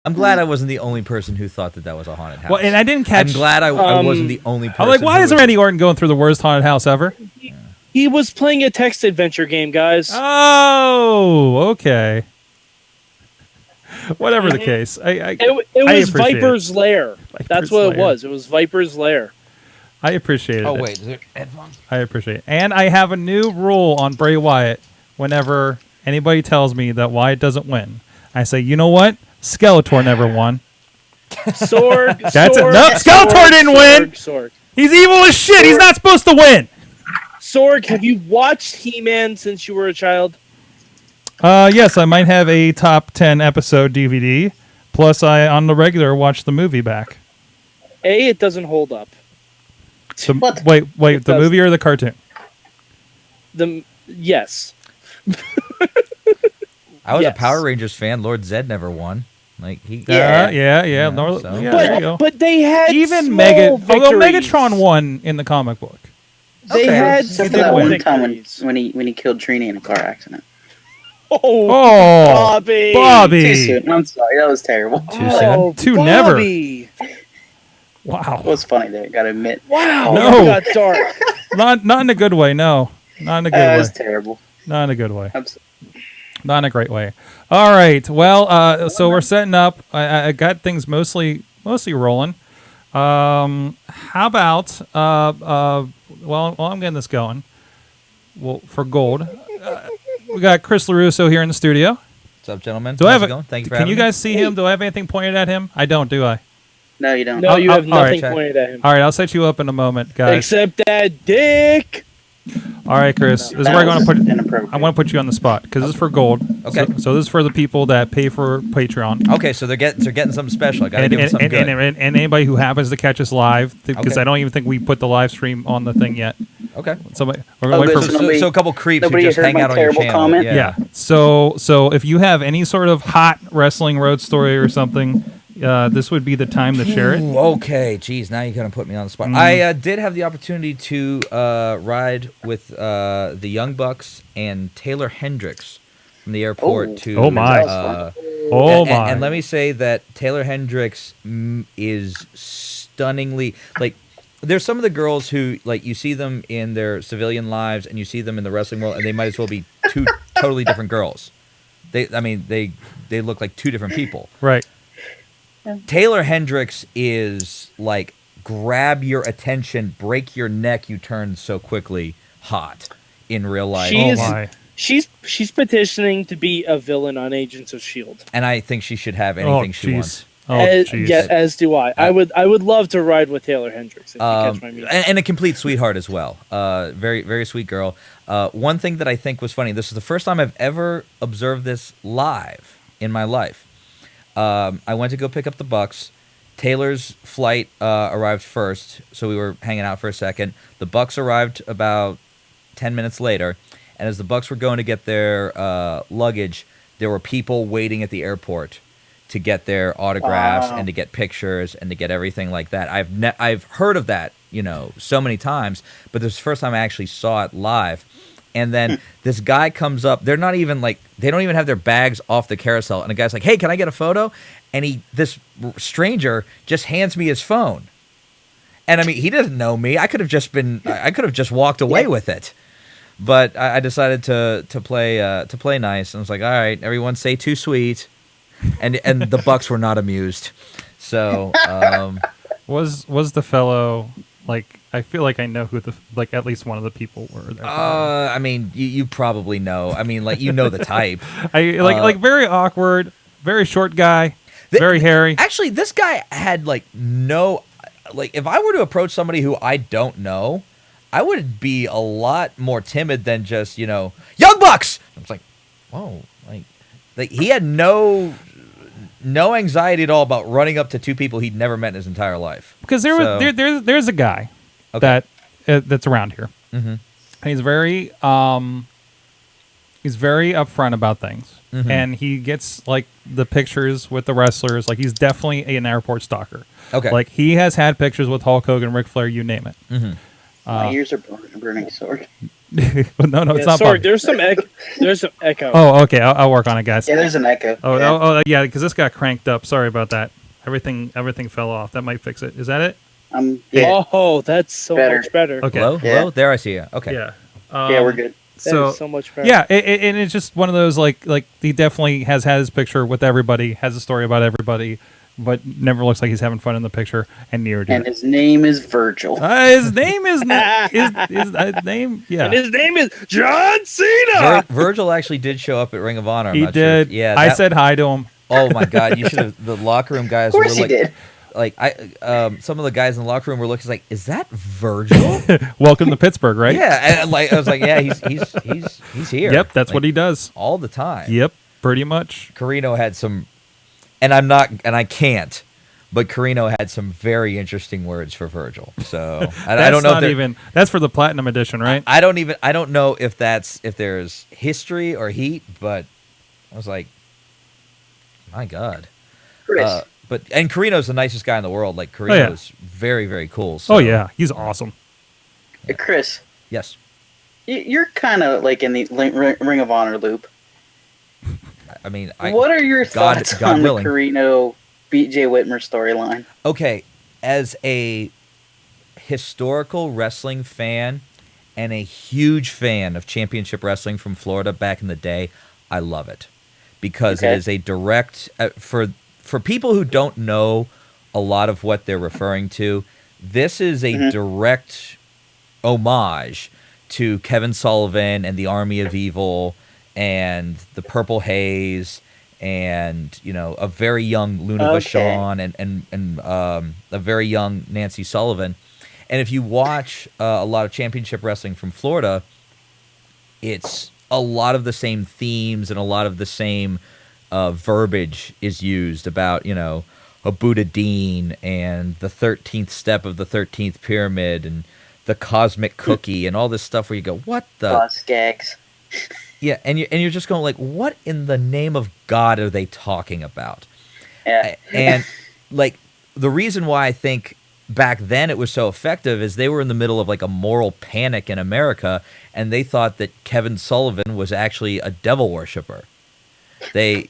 I'm glad I wasn't the only person who thought that was a haunted house. Well, and I didn't catch. I'm glad I wasn't the only person. I'm like, why is Randy Orton going through the worst haunted house ever? He was playing a text adventure game, guys. Oh, okay. Whatever the case, it was Viper's Lair. That's what it was. It was Viper's Lair. I appreciate it. Oh wait, is there headphones? I appreciate it, and I have a new rule on Bray Wyatt. Whenever anybody tells me that Wyatt doesn't win, I say, you know what? Skeletor never won. Sorg. That's it. No, Skeletor didn't win. Sorg. He's evil as shit. He's not supposed to win. Sorg, have you watched He-Man since you were a child? Yes, I might have a top 10 episode DVD. Plus, I on the regular watch the movie back. It doesn't hold up. Wait, the movie or the cartoon? Yes. I was a Power Rangers fan. Lord Zed never won. Like he, yeah. There you go. But they had even victories. although Megatron won in the comic book. They had except for that one time when he killed Trini in a car accident. Oh, Bobby! Too soon. I'm sorry, that was terrible. Too never. Wow, it was funny there. Gotta admit. Wow, no, got dark. not in a good way. No, not in a good way. That was terrible. Not in a good way. Absolutely. Not in a great way. All right. Well, so we're setting up. I got things mostly rolling. How about while I'm getting this going, well, for gold, we got Chris LeRusso here in the studio. What's up, gentlemen? How's it going? Thank you for Can you having guys see him? Do I have anything pointed at him? I don't, do I? No, you don't. No, you have nothing right. pointed at him. All right, I'll set you up in a moment, guys. Except that dick. All right, Chris. This is where I want to put you on the spot because this is for gold. Okay. So this is for the people that pay for Patreon. Okay, so they're getting something special. I got to give them something good. And anybody who happens to catch us live, because I don't even think we put the live stream on the thing yet. Okay. Somebody, so a couple creeps who just hang out on your channel. Comment? Yeah. So if you have any sort of hot wrestling road story or something, this would be the time to share it. Okay, geez, now you're gonna put me on the spot. I did have the opportunity to ride with the Young Bucks and Taylor Hendricks from the airport to. Oh my! And let me say that Taylor Hendricks is stunningly like. There's some of the girls who like you see them in their civilian lives and you see them in the wrestling world and they might as well be two totally different girls. They look like two different people. Right. Taylor Hendricks is like grab your attention, break your neck, you turn so quickly hot in real life. She's petitioning to be a villain on Agents of S.H.I.E.L.D. And I think she should have anything she wants. As do I. I would love to ride with Taylor Hendricks if you catch my music. And a complete sweetheart as well. Very, very sweet girl. One thing that I think was funny, this is the first time I've ever observed this live in my life. I went to go pick up the Bucks. Taylor's flight arrived first, so we were hanging out for a second. The Bucks arrived about 10 minutes later, and as the Bucks were going to get their luggage, there were people waiting at the airport to get their autographs and to get pictures and to get everything like that. I've heard of that, so many times, but this is the first time I actually saw it live. And then this guy comes up. They're not even they don't even have their bags off the carousel. And the guy's like, "Hey, can I get a photo?" And this stranger just hands me his phone. And I mean, he doesn't know me. I could have just walked away with it. But I decided to play nice. And I was like, all right, everyone say too sweet. And the Bucks were not amused. So was the fellow like? I feel like I know who at least one of the people were there. I mean, you probably know. I mean, the type. I very awkward, very short guy, very hairy. Actually, this guy had no. If I were to approach somebody who I don't know, I would be a lot more timid than just Young Bucks. I was like, whoa, like he had no anxiety at all about running up to two people he'd never met in his entire life. Because there's a guy that's around here. Mm-hmm. And he's very upfront about things, and he gets the pictures with the wrestlers. He's definitely an airport stalker. Okay, he has had pictures with Hulk Hogan, Ric Flair, you name it. Mm-hmm. My ears are burning, Sorg. No, it's not. Sorry, bugging. there's some echo. Oh, okay. I'll work on it, guys. Yeah, there's an echo. Yeah, because this got cranked up. Sorry about that. Everything fell off. That might fix it. Is that it? Yeah. Oh, that's so much better. Okay. Hello? Yeah. There I see you. Okay. Yeah. Yeah, we're good. That is so much better. Yeah, and it's just one of those like he definitely has had his picture with everybody, has a story about everybody, but never looks like he's having fun in the picture, and near do. And his name is Virgil. His name is his name. Yeah, And his name is John Cena. Virgil actually did show up at Ring of Honor. I'm he not sure if- did. yeah, I said hi to him. Oh my God! You should have. The locker room guys Of course were he did. some of the guys in the locker room were looking like, is that Virgil? Welcome to Pittsburgh, right? Yeah, and I was like, yeah, he's here. Yep, that's Like, what he does. all the time. Yep, pretty much. Carino had some, and I can't, but Carino had some very interesting words for Virgil. So I don't know. That's for the platinum edition, right? I don't know if there's history or heat, but I was like, my God. Chris. And Carino's the nicest guy in the world. Like Carino's very, very cool. So, Oh yeah, he's awesome. Hey, Chris, yes. you're kind of like in the Ring of Honor loop. I mean, What are your thoughts God on willing. the Carino BJ Whitmer storyline? Okay, as a historical wrestling fan and a huge fan of championship wrestling from Florida back in the day, I love it because it is a direct for people who don't know a lot of what they're referring to. This is a direct homage to Kevin Sullivan and the Army of Evil and the Purple Haze and a very young Luna Vachon and a very young Nancy Sullivan. And if you watch a lot of championship wrestling from Florida, it's a lot of the same themes and a lot of the same verbiage is used about, a Buddha Dean and the 13th step of the 13th pyramid and the cosmic cookie and all this stuff where you go, what the? Gags. Yeah, and you're just going like, what in the name of God are they talking about? Yeah. And like the reason why I think back then it was so effective is they were in the middle of like a moral panic in America, and they thought that Kevin Sullivan was actually a devil worshiper. They,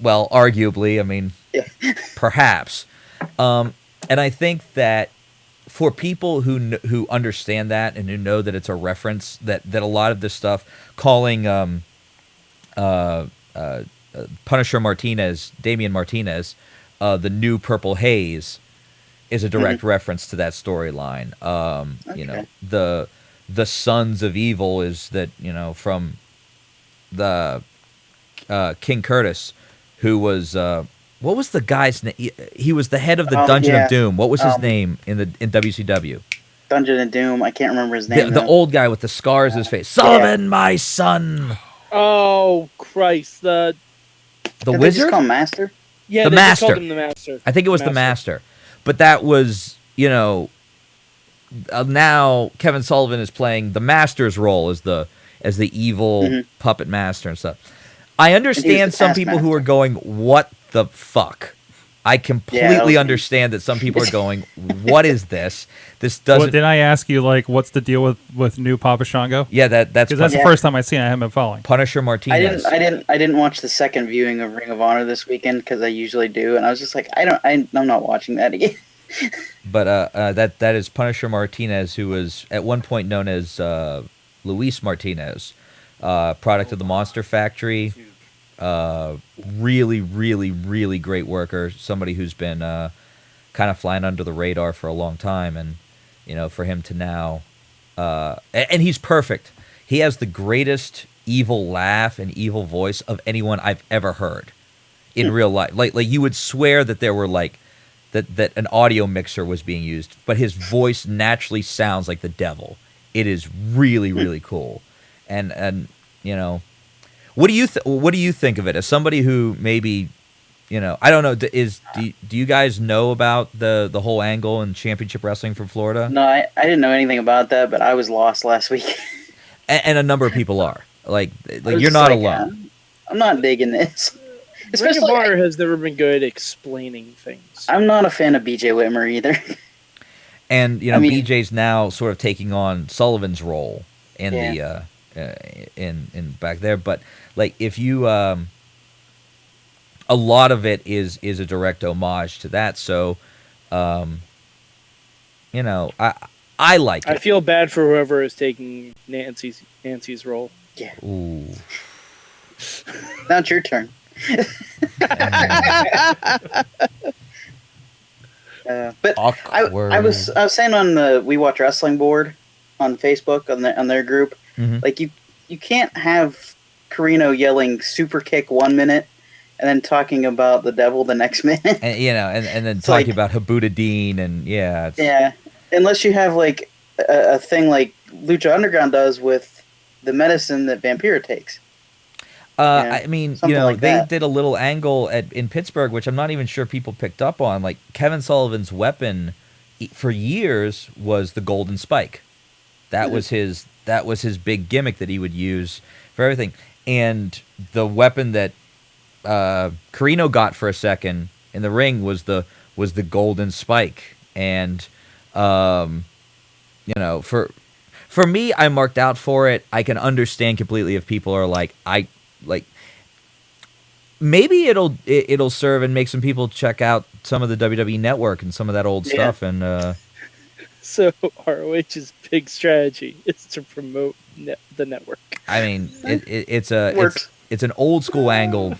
well, arguably, I mean, perhaps. And I think that for people who understand that and who know that it's a reference, that a lot of this stuff, calling Punisher Martinez, Damian Martinez, the new Purple Haze, is a direct reference to that storyline. The Sons of Evil is that, from the King Curtis, who was what was the guy's name? He was the head of the Dungeon of Doom. What was his name in WCW? Dungeon of Doom. I can't remember his name. The old guy with the scars in his face. Sullivan, my son. Oh Christ! The Did they wizard. just call him Master? Yeah, The they Master. called him the Master. I think it was the Master, but that was now Kevin Sullivan is playing the Master's role as the evil puppet master and stuff. I understand some people who are going, "What the fuck?" I completely understand that some people are going, "What is this? This doesn't." Well, did I ask you like what's the deal with new Papa Shango? Yeah, that's because that's the first time I've seen it. I haven't been following. Punisher Martinez. I didn't watch the second viewing of Ring of Honor this weekend because I usually do, and I was just like, I'm not watching that again. But that is Punisher Martinez, who was at one point known as Luis Martinez, product of the Monster Factory. Really, really, really great worker. Somebody who's been kind of flying under the radar for a long time, and for him to now, and he's perfect. He has the greatest evil laugh and evil voice of anyone I've ever heard in real life. Like you would swear that there were that an audio mixer was being used, but his voice naturally sounds like the devil. It is really, really cool, and What do you think of it as somebody who maybe, I don't know, do you guys know about the whole angle in championship wrestling from Florida? No, I didn't know anything about that, but I was lost last week. And a number of people are like you're not alone. I'm not digging this. Ring of Honor has never been good at explaining things. I'm not a fan of BJ Whitmer either. And I mean- BJ's now sort of taking on Sullivan's role in Yeah. the in back there. But like if you a lot of it is a direct homage to that. So I like I it. feel bad for whoever is taking Nancy's role. Yeah. Ooh. Now it's your turn. But Awkward. I was saying on the We Watch Wrestling board on Facebook on their group, Mhm. like you can't have Carino yelling super kick 1 minute and then talking about the devil the next minute. And then It's talking like- about Habuda Dean and it's, Yeah, unless you have like a thing like Lucha Underground does with the medicine that Vampira takes. Yeah, I mean, something like they that. did a little angle in Pittsburgh, which I'm not even sure people picked up on. Like Kevin Sullivan's weapon for years was the golden spike. That was his big gimmick that he would use for everything. And the weapon that Carino got for a second in the ring was the golden spike. And for me, I marked out for it. I can understand completely if people are like, maybe it'll serve and make some people check out some of the WWE Network and some of that old stuff. And So ROH's big strategy is to promote the network. I mean, it's Works. it's an old school angle,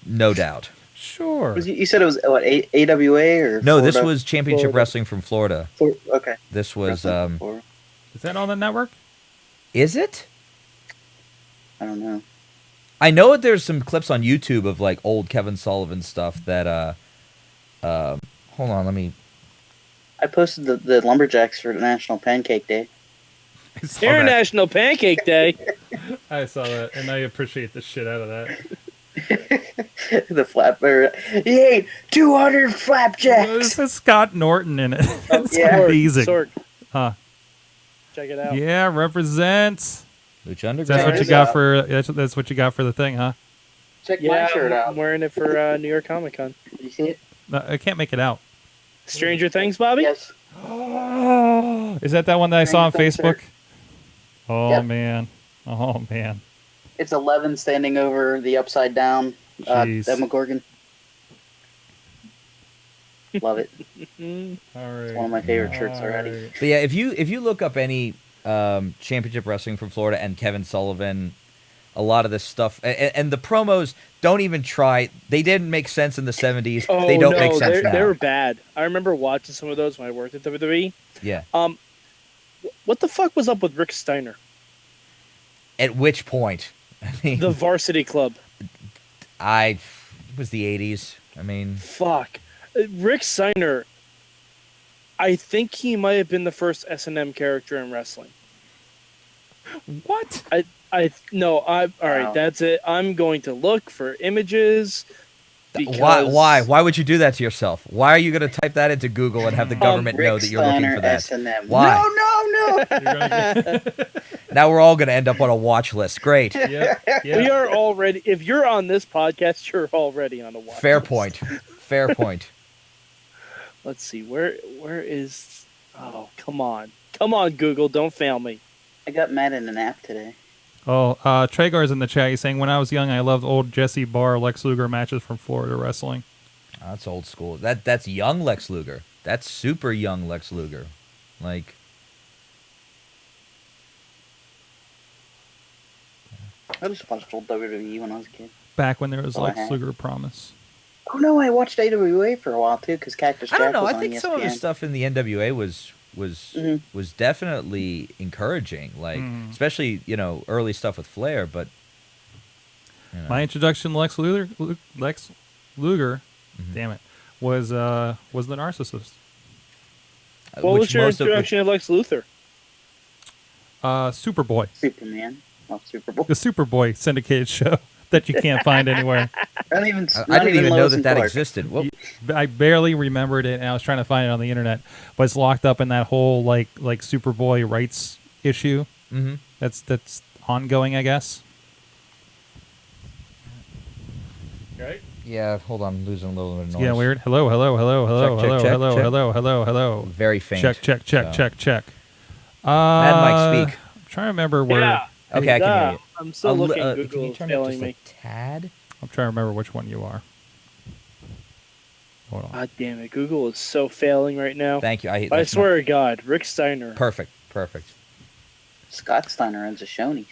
no doubt. Sure. You said it was what AWA or No, this Florida? was Championship Florida. Wrestling from Florida. Okay. This was Wrestling from Florida. Is that on the network? is it? I don't know. I know there's some clips on YouTube of like old Kevin Sullivan stuff that hold on, let me I posted the lumberjacks for National Pancake Day. I saw that. International Pancake Day. I saw that, and I appreciate the shit out of that. The flapper. He ate 200 This flapjacks. has Scott Norton in it. It's yeah. amazing. Sorg. Huh. Check it out. Yeah, represents. Lucha Underground. That's what it you is got out. for. That's what you got for the thing, huh? Check Yeah, my shirt I'm out. wearing it for New York Comic Con. Did you see it? No, I can't make it out. Stranger Things, Bobby? Yes. Is that one that I saw on Stranger Things Facebook? shirt. Oh Yep. man. Oh man. It's 11 standing over the upside down Jeez. Demogorgon. Love it. All right. It's one of my favorite shirts already. But yeah, if you look up any Championship Wrestling from Florida and Kevin Sullivan, a lot of this stuff and the promos don't even try. They didn't make sense in the 70s. Oh, they don't no, make sense now. they were bad. I remember watching some of those when I worked at WWE. Yeah. What the fuck was up with Rick Steiner? At which point, I mean, The Varsity Club. it was the 80s. I mean, Fuck. Rick Steiner, I think he might have been the first S&M character in wrestling. What? All right, Wow. that's it. I'm going to look for images. Because, why would you do that to yourself? Why are you going to type that into Google and have the government know Rick that you're looking Steiner, for that? S&M. Why? No. You're gonna get... Now we're all going to end up on a watch list. Great. Yep. We are already, if you're on this podcast, you're already on a watch Fair list. point. Fair point. Let's see, where is, oh, come on, Google, don't fail me. I got mad in an app today. Oh, Tragar's in the chat. He's saying, when I was young, I loved old Jesse Barr, Lex Luger matches from Florida wrestling. That's old school. That's young Lex Luger. That's super young Lex Luger. Like, I just watched old WWE when I was a kid. Back when there was Oh, I Lex have. Luger Promise. Oh no, I watched AWA for a while too because Cactus I Jack don't know. was I on think some of the ESPN. stuff in the NWA was Mhm. definitely encouraging. Like, especially early stuff with Flair. But My introduction to Lex Luger, damn it, was the Narcissist. What was your introduction of Lex Luthor? Superboy, Superman. Well, Superboy. the Superboy syndicated show that you can't find anywhere. I didn't even. I didn't even know Lois that and that Clark. existed. Well, I barely remembered it, and I was trying to find it on the internet, but it's locked up in that whole like Superboy rights issue. mhm. That's ongoing, I guess. Right. Yeah, hold on, I'm losing a little bit of It's noise. getting weird. Hello, hello, hello, hello, Check, check, hello, check, hello, check. hello, hello, hello. Very faint. Check, check, check, so. check, check. Mad Mike, speak. I'm trying to remember where. Yeah. Okay, I can hear you. I'm still looking. Can Google you is turn it failing just me. a tad? I'm trying to remember which one you are. Hold on. God damn it, Google is so failing right now. Thank you. I swear to God, Rick Steiner. Perfect. Scott Steiner owns a Shoney's.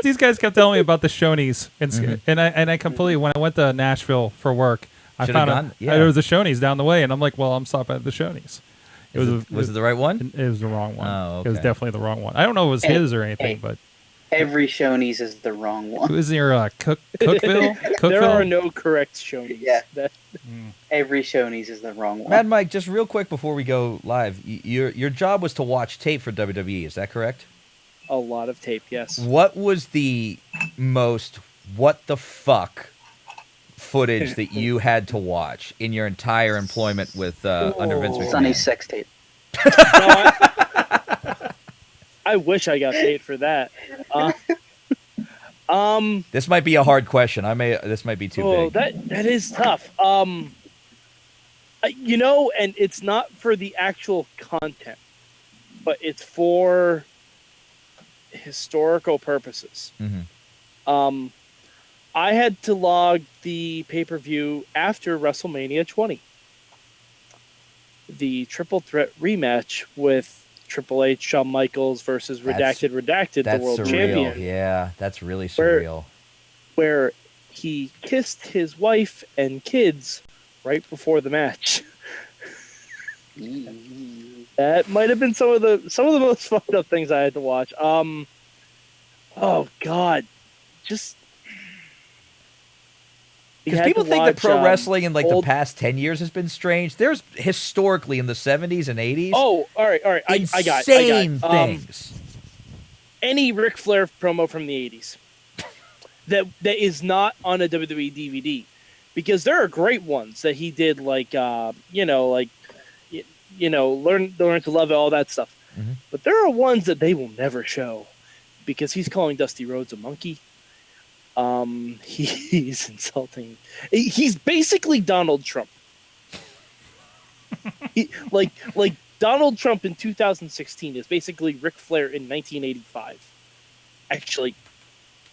These guys kept telling me about the Shoney's, Mm-hmm. and I completely, when I went to Nashville for work, I Should've found gone- yeah. there was a Shoney's down the way, and I'm like, well, I'm stopping at the Shoney's. Was it the right one? It was the wrong one. Oh, It was okay. definitely the wrong one. I don't know if it was Hey, his or anything, hey. but Every Shoney's is the wrong one. was there Cookville? There are Cookville? no correct Shoney's. Yeah. That- Every Shoney's is the wrong one. Mad Mike, just real quick before we go live, your job was to watch tape for WWE. Is that correct? a lot of tape, yes. What was the most what the fuck footage that you had to watch in your entire employment with under Vince McMahon? Sonny's sex tape. No, I wish I got paid for that. This might be a hard question. This might be too big. that is tough. And it's not for the actual content, but it's for historical purposes. Mhm. I had to log the pay-per-view after WrestleMania 20, the triple threat rematch with Triple H, Shawn Michaels versus Redacted, the That's world surreal. champion. Yeah, that's really Where- surreal. Where he kissed his wife and kids right before the match. That might have been some of the most fucked up things I had to watch. Oh God, just you Because had people to think that watch, pro wrestling in like old- the past 10 years has been strange. There's historically in the 70s and 80s Oh, all right. I got insane it. things. Any Ric Flair promo from the 80s that is not on a WWE DVD, because there are great ones that he did, like learn to love it, all that stuff. Mhm. But there are ones that they will never show because he's calling Dusty Rhodes a monkey. He's insulting. He's basically Donald Trump. Like Donald Trump in 2016 is basically Ric Flair in 1985. Actually,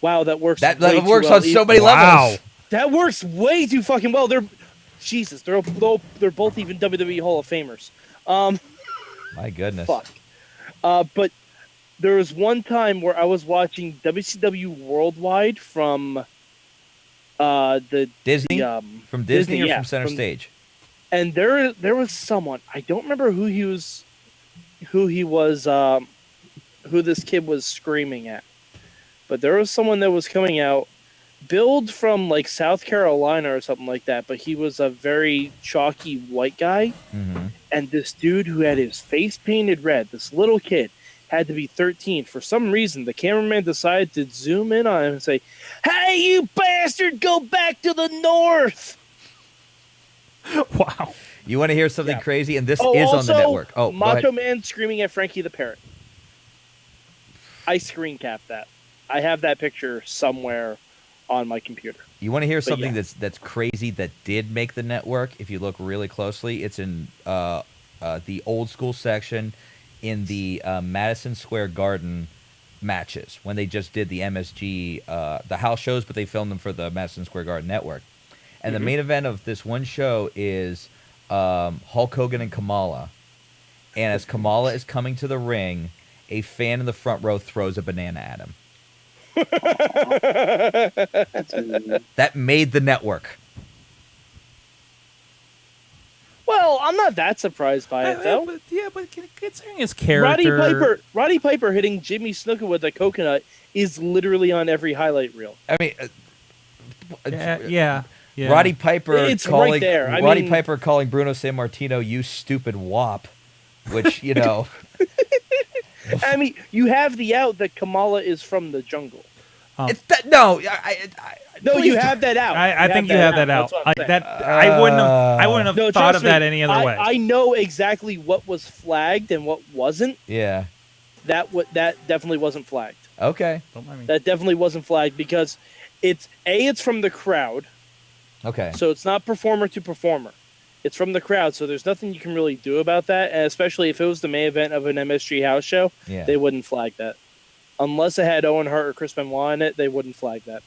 wow, that works. That way too works well. on so many Wow. levels. That works way too fucking well. They're both even WWE Hall of Famers. My goodness. Fuck. But there was one time where I was watching WCW Worldwide from the Disney? From Disney or yeah, from Center Stage? and there was someone, I don't remember who this kid was screaming at, but there was someone that was coming out, billed from like South Carolina or something like that, but he was a very chalky white guy. Mm-hmm. And this dude who had his face painted red, this little kid, had to be 13. For some reason, the cameraman decided to zoom in on him and say, "Hey, you bastard, go back to the north!" Wow. You want to hear something Yeah. crazy? And this is also, on the network. Oh, go Macho ahead. Man screaming at Frankie the Parrot. I screen capped that. I have that picture somewhere on my computer. You want to hear But something yeah. that's crazy that did make the network? If you look really closely, it's in the old school section in the Madison Square Garden matches when they just did the MSG the house shows, but they filmed them for the Madison Square Garden network. And the main event of this one show is Hulk Hogan and Kamala. And as Kamala is coming to the ring, a fan in the front row throws a banana at him. That's mean. That made the network. Well, I'm not that surprised by it, though. But considering his character, Roddy Piper hitting Jimmy Snuka with a coconut is literally on every highlight reel. I mean, yeah. Roddy Piper It's calling right there. I Roddy mean- Piper calling Bruno Sammartino "you stupid wop," which I mean, you have the out that Kamala is from the jungle. it's that, no. No, please you don't. have that out. I think you have that out. That's what I'm saying. I wouldn't have No, thought trust of that me, any other way. I know exactly what was flagged and what wasn't. Yeah. That definitely wasn't flagged. Okay. Don't mind me. That definitely wasn't flagged because It's from the crowd, Okay. so it's not performer to performer. It's from the crowd, so there's nothing you can really do about that. And especially if it was the main event of an MSG house show, Yeah. they wouldn't flag that. Unless it had Owen Hart or Chris Benoit in it, they wouldn't flag that.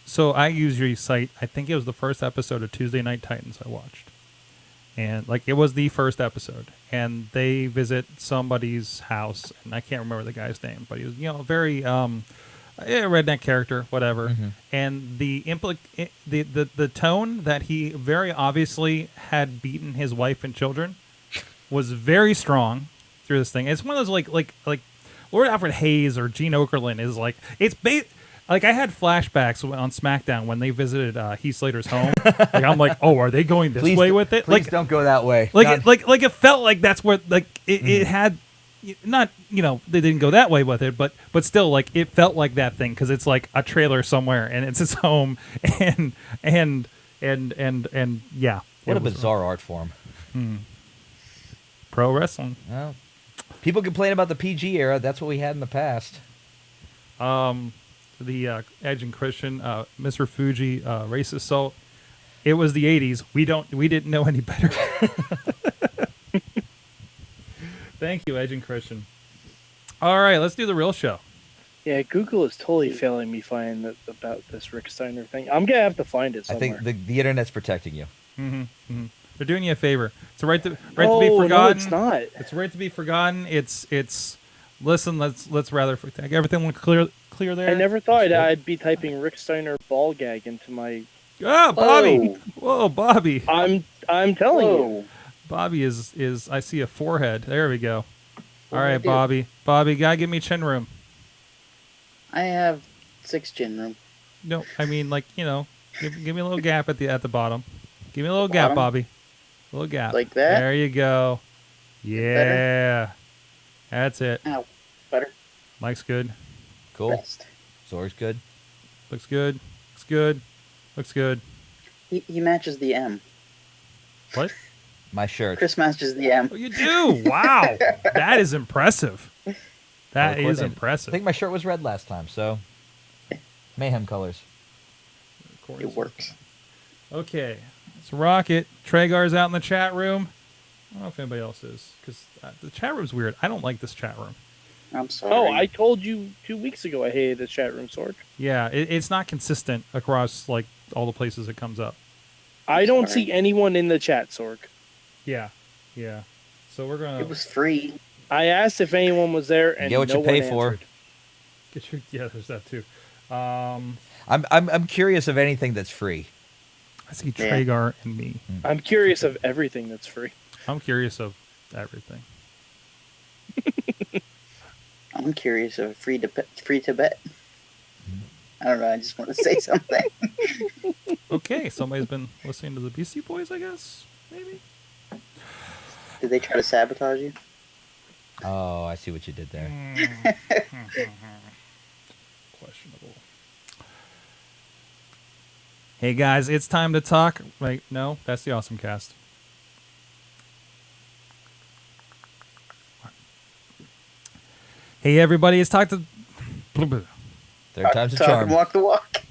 So I usually cite, I think it was the first episode of Tuesday Night Titans I watched. And like it was the first episode. And they visit somebody's house, and I can't remember the guy's name, but he was, very redneck character, whatever. Mm-hmm. And the tone that he very obviously had beaten his wife and children was very strong through this thing. It's one of those like Lord Alfred Hayes or Gene Okerlund is like like I had flashbacks on SmackDown when they visited Heath Slater's home. Like I'm like, oh, are they going this way with it? Please don't go that way. Like it felt like that's where it had. Not they didn't go that way with it, but still like it felt like that thing because it's like a trailer somewhere and it's his home and yeah. What a bizarre art form. Pro wrestling. Well, people complain about the PG era. That's what we had in the past. The Edge and Christian, Mr. Fuji, racist. So it was the '80s. We didn't know any better. Thank you, Edge and Christian. All right, let's do the real show. Yeah, Google is totally failing me finding about this Rick Steiner thing. I'm gonna have to find it somewhere. I think the internet's protecting you. They're doing you a favor. It's a right to be No, forgotten. it's not. It's a right to be forgotten. It's. Listen, let's rather everything look clear there. I never thought I'd be typing Rick Steiner ball gag into my. Ah, Bobby! Whoa, Bobby! I'm telling you. Bobby is. I see a forehead. There we go. What All do I right, do? Bobby. Bobby, gotta give me chin room. I have 6 chin room. No, I mean give me a little gap at the bottom. Give me a little gap, Bottom? Bobby. A little gap. Like that? There you go. Yeah. That's it. Ow. Better. Mike's good. Cool. Best. Zorg's good. Looks good. Looks good. Looks good. He matches the M. What? My shirt. Chris matches the M. Oh, you do? Wow. That is impressive. That Of course is I impressive. think my shirt was red last time, so Mayhem colors. Of course. It works. Okay. Let's rock it. Traegar's out in the chat room. I don't know if anybody else is, because the chat room's weird. I don't like this chat room. I'm sorry. Oh, I told you 2 weeks ago I hated the chat room, Sorg. Yeah, it's not consistent across like all the places it comes up. I don't Sorry. see anyone in the chat, Sorg. Yeah. So we're gonna It was free. I asked if anyone was there, and Get what no you pay one for. answered. get your. Yeah, there's that too. I'm curious of anything that's free. I see Yeah. Traegar and me. I'm curious of everything that's free. I'm curious of everything. I'm curious of free Tibet. I don't know. I just want to say something. Okay, somebody's been listening to the Beastie Boys, I guess. Maybe. Did they try to sabotage you? Oh, I see what you did there. Questionable. Hey guys, it's time to talk. Wait, no, that's the Awesome Cast. Hey everybody, it's talk to. Third time's a Talk charm. and walk the walk.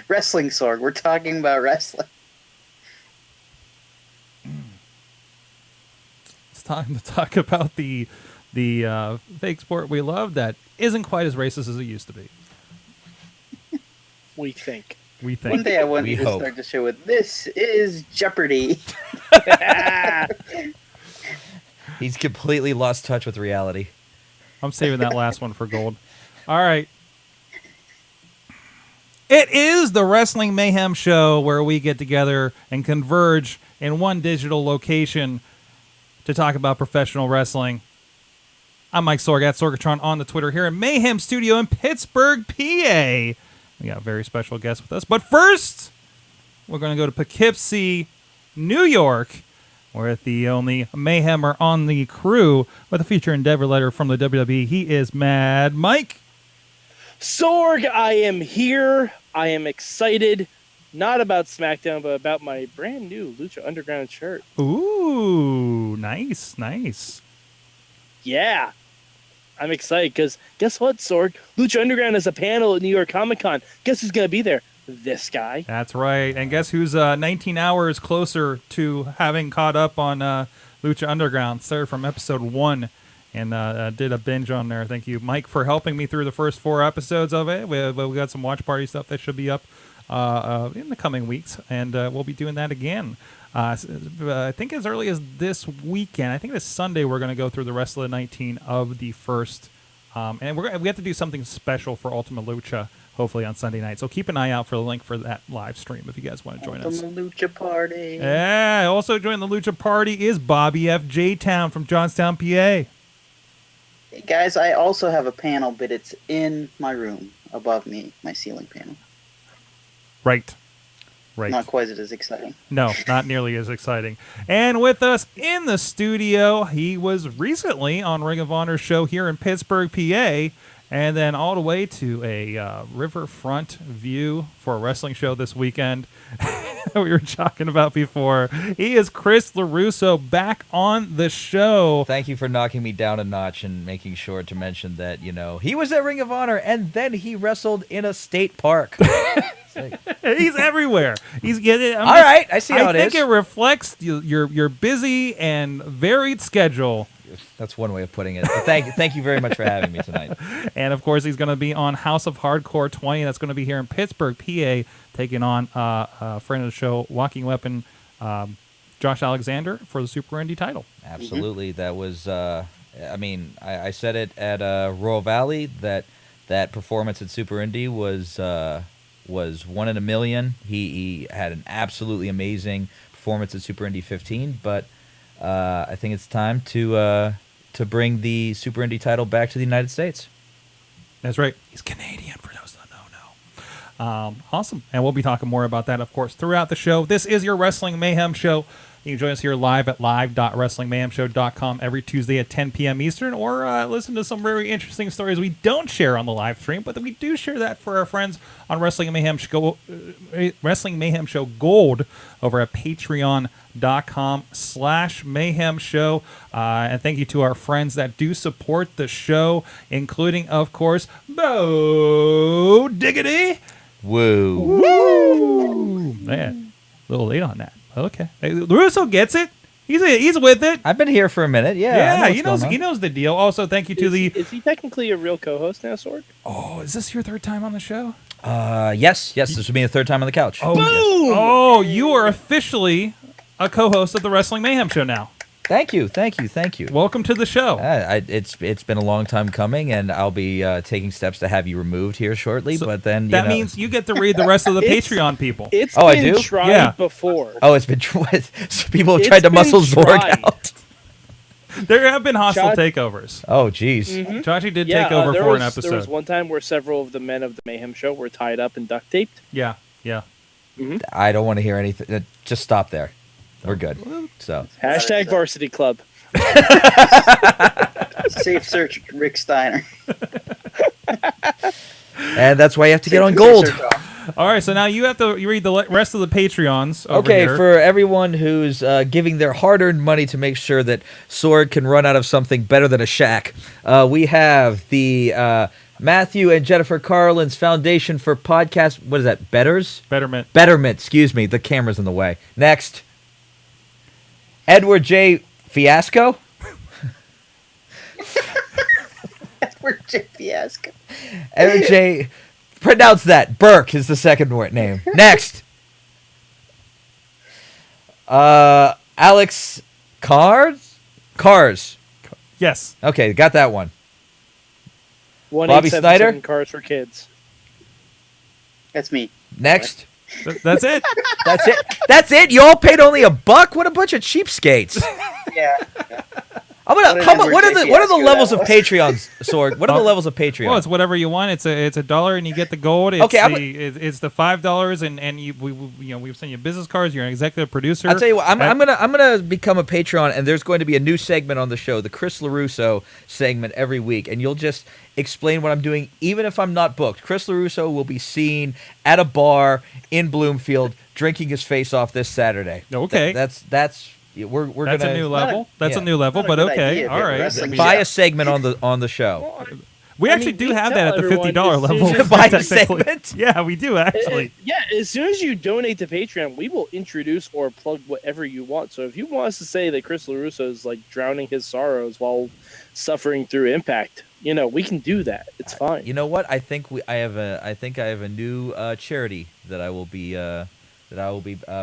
Wrestling, Sorg. We're talking about wrestling. It's time to talk about the fake sport we love that isn't quite as racist as it used to be. We think. We One think. day I want We you to hope. start the show with "This is Jeopardy." He's completely lost touch with reality. I'm saving that last one for gold. All right. It is the Wrestling Mayhem Show where we get together and converge in one digital location to talk about professional wrestling. I'm Mike Sorg at Sorgatron on the Twitter here at Mayhem Studio in Pittsburgh, PA. We got a very special guest with us. But first, we're going to go to Poughkeepsie, New York, where the only Mayhemmer on the crew with a feature endeavor letter from the WWE. He is Mad Mike. Sorg, I am here. I am excited. Not about SmackDown, but about my brand new Lucha Underground shirt. Ooh, nice, nice. Yeah. I'm excited because guess what, Sorg? Lucha Underground has a panel at New York Comic Con. Guess who's going to be there? This guy. That's right. And guess who's 19 hours closer to having caught up on Lucha Underground? Started from episode 1 and did a binge on there. Thank you, Mike, for helping me through the first 4 episodes of it. We got some watch party stuff that should be up in the coming weeks, and we'll be doing that again. I think as early as this weekend. I think this Sunday we're going to go through the rest of the 19 of the first. And we have to do something special for Ultima Lucha, hopefully on Sunday night. So keep an eye out for the link for that live stream if you guys want to join us. Ultima Lucha Party. Yeah, also joining the Lucha Party is Bobby F. J-Town from Johnstown, PA. Hey guys, I also have a panel, but it's in my room above me, my ceiling panel. Right. Not quite as exciting. No, not nearly as exciting. And with us in the studio, he was recently on Ring of Honor's show here in Pittsburgh, PA, and then all the way to a riverfront view for a wrestling show this weekend that we were talking about before. He is Chris LeRusso back on the show. Thank you for knocking me down a notch and making sure to mention that, he was at Ring of Honor and then he wrestled in a state park. He's everywhere. He's getting. All right, I see how it is. I think it reflects your busy and varied schedule. That's one way of putting it. But thank you very much for having me tonight. And of course, he's going to be on House of Hardcore 20. That's going to be here in Pittsburgh, PA, taking on a friend of the show, Walking Weapon, Josh Alexander, for the Super Indie title. Absolutely, that was. I said it at Royal Valley that performance at Super Indie was 1 in a million. He had an absolutely amazing performance at Super Indy 15, but I think it's time to bring the Super Indy title back to the United States. That's right. He's Canadian, for those that don't know. Awesome. And we'll be talking more about that, of course, throughout the show. This is your Wrestling Mayhem show. You can join us here live at live.wrestlingmayhemshow.com every Tuesday at 10 p.m. Eastern, or listen to some very interesting stories we don't share on the live stream, but we do share that for our friends on Wrestling Mayhem Show Gold over at patreon.com/mayhem show. And thank you to our friends that do support the show, including, of course, Bo Diggity. Woo. Woo! Man, a little late on that. Okay. Hey, LeRusso gets it. He's with it. I've been here for a minute. Yeah, he knows the deal. Also, thank you to Is he technically a real co-host now, Sorg? Oh, is this your third time on the show? Yes. This will be the third time on the couch. Oh, Boom! yes. Oh, you are officially a co-host of the Wrestling Mayhem show now. Thank you. Welcome to the show. It's been a long time coming, and I'll be taking steps to have you removed here shortly. So but then that means you get to read the rest of the Patreon people. It's I been do? tried before. Oh, it's been so people have tried to muscle Zorg out. There have been hostile takeovers. Oh, jeez. Mm-hmm. Chachi did take over for an episode. There was one time where several of the men of the Mayhem show were tied up and duct taped. Yeah. Mm-hmm. I don't want to hear anything. Just stop there. We're good. So Hashtag Varsity Club. Safe search, Rick Steiner. And that's why you have to get on gold. All right, so now you have to read the rest of the Patreons over Okay, here. for everyone who's giving their hard-earned money to make sure that Sword can run out of something better than a shack, we have the Matthew and Jennifer Carlin's Foundation for Podcast. What is that? Betterment. Excuse me. The camera's in the way. Next. Edward J. Fiasco. Edward J. Fiasco. Edward J. Pronounce that. Burke is the second word name. Next. Alex Cars. Yes. Okay, got that one. Bobby Snyder? Cars for Kids. That's me. Next. That's it. That's it. You all paid only $1. What a bunch of cheapskates. Yeah. What are the levels of Patreons, Sorg? What are the levels of Patreon? Well, it's whatever you want. It's $1 and you get the gold. It's it's the $5 and we send you business cards. You're an executive producer. I'll tell you what. I'm gonna become a Patreon, and there's going to be a new segment on the show, the Chris LeRusso segment, every week, and you'll just explain what I'm doing, even if I'm not booked. Chris LeRusso will be seen at a bar in Bloomfield drinking his face off this Saturday. Okay. That's We're That's gonna a new level. That's yeah. a new level, Not a but good okay, idea, all but right. wrestling- buy Yeah. a segment on the show. Well, We I actually mean, do we have tell that at the everyone $50 as soon level. as- Buy a technically. segment? Yeah, we do actually. Yeah, as soon as you donate to Patreon, we will introduce or plug whatever you want. So if you want us to say that Chris LeRusso is like drowning his sorrows while suffering through Impact, we can do that. It's fine. You know what? I think I have a new charity that I will be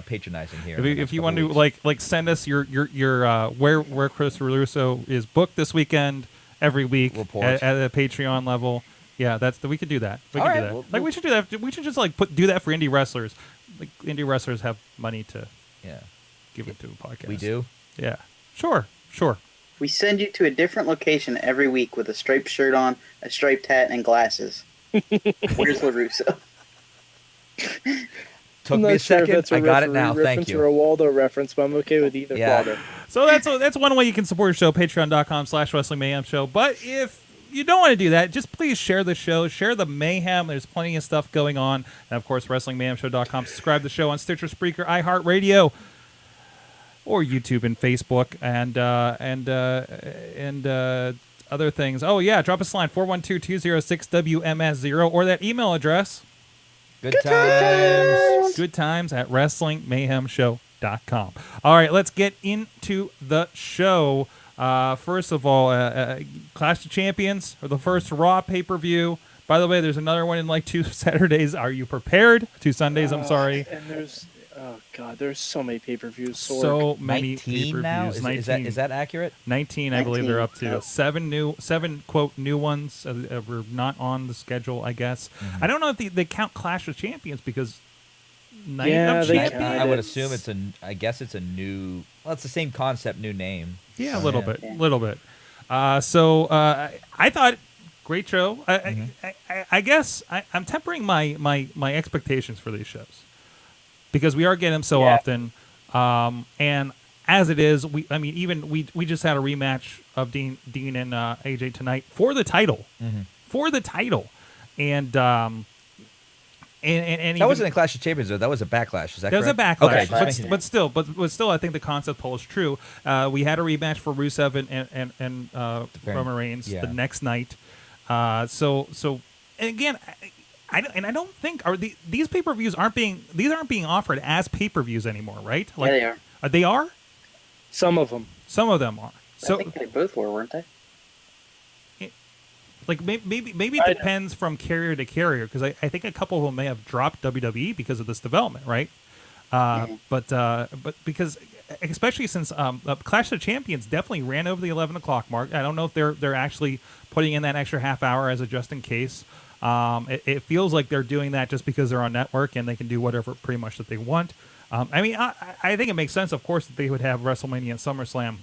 patronizing here. If you want to like send us your where Chris LeRusso is booked this weekend every week Report. at a Patreon level. Yeah, we could do that. We All can right, do that. we'll- We should do that. We should just do that for indie wrestlers. Like indie wrestlers have money to yeah, give it to a podcast. we do. Yeah. Sure. We send you to a different location every week with a striped shirt on, a striped hat, and glasses. Where's LeRusso? Took I'm me a not sure if second. that's a I got it referee now. Thank reference you. or a Waldo reference, but I'm okay with either. Yeah. Waldo. So that's one way you can support the show, patreon.com/Wrestling Mayhem Show. But if you don't want to do that, just please share the show, share the mayhem. There's plenty of stuff going on. And of course, WrestlingMayhemShow.com. Subscribe to the show on Stitcher, Spreaker, iHeartRadio, or YouTube and Facebook, and other things. Oh yeah, drop us a line 412-206-WMS0 or that email address. Good times. Good times at WrestlingMayhemShow.com. All right, let's get into the show. First of all, Clash of Champions, or the first Raw pay-per-view. By the way, there's another one in like 2 Saturdays. Are you prepared? 2 Sundays, I'm sorry. And there's there's so many pay-per-views. So many 19 now. pay-per-views. Is that accurate? 19, I believe they're up to. Yep. 7 quote new ones were not on the schedule, I guess. Mm-hmm. I don't know if they count Clash of Champions because Night Yeah, of they Champions. count I would it. assume I guess it's a new. Well, it's the same concept, new name. Yeah, a So, little yeah. bit, little bit. So I thought great show. I guess I'm tempering my expectations for these shows because we are getting them so Yeah. often, and as it is, we just had a rematch of Dean and AJ tonight for the title, and That even, wasn't a Clash of Champions, though. That was a Backlash. Is that That was a correct? backlash, Okay, just making- but still, I think the concept holds true. We had a rematch for Rusev and Roman Reigns yeah. the next night. So and again, I don't think these pay-per-views aren't being offered as pay-per-views anymore, right? Yeah, they are. They are. Some of them. Some of them are. I So think they both were, weren't they? like maybe it I- depends from carrier to carrier because I think a couple of them may have dropped WWE because of this development, right? But because especially since Clash of Champions definitely ran over the 11 o'clock mark. I don't know if they're actually putting in that extra half hour as a just in case. It feels like they're doing that just because they're on network and they can do whatever pretty much that they want. I think it makes sense, of course, that they would have WrestleMania and SummerSlam,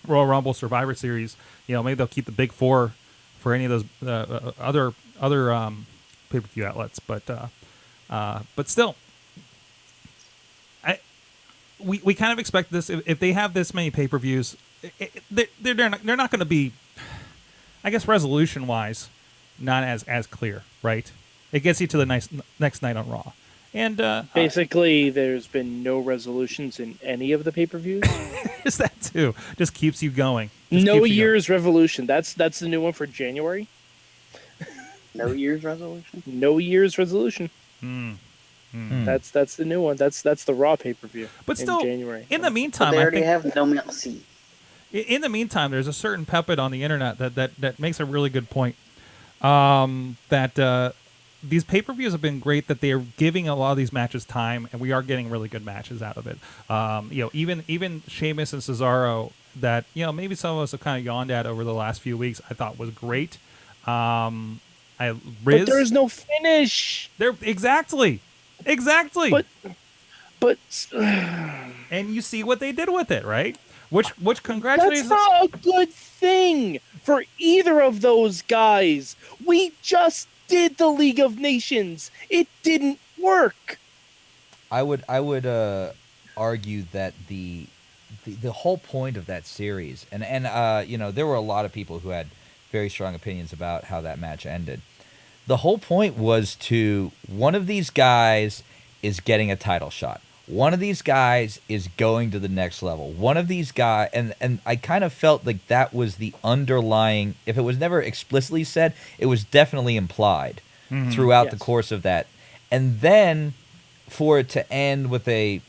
Royal Rumble, Survivor Series. Maybe they'll keep the big four for any of those other pay-per-view outlets, but still, we kind of expect this if they have this many pay-per-views, they're not going to be, I guess, resolution-wise, not as clear, right? It gets you to the next night on Raw, and Basically, there's been no resolutions in any of the pay-per-views. is that too? Just keeps you going. No Year's Revolution. That's the new one for January. No year's resolution? No Year's Resolution. Hmm. That's the new one. That's the Raw pay-per-view. But in still, January. in the But meantime, they I already think have No Mercy. in the meantime, there's a certain puppet on the internet that makes a really good point. That these pay-per-views have been great. That they are giving a lot of these matches time, and we are getting really good matches out of it. Even Sheamus and Cesaro, that maybe some of us have kind of yawned at over the last few weeks. I thought was great. Riz, But there's no finish. there exactly. But And you see what they did with it, right? Which that's congratulations. not a good thing for either of those guys. We just did the League of Nations. It didn't work. I would argue that the whole point of that series, and there were a lot of people who had very strong opinions about how that match ended. The whole point was one of these guys is getting a title shot. one of these guys is going to the next level. One of these guys, and I kind of felt like that was the underlying, if it was never explicitly said, it was definitely implied throughout the Yes. course of that. And then for it to end with a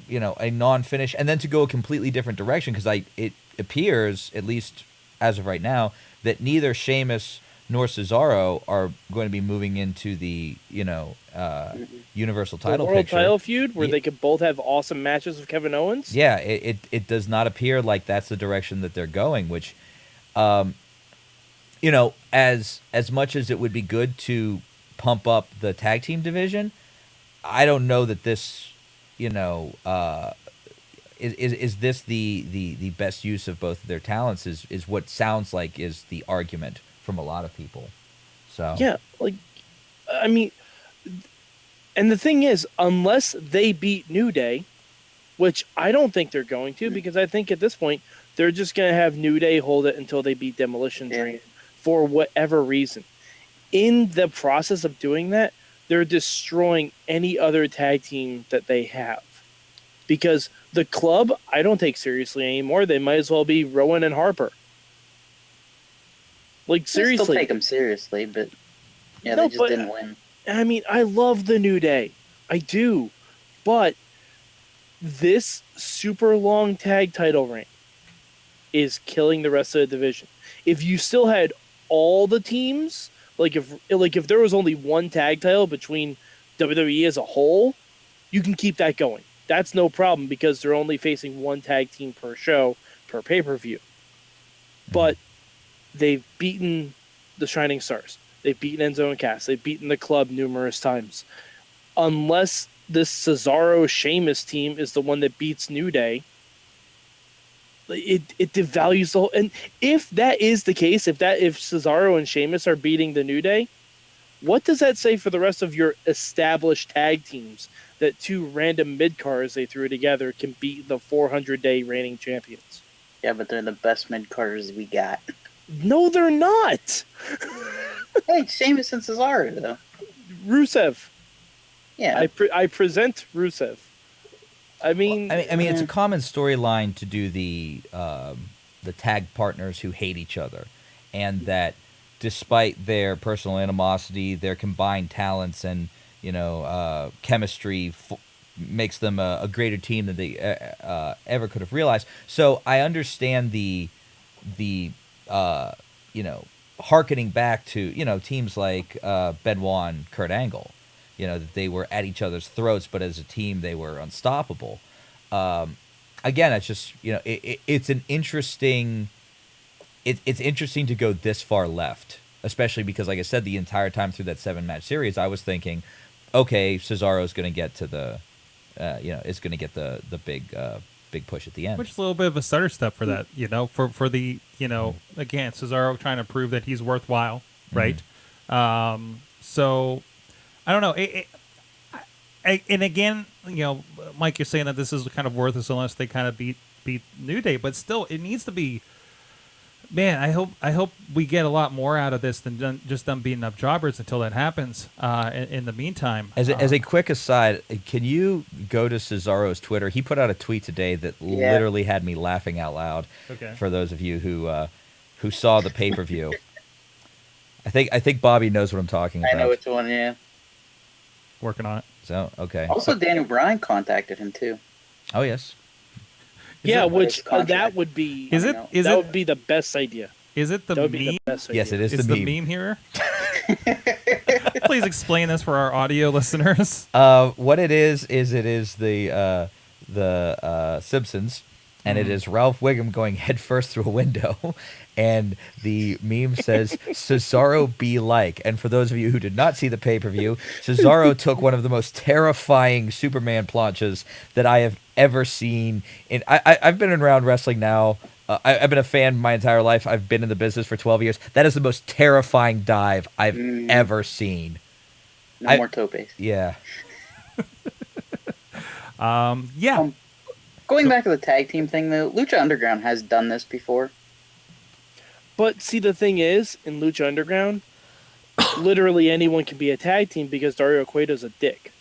non-finish, and then to go a completely different direction, because it appears, at least as of right now, that neither Sheamus nor Cesaro are going to be moving into the Universal The title world picture. title feud where Yeah. they could both have awesome matches with Kevin Owens. Yeah, it does not appear like that's the direction that they're going, which, as much as it would be good to pump up the tag team division, I don't know that this, is this the best use of both of their talents is what sounds like is the argument from a lot of people. So Yeah, I mean, and the thing is, unless they beat New Day, which I don't think they're going to, because I think at this point they're just going to have New Day hold it until they beat Demolition Drain for whatever reason. In the process of doing that, they're destroying any other tag team that they have. Because the club, I don't take seriously anymore. They might as well be Rowan and Harper. Like, I seriously. still take them seriously, but yeah, No, they just but- didn't win. I mean, I love the New Day. I do. But this super long tag title reign is killing the rest of the division. If you still had all the teams, if there was only one tag title between WWE as a whole, you can keep that going. That's no problem because they're only facing one tag team per show, per pay-per-view. But they've beaten the Shining Stars. They've beaten Enzo and Cass. They've beaten the club numerous times. Unless this Cesaro-Sheamus team is the one that beats New Day, it devalues the whole... And if that is the case, if Cesaro and Sheamus are beating the New Day, what does that say for the rest of your established tag teams that two random mid-cars they threw together can beat the 400-day reigning champions? Yeah, but they're the best mid-carders we got. No, they're not! Hey, Sheamus and Cesaro, though. Rusev. Yeah. I present Rusev. I mean, I mean, it's a common storyline to do the tag partners who hate each other, and that despite their personal animosity, their combined talents and chemistry makes them a greater team than they ever could have realized. So I understand the harkening back to teams like Benoit and Kurt Angle. That they were at each other's throats, but as a team they were unstoppable. Again, it's just it's an interesting. It's interesting to go this far left, especially because, like I said, the entire time through that 7-match series, I was thinking, okay, Cesaro's going to get to the, is going to get the big push at the end. Which is a little bit of a stutter step for that, for the, again, Cesaro trying to prove that he's worthwhile, right? So, I don't know. And again, Mike, you're saying that this is kind of worthless unless they kind of beat New Day, but still, it needs to be. Man, I hope we get a lot more out of this than just them beating up jobbers until that happens. In the meantime, as a quick aside, can you go to Cesaro's Twitter? He put out a tweet today that literally had me laughing out loud. Okay. For those of you who saw the pay-per-view, I think Bobby knows what I'm talking about. I know which one, yeah. Working on it. So okay. Also, Daniel Bryan contacted him, too. Oh yes. yeah, it- which contract? that would be. Is it? know. Is that it? would be the best idea. Is it the That would be meme? the best idea. Yes, it is Is the meme. here? Please explain this for our audio listeners. What it is the Simpsons, and it is Ralph Wiggum going headfirst through a window, and the meme says Cesaro be like. And for those of you who did not see the pay-per-view, Cesaro took one of the most terrifying Superman planches that I have ever seen. And I've been around wrestling now. I've been a fan my entire life. I've been in the business for 12 years. That is the most terrifying dive I've ever seen. No more topes. Yeah. Yeah. Going back to the tag team thing, though, Lucha Underground has done this before. But see, the thing is, in Lucha Underground, literally anyone can be a tag team because Dario Cueto's a dick.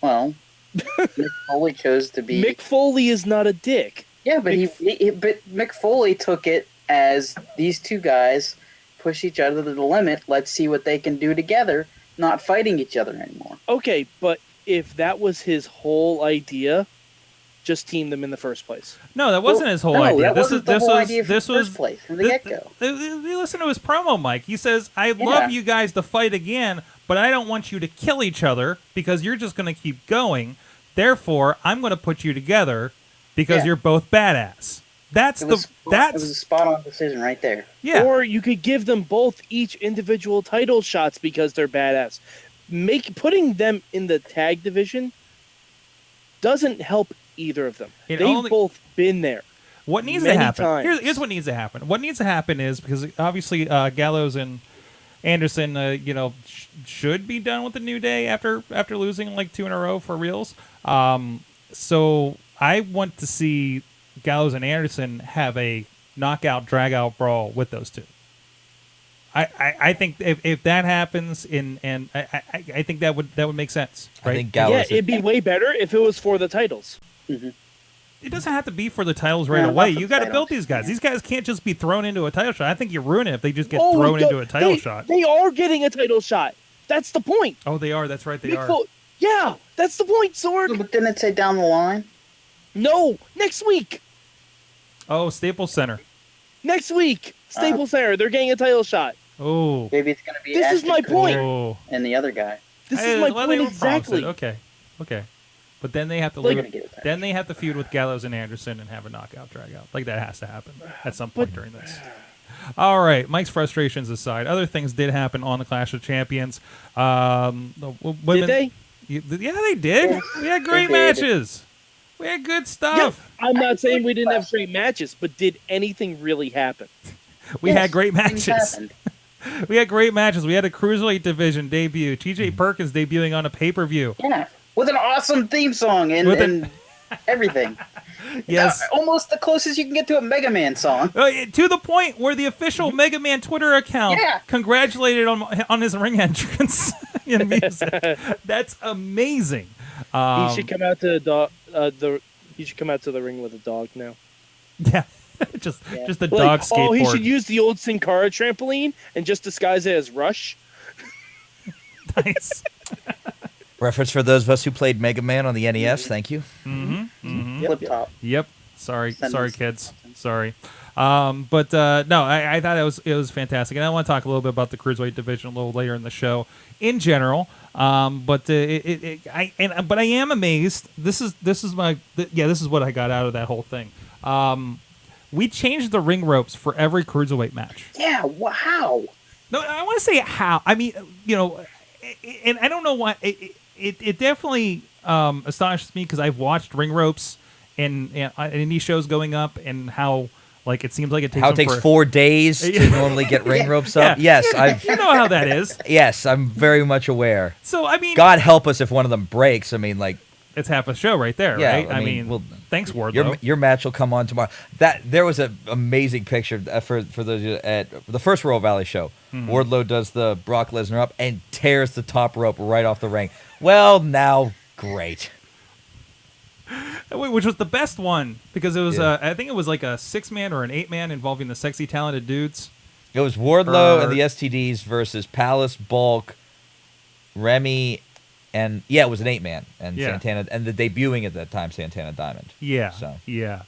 Well, Mick Foley chose to be. Mick Foley is not a dick. Yeah, but but Mick Foley took it as these two guys push each other to the limit. Let's see what they can do together, not fighting each other anymore. Okay, but if that was his whole idea, just team them in the first place. No, that wasn't his whole idea. This was the whole idea from the first place, from the get-go. Listen to his promo, Mike. He says, "I'd Yeah. love you guys to fight again, but I don't want you to kill each other because you're just going to keep going. Therefore, I'm going to put you together because you're both badass." It was a spot-on decision right there. Yeah. Or you could give them both each individual title shots because they're badass. Putting them in the tag division doesn't help either of them. They've both been there. What needs to happen? Here's what needs to happen. What needs to happen is, because obviously Gallows and Anderson, should be done with the New Day after losing like 2 in a row for reals. So I want to see Gallows and Anderson have a knockout, drag-out brawl with those two. I think if that happens, and I think that would make sense. Right? I think Gallows. It'd be way better if it was for the titles. Mm-hmm. It doesn't have to be for the titles right away. You got to build these guys. These guys can't just be thrown into a title shot. I think you ruin it if they just get thrown into a title shot. They are getting a title shot. That's the point. Oh, they are. That's right. They are. Yeah, that's the point, Sorg. But didn't it say down the line? No, next week. Oh, Staples Center. Next week, Staples Center. They're getting a title shot. Oh. Maybe it's going to be This is my point. And the other guy. This is my point exactly. Okay. But then they have to then they have to feud with Gallows and Anderson and have a knockout drag out. Like that has to happen at some point during this. All right, Mike's frustrations aside, other things did happen on the Clash of Champions. Did they? Yeah, they did. Yeah, we had great matches. We had good stuff. Yeah, I'm not saying we didn't have great matches, but did anything really happen? We had great matches. We had great matches. We had a Cruiserweight division debut. T.J. Perkins debuting on a pay-per-view. Yeah, with an awesome theme song and everything. Yes. Almost the closest you can get to a Mega Man song. To the point where the official Mega Man Twitter account congratulated on his ring entrance in music. That's amazing. He should come out to he should come out to the ring with a dog now. Yeah. just a dog skateboard. Oh, he should use the old Sin Cara trampoline and just disguise it as Rush. Nice. Reference for those of us who played Mega Man on the NES. Thank you. Flip top. Yep. Sorry, kids. Sorry. But no, I thought it was fantastic, and I want to talk a little bit about the Cruiserweight division a little later in the show in general. But I am amazed. This is what I got out of that whole thing. We changed the ring ropes for every Cruiserweight match. Yeah, wow. No, I want to say how. I mean, and I don't know why. It definitely astonishes me because I've watched ring ropes in these shows going up, and how like it seems like it takes 4 days to normally get ring ropes up. Yeah. Yes, you know how that is. Yes, I'm very much aware. So I mean, God help us if one of them breaks. I mean, like it's half a show right there, right? I mean, thanks, Wardlow. Your match will come on tomorrow. There was an amazing picture for those at the first Royal Valley show. Mm-hmm. Wardlow does the Brock Lesnar up and tears the top rope right off the ring. Well, now, great. Which was the best one because it was I think it was like a 6-man or an 8-man involving the sexy talented dudes. It was Wardlow and the STDs versus Palace, Bulk, Remy, and it was an 8-man and Santana, and the debuting at that time Santana Diamond. Yeah. So yeah.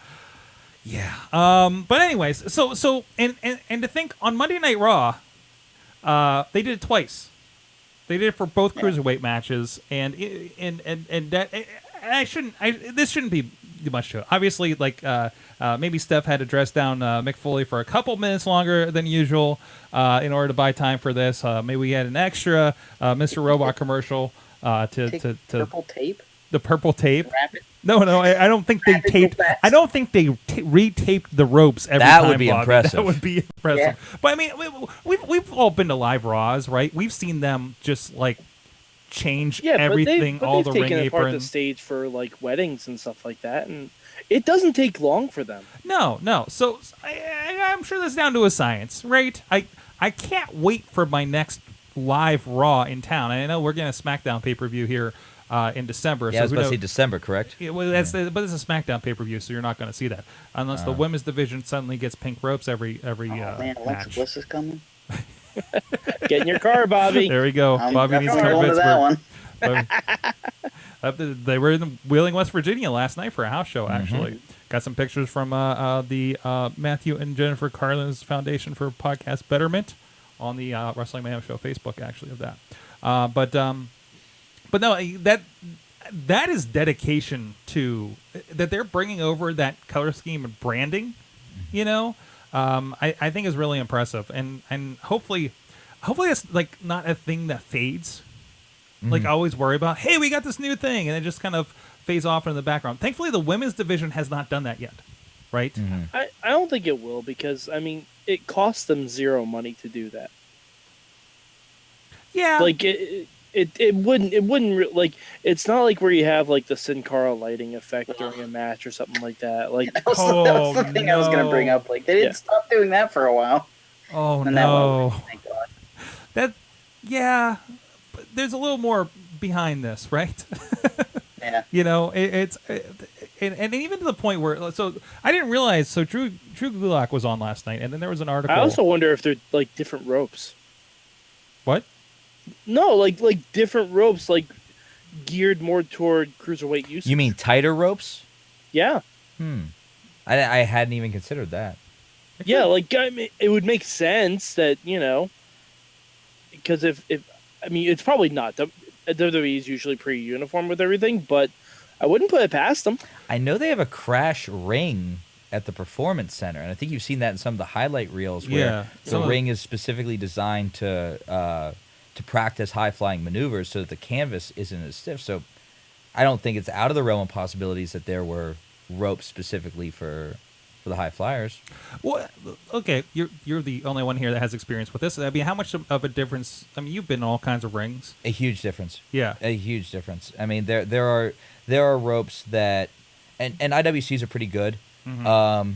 But anyways, so and to think on Monday Night Raw, they did it twice. They did it for both cruiserweight matches, and that. This shouldn't be much to it. Obviously, like maybe Steph had to dress down Mick Foley for a couple minutes longer than usual in order to buy time for this. Maybe we had an extra Mr. Robot commercial to purple tape. The purple tape. Wrap it. No, I don't think they taped. I don't think they retaped the ropes every time. That would be impressive. That would be impressive. Yeah. But I mean, we've all been to live Raws, right? We've seen them just like change everything, all the ring apart apron. the stage for like weddings and stuff like that, and it doesn't take long for them. No. So I'm sure that's down to a science, right? I can't wait for my next live Raw in town. And I know we're getting a SmackDown pay-per-view here in December. Yeah, so I was about to say December, correct? Yeah, well, but it's a SmackDown pay-per-view, so you're not going to see that unless the women's division suddenly gets pink ropes every Oh man, Alexa match. Bliss is coming. Get in your car, Bobby. There we go. I'm Bobby needs to definitely come to going to Pittsburgh. that one. They were in Wheeling, West Virginia last night for a house show, actually. Got some pictures from the Matthew and Jennifer Carlin's Foundation for Podcast Betterment on the Wrestling Mayhem Show Facebook, actually, of that. But no, that is dedication to that they're bringing over that color scheme and branding, you know. I think is really impressive, and hopefully it's like not a thing that fades. Like I always worry about, hey, we got this new thing, and it just kind of fades off in the background. Thankfully, the women's division has not done that yet, right? I don't think it will, because I mean it costs them zero money to do that. Yeah, Like it wouldn't like, it's not like where you have like the Sin Cara lighting effect during a match or something like that. Like That was the thing I was going to bring up. Like they didn't stop doing that for a while. oh And that no, went away, thank God. but there's a little more behind this, right? Yeah. You know, and even to the point where, so I didn't realize. So Drew Gulak was on last night, and then there was an article. I also wonder if they're like different ropes. What? No, like different ropes, like geared more toward cruiserweight use. You mean tighter ropes? Yeah, I hadn't even considered that. yeah. Like I mean, it would make sense that, you know, because if I mean, it's probably not. WWE is usually pretty uniform with everything, but I wouldn't put it past them. I know they have a crash ring at the Performance Center, and I think you've seen that in some of the highlight reels where the ring is specifically designed to practice high-flying maneuvers so that the canvas isn't as stiff. So I don't think it's out of the realm of possibilities that there were ropes specifically for the high flyers. Well, okay, you're the only one here that has experience with this. I mean, how much of a difference? I mean, you've been in all kinds of rings. A huge difference. Yeah, A huge difference. I mean, there are ropes that, and IWCs are pretty good. But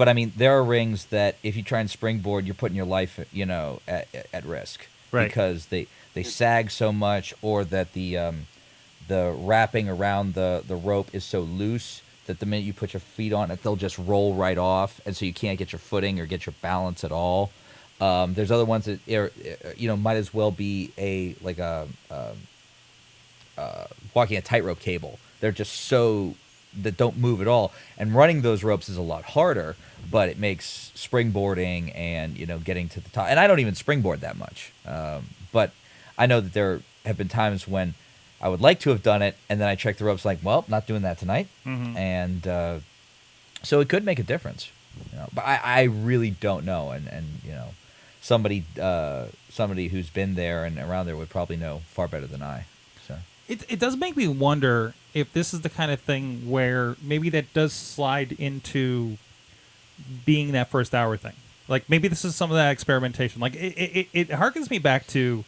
I mean, there are rings that if you try and springboard, you're putting your life, you know, at risk, right? Because they sag so much, or that the wrapping around the rope is so loose that the minute you put your feet on it, they'll just roll right off, and so you can't get your footing or get your balance at all. There's other ones that are, you know, might as well be walking a tightrope cable. They're just so that don't move at all, and running those ropes is a lot harder, but it makes springboarding and, you know, getting to the top. And I don't even springboard that much, but I know that there have been times when I would like to have done it, and then I check the ropes like, well, not doing that tonight. And so it could make a difference. You know? But I really don't know. And you know, somebody who's been there and around there would probably know far better than I. So It does make me wonder if this is the kind of thing where maybe that does slide into being that first hour thing. Like maybe this is some of that experimentation. Like it harkens me back to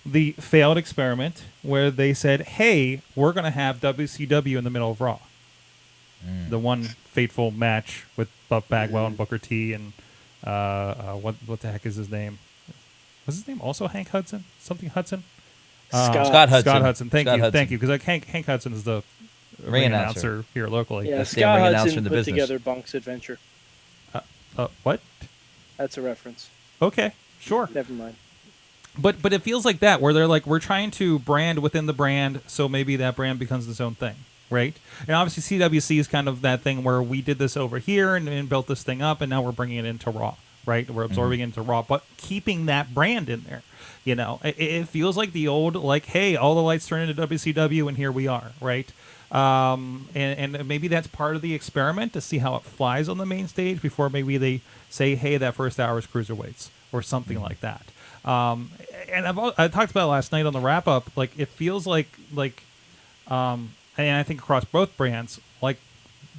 the failed experiment where they said, hey, we're going to have WCW in the middle of Raw. The one fateful match with Buff Bagwell and Booker T and what the heck is his name? Was his name also Hank Hudson? Something Hudson? Scott Hudson. Scott Hudson. Thank Scott you. Hudson. Thank you. Because like Hank Hudson is the ring announcer here locally. Yeah, That's the Scott ring announcer Hudson in the put business. together Bunk's Adventure. What? That's a reference. Okay, sure. Never mind. But it feels like that, where they're like, we're trying to brand within the brand, so maybe that brand becomes its own thing, right? And obviously CWC is kind of that thing where we did this over here and built this thing up, and now we're bringing it into Raw, right? We're absorbing it into Raw, but keeping that brand in there. You know, it feels like the old, like, hey, all the lights turn into WCW, and here we are, right? And maybe that's part of the experiment to see how it flies on the main stage before maybe they say, hey, that first hour is cruiserweights or something like that. And I talked about it last night on the wrap up. Like it feels like and I think across both brands, like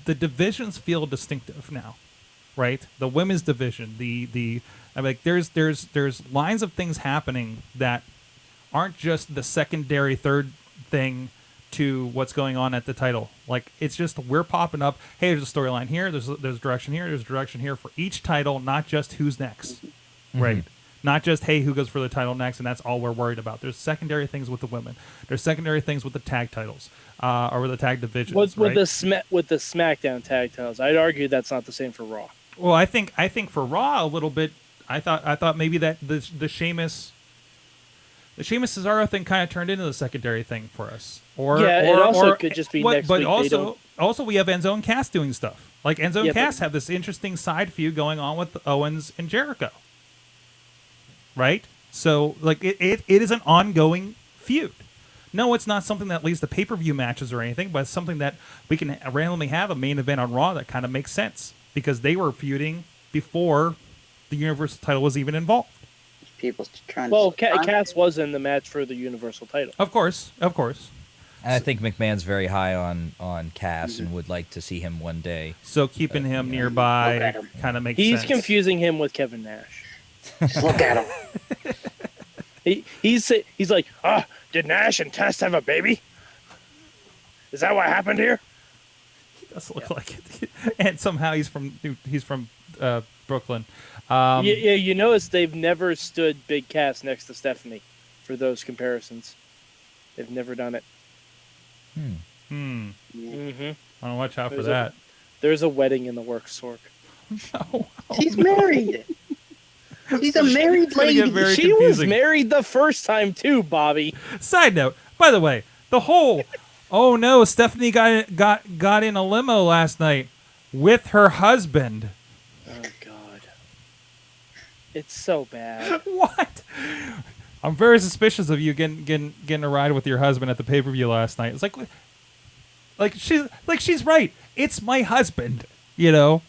the divisions feel distinctive now, right? The women's division, I mean, like there's lines of things happening that aren't just the secondary third thing to what's going on at the title. Like it's just we're popping up. Hey, there's a storyline here. There's a direction here. There's a direction here for each title, not just who's next, right? Not just, hey, who goes for the title next, and that's all we're worried about. There's secondary things with the women. There's secondary things with the tag titles, or with the tag divisions. With right? the SmackDown tag titles, I'd argue that's not the same for Raw. Well, I think for Raw a little bit. I thought maybe that the Sheamus Cesaro thing kind of turned into the secondary thing for us. It also could just be next but week. Also we have Enzo and Cass doing stuff. Like Enzo and Cass but- have this interesting side feud going on with Owens and Jericho. Right? So like it is an ongoing feud. No, it's not something that leads to pay-per-view matches or anything, but it's something that we can randomly have a main event on Raw that kind of makes sense because they were feuding before the Universal title was even involved. People trying Well, to... Cass was in the match for the Universal title. Of course. And I think McMahon's very high on Cass and would like to see him one day. So keeping him Look nearby at him. kind of makes sense. He's confusing him with Kevin Nash. Just look at him. He's like, did Nash and Test have a baby? Is that what happened here? He does look like it. And somehow he's from Brooklyn. You notice they've never stood Big Cass next to Stephanie for those comparisons. They've never done it. Hmm. Mm-hmm. I don't watch out for that. There's a wedding in the works, Sork. No. She's married. She's a married gonna get lady. very She was confusing. married the first time too, Bobby. Side note, by the way, the whole oh no, Stephanie got in a limo last night with her husband. Oh God, it's so bad. What? I'm very suspicious of you getting a ride with your husband at the pay-per-view last night. It's like she's right. It's my husband, you know.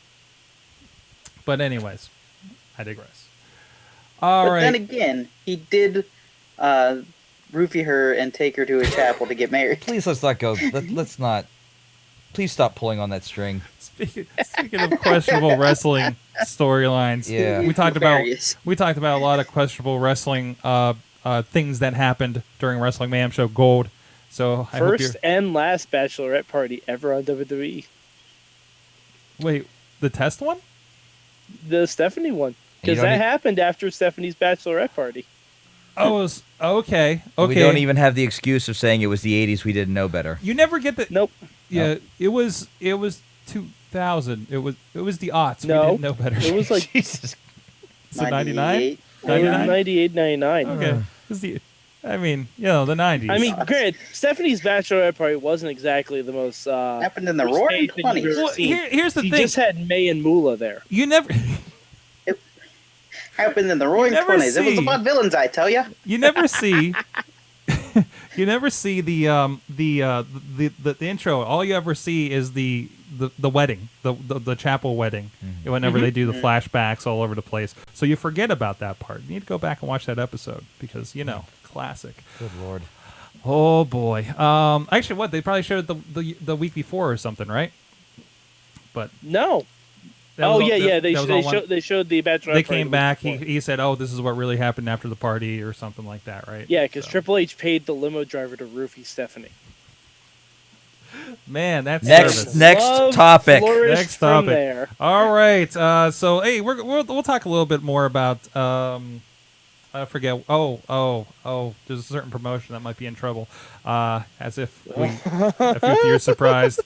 But anyways, I digress. All right. Then again, he did roofie her and take her to a chapel to get married. Please let's not go. Let's not. Please stop pulling on that string. Speaking of questionable wrestling storylines, Yeah. we talked Nefarious. about a lot of questionable wrestling things that happened during Wrestling Mayhem Show Gold. So I hope First and last bachelorette party ever on WWE. wait, the test one? The Stephanie one. You Because don't that e- happened after Stephanie's bachelorette party. Oh, it was, okay. We don't even have the excuse of saying it was the 80s. We didn't know better. You never get the. Nope. Yeah, it was 2000. It was the aughts. No. We didn't know better. It was like Jesus. So 99. 98. 99? 98, 99. Okay. It's the. I mean, the 90s. I mean, granted, Stephanie's bachelorette party wasn't exactly the most. Happened in the most roaring paid thing you've 20s. ever well, seen. here's the She thing. just had May and Moolah there. You never. Happened in the roaring never 20s. It was see- about villains, I tell ya. You never see. You never see the intro. All you ever see is the wedding, the chapel wedding. Whenever they do the flashbacks all over the place, so you forget about that part. You need to go back and watch that episode because classic. Good Lord. Oh boy. Actually, what they probably showed it the week before or something, right? But No. that Oh was all- yeah, yeah. that was all one- They showed the bachelorette. They party came the back. week before. He said, "Oh, this is what really happened after the party," or something like that, right? Yeah, because So- Triple H paid the limo driver to roofie Stephanie. Man, that's Next service. next Love topic. flourished Next from topic. there. All right. So hey, we'll talk a little bit more about I forget. Oh. There's a certain promotion that might be in trouble. As if you're surprised.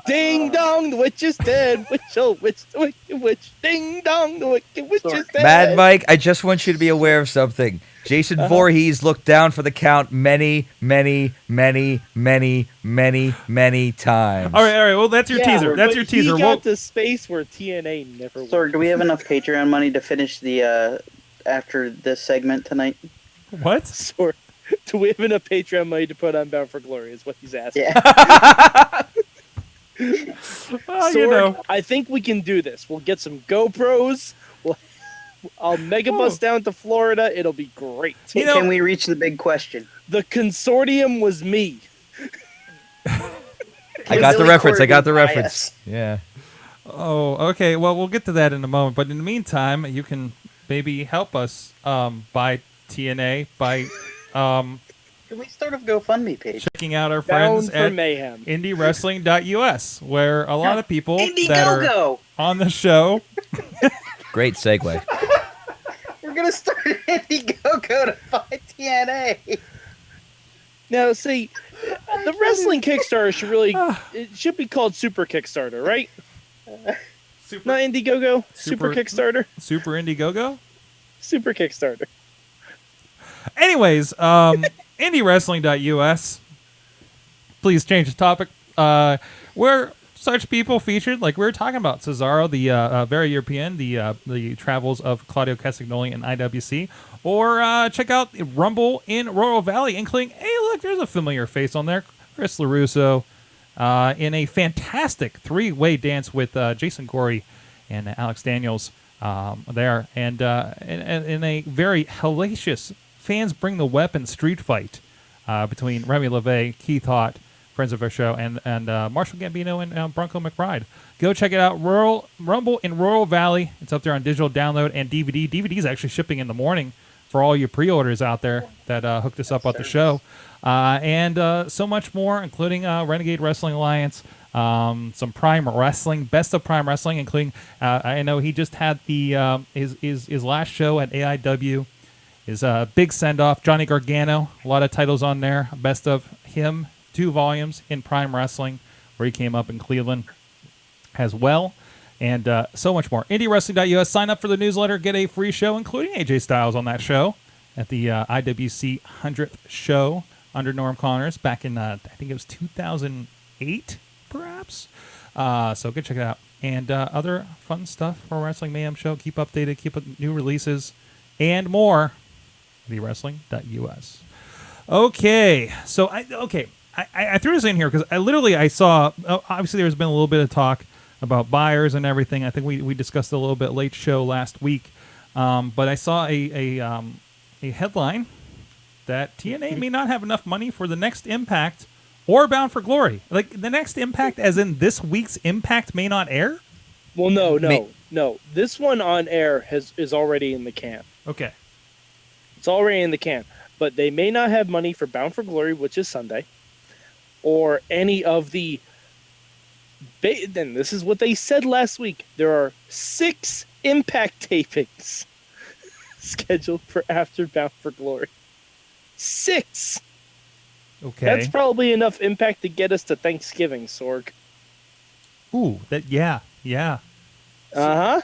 Ding dong, the witch is dead. Witch, oh witch, the wicked witch. Ding dong, the wicked witch is dead. Mad Mike, I just want you to be aware of something. Jason Voorhees looked down for the count many, many, many, many, many, many times. All right. Well, that's your teaser. That's but your teaser. He We'll- got to space where TNA never went. Sorg, do we have enough Patreon money to finish the after this segment tonight? what? Or do we have enough Patreon money to put on Bound for Glory? Is what he's asking. Yeah. Sorg, I think we can do this. We'll get some GoPros. I'll mega bus down to Florida. It'll be great. Can we reach the big question? The consortium was me. I got the Billy reference. I got the Corgan reference. bias. Yeah. Oh, okay. Well, we'll get to that in a moment. But in the meantime, you can maybe help us buy TNA by Can we start a GoFundMe page? checking out our Bound friends for at Mayhem. IndieWrestling.us, where a lot of people that are Indiegogo! on the show. Great segue. We're We're gonna start an Indiegogo to fight TNA. Now, see, the wrestling Kickstarter it should be called Super Kickstarter, right? Not Indiegogo, Super Kickstarter. Super Indiegogo? Super Kickstarter. Anyways, IndieWrestling.us. Please change the topic. Where such people featured, like we were talking about Cesaro, the very European, the travels of Claudio Castagnoli and IWC, or check out Rumble in Royal Valley, including, hey, look, there's a familiar face on there, Chris LeRusso, in a fantastic three-way dance with Jason Gorey and Alex Daniels there, and in a very hellacious fans bring the weapon street fight between Remy LeVay, Keith Hott, friends of our show, and Marshall Gambino and Bronco McBride. Go check it out. Rumble in Royal Valley. It's up there on digital download and DVD. DVD is actually shipping in the morning for all you pre-orders out there that hooked us up at the show. And so much more, including Renegade Wrestling Alliance, some Prime Wrestling, Best of Prime Wrestling, including, I know he just had his last show at AIW. His big send-off, Johnny Gargano. A lot of titles on there. Best of him. 2 volumes in Prime Wrestling, where he came up in Cleveland as well, and so much more. IndieWrestling.us. Sign up for the newsletter, get a free show, including AJ Styles on that show at the IWC 100th show under Norm Connors back in, I think it was 2008, perhaps. So go check it out. And other fun stuff for Wrestling Mayhem show. Keep updated, keep up new releases, and more. IndieWrestling.us. Okay, so I threw this in here because I saw, obviously there's been a little bit of talk about buyers and everything. I think we discussed it a little bit late show last week. But I saw a headline that TNA may not have enough money for the next Impact or Bound for Glory. Like the next Impact as in this week's Impact may not air? Well, no. This one on air is already in the can. Okay. It's already in the can. But they may not have money for Bound for Glory, which is Sunday. Or any of the... Then this is what they said last week. There are 6 Impact tapings scheduled for after Bound for Glory. 6! Okay. That's probably enough Impact to get us to Thanksgiving, Sorg. Ooh, yeah. Uh-huh.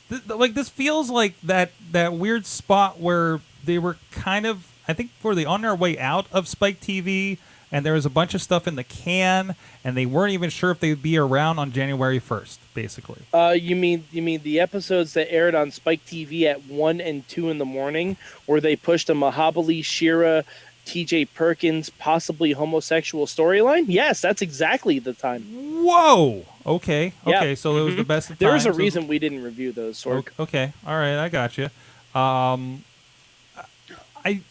This feels like that weird spot where they were kind of, I think, were they on their way out of Spike TV, and there was a bunch of stuff in the can, and they weren't even sure if they'd be around on January 1st, basically. You mean the episodes that aired on Spike TV at 1 and 2 in the morning, where they pushed a Mahabali Shira, TJ Perkins, possibly homosexual storyline? Yes, that's exactly the time. Whoa! Okay, Yeah. so it was the best of There's times. a reason we didn't review those, Sorg. Okay, all right, I got you.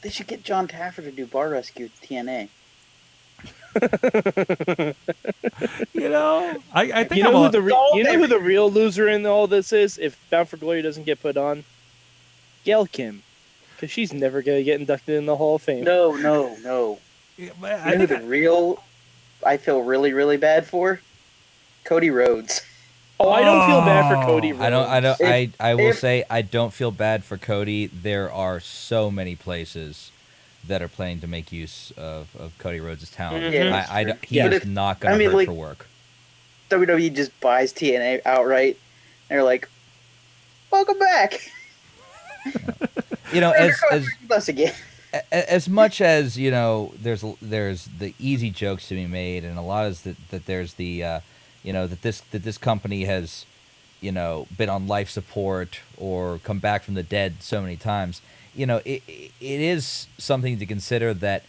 They should get John Taffer to do Bar Rescue TNA. I think you know who the real loser in all this is if Bound for Glory doesn't get put on? Gail Kim. Because she's never going to get inducted in the Hall of Fame. No. Yeah, You know who the real I feel really, really bad for? Cody Rhodes. Oh, I don't feel bad for Cody Rhodes. I will say I don't feel bad for Cody. There are so many places that are planning to make use of Cody Rhodes' talent. Yeah, he is not going to hurt for work. WWE just buys TNA outright. And they're like, welcome back. You know, as much as, you know, there's the easy jokes to be made, and a lot is that there's the that this company has, you know, been on life support or come back from the dead so many times. You know, it is something to consider that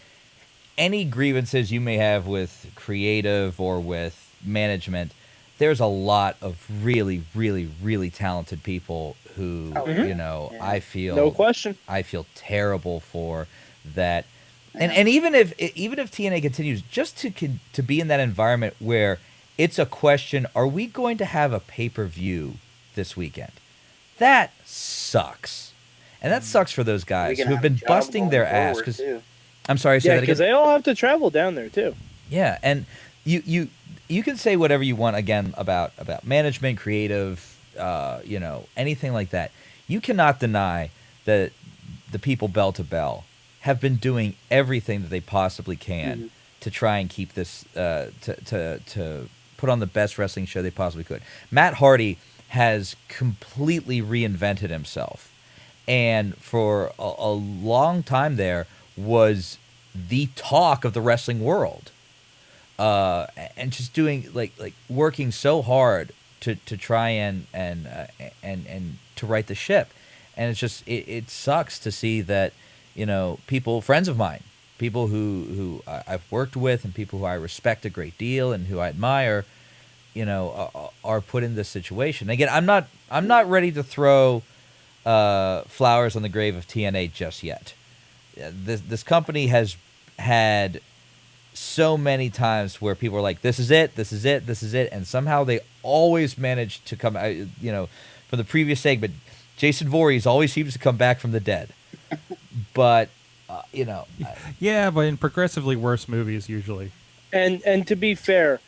any grievances you may have with creative or with management, there's a lot of really, really, really talented people who, I feel no question. I feel terrible for that. And even if TNA continues just to be in that environment where it's a question, are we going to have a pay-per-view this weekend? That sucks. And that sucks for those guys who've been busting their ass. I'm sorry, say that again. Because they all have to travel down there too. Yeah, and you can say whatever you want again about management, creative, anything like that. You cannot deny that the people bell to bell have been doing everything that they possibly can to try and keep this to put on the best wrestling show they possibly could. Matt Hardy has completely reinvented himself, and for a long time there was the talk of the wrestling world, and just doing like working so hard to try and to right the ship. And it's just it sucks to see that, you know, people, friends of mine, people who I've worked with and people who I respect a great deal and who I admire, you know, are put in this situation. Again, I'm not ready to throw flowers on the grave of TNA just yet. This company has had so many times where people are like, this is it, and somehow they always manage to come, you know, from the previous segment, Jason Voorhees always seems to come back from the dead. But, you know. Yeah, but in progressively worse movies, usually. And to be fair,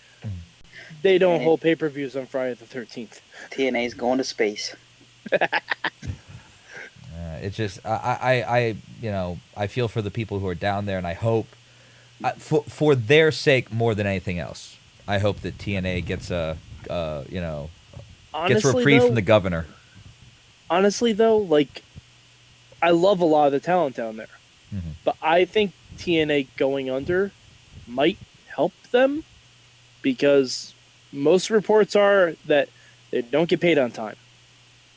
they don't hold pay-per-views on Friday the 13th. TNA's going to space. It's just, I you know, I feel for the people who are down there, and I hope, for their sake more than anything else, I hope that TNA gets a, you know, gets a reprieve from the governor. Honestly, though, like, I love a lot of the talent down there. Mm-hmm. But I think TNA going under might help them, because most reports are that they don't get paid on time.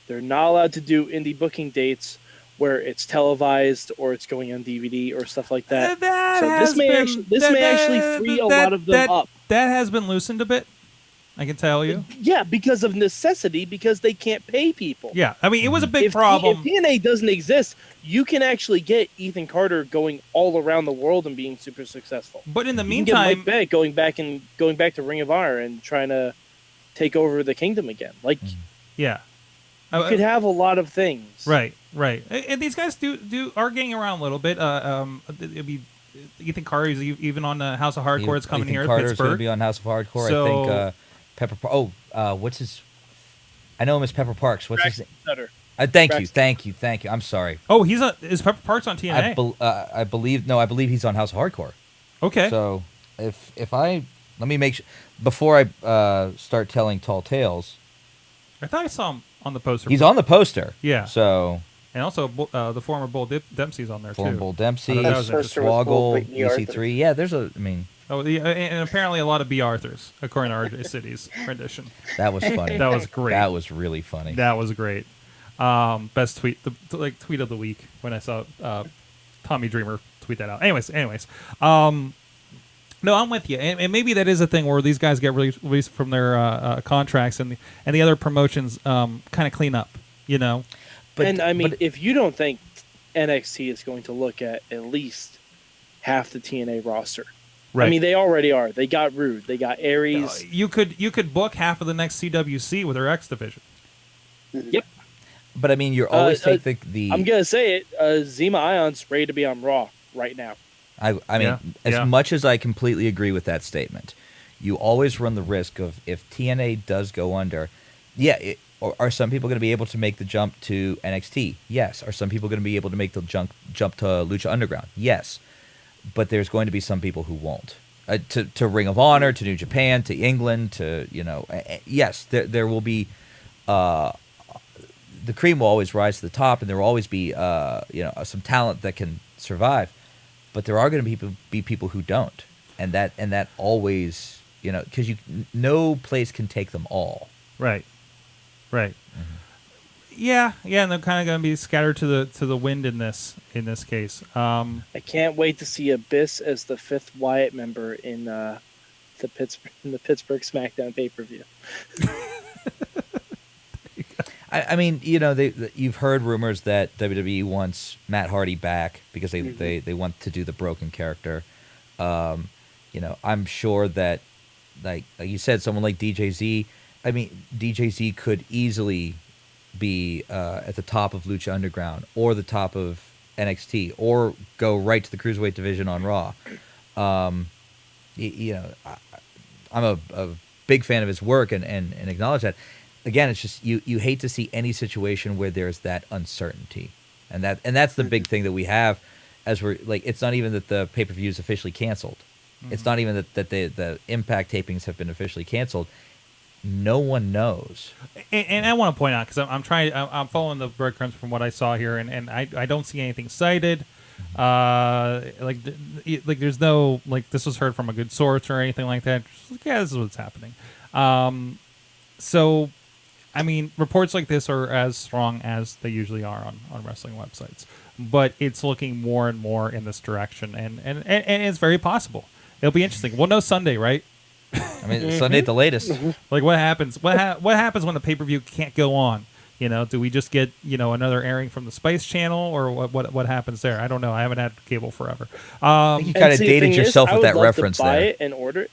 They're not allowed to do indie booking dates where it's televised or it's going on DVD or stuff like that. This may actually free a lot of them up. That has been loosened a bit, I can tell you. Yeah, because of necessity, because they can't pay people. Yeah, I mean, it was a big problem. If TNA doesn't exist, you can actually get Ethan Carter going all around the world and being super successful. But in the you meantime, can get Mike Bennett going back to Ring of Honor and trying to take over the Kingdom again. Like, yeah, you could have a lot of things. Right. And these guys are getting around a little bit. It'd be Ethan Carter is even on the House of Hardcore. It's coming here in Pittsburgh. Going to be on House of Hardcore. So, I think Pepper. What's his? I know him as Pepper Parks. What's his name? Thank you. I'm sorry. Oh, is Pepper Parks on TNA? I believe he's on House of Hardcore. Okay. So let me make sure before I start telling tall tales. I thought I saw him on the poster. He's on the poster. Yeah. So. And also, the former Bull Dempsey's on there, too. Former Bull Dempsey, Swoggle, EC3. Yeah, there's a, I mean... Oh, yeah, and apparently a lot of B. Arthurs, according to RJ City's rendition. That was funny. That was great. That was really funny. That was great. Best tweet, tweet of the week when I saw Tommy Dreamer tweet that out. Anyways. No, I'm with you, and maybe that is a thing where these guys get released from their contracts, and the other promotions kind of clean up, you know. But if you don't think NXT is going to look at least half the TNA roster, right? I mean, they already are. They got Rude. They got Aries. You could book half of the next CWC with their X division. Yep. But I mean, you always take the. I'm gonna say it. Zima Ion's ready to be on Raw right now. I mean, as much as I completely agree with that statement, you always run the risk of, if TNA does go under, are some people going to be able to make the jump to NXT? Yes. Are some people going to be able to make the jump to Lucha Underground? Yes. But there's going to be some people who won't. To Ring of Honor, to New Japan, to England, to, you know, yes, there will be, the cream will always rise to the top, and there will always be, you know, some talent that can survive. But there are going to be people who don't, and that always, you know, because no place can take them all. Right. Mm-hmm. Yeah, and they're kind of going to be scattered to the wind in this case. I can't wait to see Abyss as the 5th Wyatt member in the Pittsburgh SmackDown pay-per-view. I mean, you know, you've heard rumors that WWE wants Matt Hardy back because they want to do the broken character. You know, I'm sure that, like you said, someone like DJZ. I mean, DJZ could easily be at the top of Lucha Underground or the top of NXT, or go right to the Cruiserweight division on Raw. You know, I'm a big fan of his work and acknowledge that. Again, it's just you hate to see any situation where there's that uncertainty. and that's the big thing that we have, as we're like, it's not even that the pay-per-view is officially canceled. It's not even that the Impact tapings have been officially canceled. No one knows. And I want to point out, because I'm following the breadcrumbs from what I saw here, and I don't see anything cited. Like there's no, like, this was heard from a good source or anything like that. Just like, yeah, this is what's happening. So, I mean, reports like this are as strong as they usually are on wrestling websites, but it's looking more and more in this direction, and it's very possible. It'll be interesting. We'll know Sunday, right? I mean, Sunday at the latest. Like, what happens? What happens when the pay-per-view can't go on? You know, do we just get, you know, another airing from the Spice Channel, or what happens there? I don't know. I haven't had cable forever. I think you kind of dated yourself with that reference there. I would love to buy it and order it.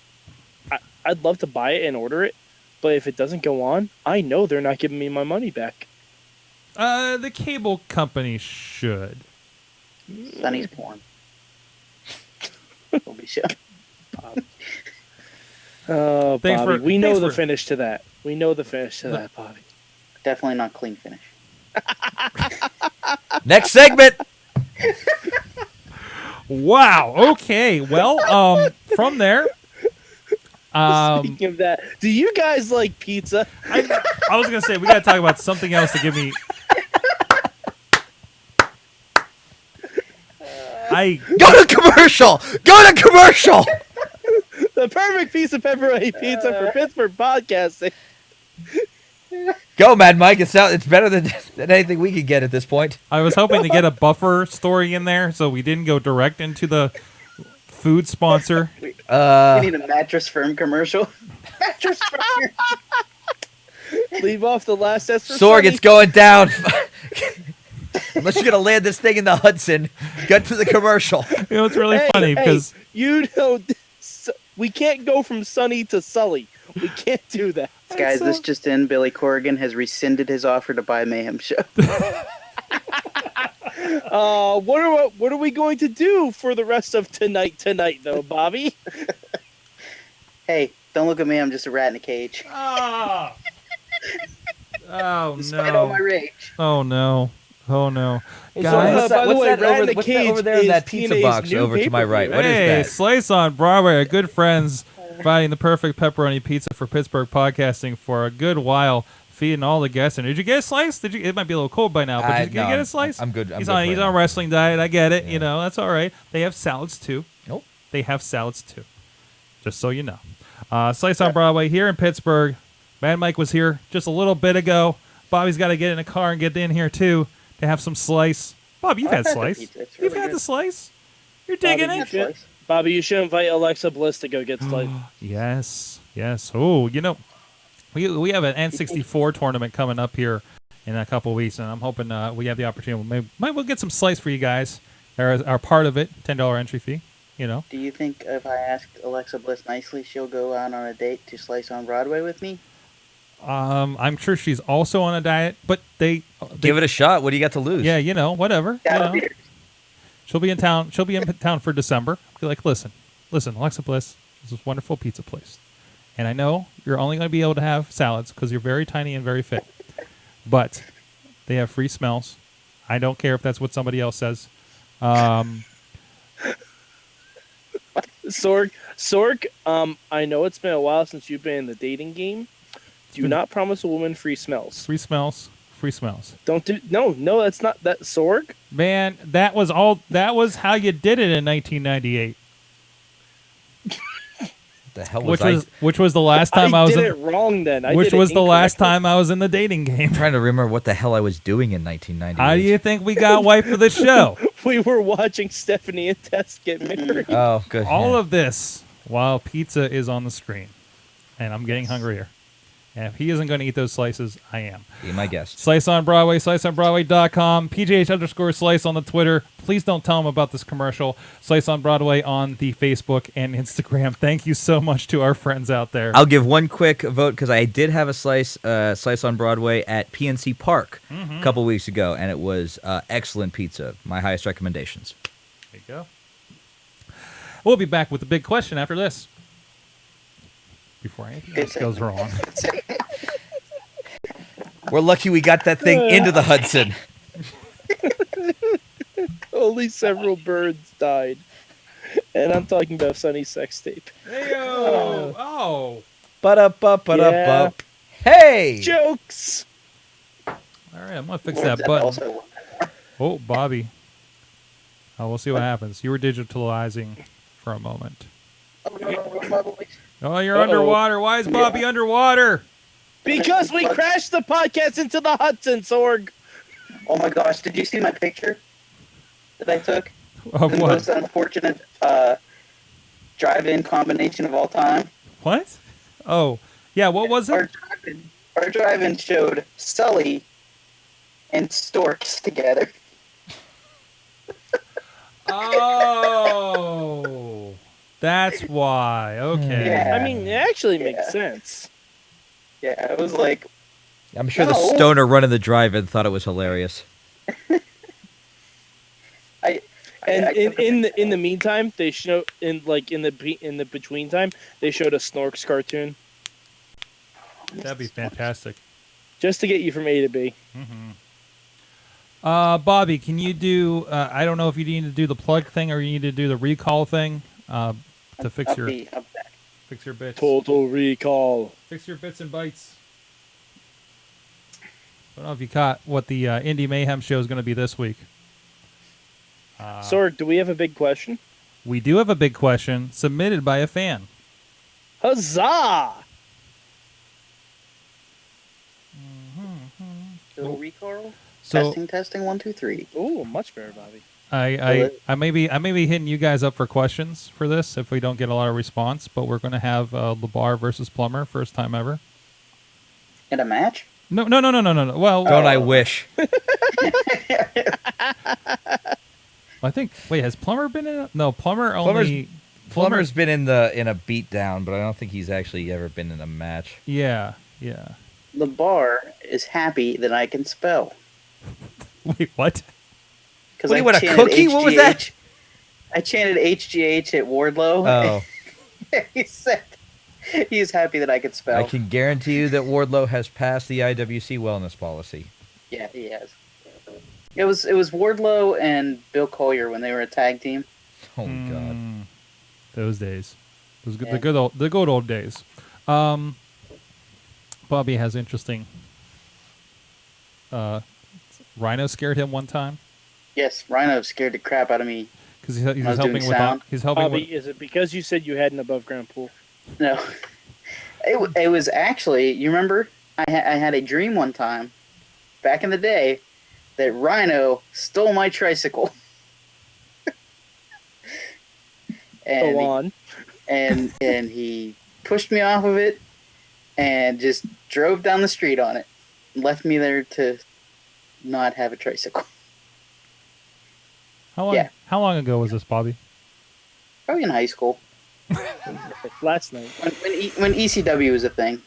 I'd love to buy it and order it, but if it doesn't go on, I know they're not giving me my money back. The cable company should. Sonny's porn. We'll be sure. Oh, Bobby, we know the for- finish to that. We know the finish to that, Bobby. Definitely not clean finish. Next segment. Wow. Okay. Well, from there. Speaking of that, do you guys like pizza? I was gonna say we gotta talk about something else to give me. Go to commercial. Go to commercial. The perfect piece of pepperoni pizza for Pittsburgh podcasting. Go, Mad Mike. It's better than anything we could get at this point. I was hoping to get a buffer story in there, so we didn't go direct into the food sponsor. We need a Mattress Firm commercial. Mattress Firm. Leave off the last S for Sorg, Sonny. it's going down. Unless you're gonna land this thing in the Hudson, get to the commercial. You know, it's really funny because you know, we can't go from Sunny to Sully. We can't do that. Guys, this just in. Billy Corrigan has rescinded his offer to buy Mayhem Show. What are we going to do for the rest of tonight, though, Bobby? Hey, don't look at me. I'm just a rat in a cage. Oh Despite all my no! rage. Oh no! Oh no! Hey, Guys, by the way, Rat in the what's that Cage over there in is that pizza TNA's box new over to my pay-per-view. right? What hey, is that? Slice on Broadway, our good friends providing the perfect pepperoni pizza for Pittsburgh podcasting for a good while, feeding all the guests. And did you get a slice? It might be a little cold by now, but did you get a slice? I'm good. He's good on right a now. wrestling diet. I get it. Yeah. You know, that's all right. They have salads too. Nope. They have salads too. Just so you know. Slice on Broadway here in Pittsburgh. Mad Mike was here just a little bit ago. Bobby's got to get in a car and get in here too to have some slice. Bob, you've had slice. It's You've really had good. the slice. You're digging it. Bobby, you should invite Alexa Bliss to go get sliced. Yes. Oh, you know, we have an N64 tournament coming up here in a couple of weeks, and I'm hoping we have the opportunity. Maybe we'll get some slice for you guys. They're our part of it. $10 entry fee. You know. Do you think if I asked Alexa Bliss nicely, she'll go out on a date to Slice on Broadway with me? I'm sure she's also on a diet, but they Give it a shot. What do you got to lose? Yeah, you know, whatever. You know. She'll be in town. She'll be in town for December. Be like, listen, Alexa Bliss is this wonderful pizza place, and I know you're only going to be able to have salads because you're very tiny and very fit, but they have free smells. I don't care if that's what somebody else says. Sorg, I know it's been a while since you've been in the dating game. Do not promise a woman free smells. Free smells. Don't do no. That's not that Sorg. Man, that was how you did it in 1998. The hell was Which was the last time I was did it wrong then. which was the last time I was in the dating game. I'm trying to remember what the hell I was doing in 1998. How do you think we got wife for the show? We were watching Stephanie and Tess get married. Oh, good. All of this while pizza is on the screen, and I'm getting hungrier. And if he isn't going to eat those slices, I am. Be my guest. Slice on Broadway, sliceonbroadway.com, PGH_slice on the Twitter. Please don't tell him about this commercial. Slice on Broadway on the Facebook and Instagram. Thank you so much to our friends out there. I'll give one quick vote because I did have a slice on Broadway at PNC Park a couple weeks ago, and it was excellent pizza. My highest recommendations. There you go. We'll be back with the big question after this. Before anything else goes wrong. We're lucky we got that thing into the Hudson. Only several birds died. And I'm talking about Sunny's sex tape. Heyo! Oh. Ba-da-ba-ba-da-ba. Hey! Jokes! All right, I'm gonna fix Words that button. also- Oh, Bobby. Oh, we'll see what happens. You were digitalizing for a moment. Oh, no, my voice. Oh, you're Uh-oh. underwater. Why is Bobby underwater? Because we crashed the podcast into the Hudson, Sorg. Oh my gosh, did you see my picture that I took? Of The what? most unfortunate drive-in combination of all time. What? Oh, yeah. What was it? Our drive-in showed Sully and Storks together. Oh, that's why. Okay. Yeah. I mean, it actually makes Yeah. sense. Yeah, it was like, I'm sure the No. stoner running the drive-in thought it was hilarious. And I in the meantime, they show in the between time, they showed a Snorks cartoon That'd be fantastic. just to get you from A to B. Bobby, can you do? I don't know if you need to do the plug thing or you need to do the recall thing to fix I'll your be back. fix your bits. Total Recall. Fix your bits and bytes. I don't know if you caught what the Indie Mayhem show is going to be this week. Sorg, do we have a big question? We do have a big question submitted by a fan. Huzzah! Little recall. So Testing, 1, 2, 3. Ooh, much better, Bobby. I may be hitting you guys up for questions for this if we don't get a lot of response, but we're going to have LeBar versus Plummer, first time ever. In a match? No. Well, Don't I wish? I think. Wait, has Plummer been in? No, Plummer only. Plummer's been in a beatdown, but I don't think he's actually ever been in a match. Yeah. The bar is happy that I can spell. Wait, what? Because What, you want a cookie? What was that? I chanted HGH at Wardlow. Oh, He said he's happy that I could spell. I can guarantee you that Wardlow has passed the IWC wellness policy. Yeah, he has. It was Wardlow and Bill Collier when they were a tag team. Oh God. Those days. Those good, Yeah. the good old days. Bobby has interesting. Rhino scared him one time Yes, Rhino scared the crap out of me. because he's I was helping doing with. sound. He's helping Bobby, with. is it because you said you had an above ground pool? No, it was actually. You remember? I had a dream one time, back in the day, that Rhino stole my tricycle. Go on. and he pushed me off of it and just drove down the street on it and left me there to not have a tricycle. How long ago was this, Bobby? Probably in high school Last night. when ECW was a thing.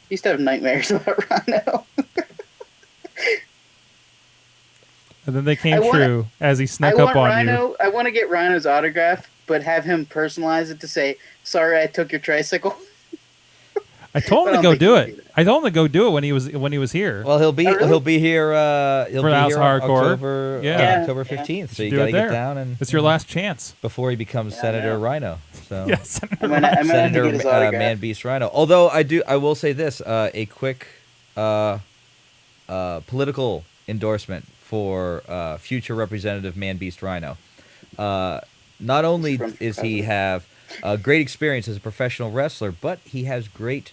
Used to have nightmares about Rhino. And then they came I wanna- true as he snuck I up want on you. Rhino. I want to get Rhino's autograph, but have him personalize it to say, "Sorry, I took your tricycle." I told him I to don't go think do he it. can do that. I told him to go do it when he was here. Well, he'll be Oh, really? he'll be here. He'll For be House here on Hardcore. October Yeah. October Yeah. 15th. So you Do got to it get there. down and It's your last chance. before he becomes Yeah, I Senator know. Rhino. So Yes. I'm gonna have to Senator get his autograph. Man Beast Rhino. Although I will say this: a quick political endorsement for future Representative Man Beast Rhino. Not only From is he president. have a great experience as a professional wrestler, but he has great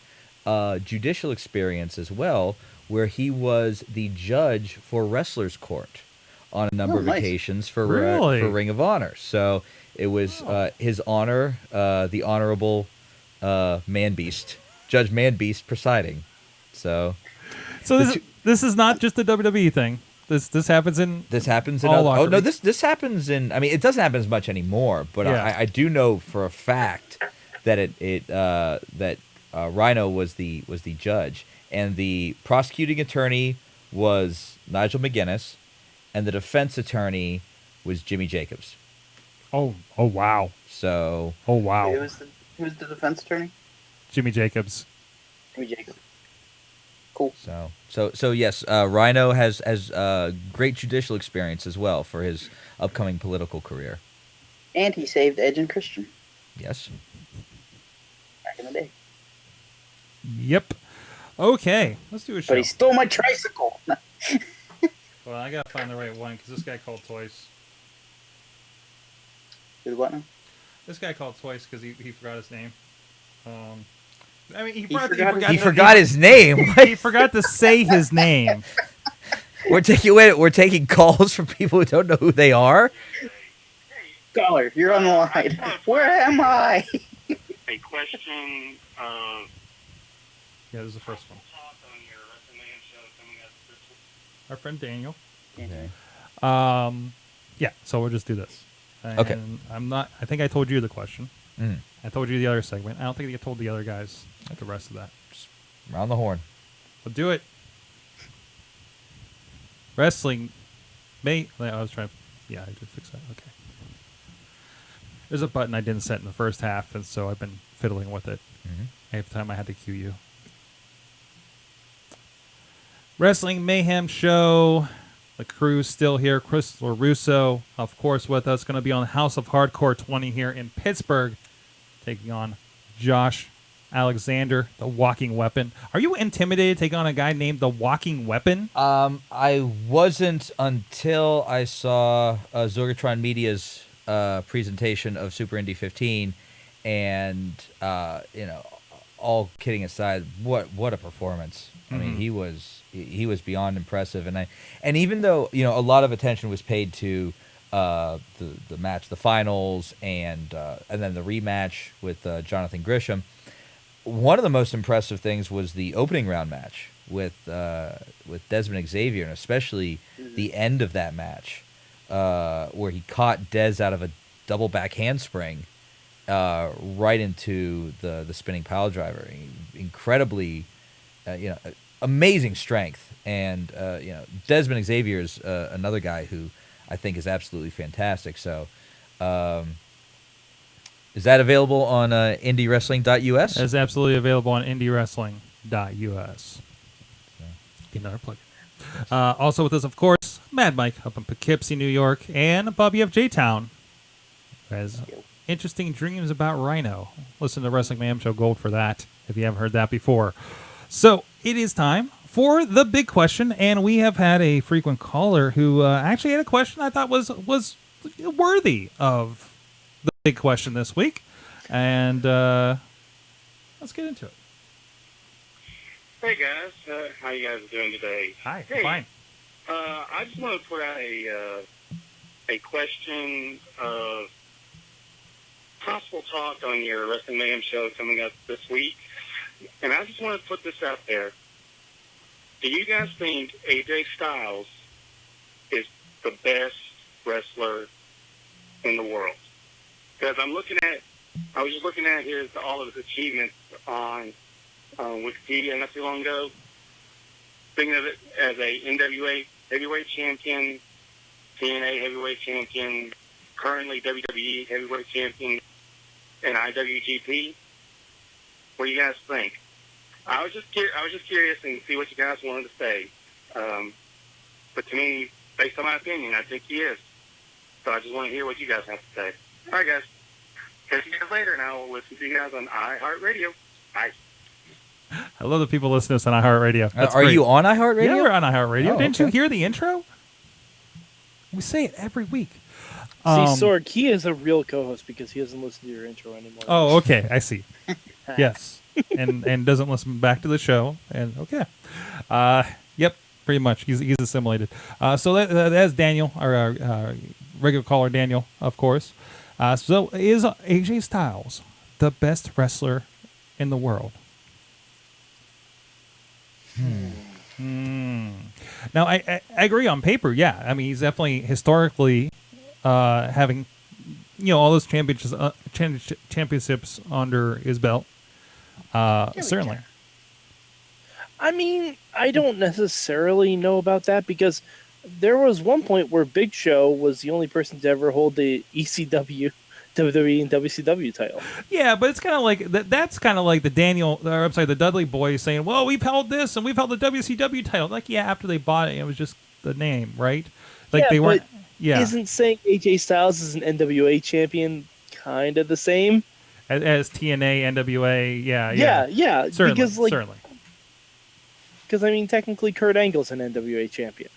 judicial experience as well, where he was the judge for Wrestlers Court on a number Oh, of nice. occasions for Really? for Ring of Honor. So it was his honor, the Honorable Man Beast, Judge Man Beast presiding. So So this is not just a WWE thing. This happens in. this happens in All other, oh locker no, rooms. this happens in, I mean, it doesn't happen as much anymore, but Yeah. I do know for a fact that Rhino was the judge, and the prosecuting attorney was Nigel McGuinness, and the defense attorney was Jimmy Jacobs. Oh wow. So Oh wow. Who was the defense attorney? Jimmy Jacobs. Jimmy Jacob. Cool. So yes, Rhino has great judicial experience as well for his upcoming political career. And he saved Edge and Christian Yes. back in the day. Yep. Okay, let's do a show. But he stole my tricycle. Well, I gotta find the right one because this guy called twice. Did what now? This guy called twice because he forgot his name. I mean, he forgot his name. He forgot to say his name. We're taking calls from people who don't know who they are. Caller, you're on the line. Where am I? A question of Yeah, this is the first one. Our friend Daniel. Okay. Yeah, so we'll just do this. And Okay. I think I told you the question. Mm. I told you the other segment. I don't think I told the other guys the rest of that. Just Round the horn. we'll do it. Wrestling. I was trying. Yeah, I did fix that. Okay. There's a button I didn't set in the first half, and so I've been fiddling with it. Mhm. Every time I had to cue you. Wrestling Mayhem show. The crew's still here. Chris LeRusso, of course, with us. Going to be on House of Hardcore 20 here in Pittsburgh, taking on Josh Alexander, the Walking Weapon. Are you intimidated taking on a guy named the Walking Weapon? I wasn't until I saw Zorgatron Media's presentation of Super Indy 15, and all kidding aside, what a performance! I mean, he was beyond impressive, and even though a lot of attention was paid to the match, the finals, and then the rematch with Jonathan Grisham, one of the most impressive things was the opening round match with Desmond Xavier, and especially the end of that match, where he caught Dez out of a double back handspring right into the spinning pile driver. Incredibly, amazing strength, and Desmond Xavier is another guy who I think is absolutely fantastic. So, is that available on IndieWrestling.us? It's absolutely available on IndieWrestling.us. Get another plug in there. Also with us, of course, Mad Mike up in Poughkeepsie, New York, and Bobby of J-Town. Who has interesting dreams about Rhino. Listen to Wrestling Mayhem Show Gold for that, if you haven't heard that before. So, it is time for the big question, and we have had a frequent caller who actually had a question I thought was worthy of the big question this week. And let's get into it. Hey guys, how you guys doing today? Hi, Hey, fine. I just want to put out a question of possible talk on your Wrestling Mayhem show coming up this week, and I just want to put this out there. Do you guys think AJ Styles is the best wrestler in the world? Because I was just looking at all of his achievements on Wikipedia not too long ago. Thinking of it as a NWA heavyweight champion, TNA heavyweight champion, currently WWE heavyweight champion, and IWGP. What do you guys think? I was just curious and see what you guys wanted to say. But to me, based on my opinion, I think he is. So I just want to hear what you guys have to say. All right, guys. Catch you guys later, and I will listen to you guys on iHeartRadio. Bye. I love the people listening to us on iHeartRadio. That's Are great. you on iHeartRadio? Yeah, we're on iHeartRadio. Oh, Didn't you okay. hear the intro? We say it every week. See, Sorg, he is a real co-host because he doesn't listen to your intro anymore. Oh, okay. I see. Yes. And doesn't listen back to the show. And okay. Yep, pretty much. He's assimilated. So that's Daniel, our regular caller Daniel, of course. So is AJ Styles the best wrestler in the world? Now, I agree on paper, yeah. I mean, he's definitely historically having, all those championships under his belt. Certainly. I mean, I don't necessarily know about that because there was one point where Big Show was the only person to ever hold the ECW WWE and WCW title. Yeah, but it's kind of like that's kind of like the the Dudley Boys saying, "Well, we've held this and we've held the WCW title." Like, yeah, after they bought it, it was just the name, right? Like Yeah, they weren't. but Yeah, Isn't saying AJ Styles is an NWA champion kind of the same? as TNA, NWA, yeah, Yeah. certainly, Because certainly. I mean, technically, Kurt Angle's an NWA champion.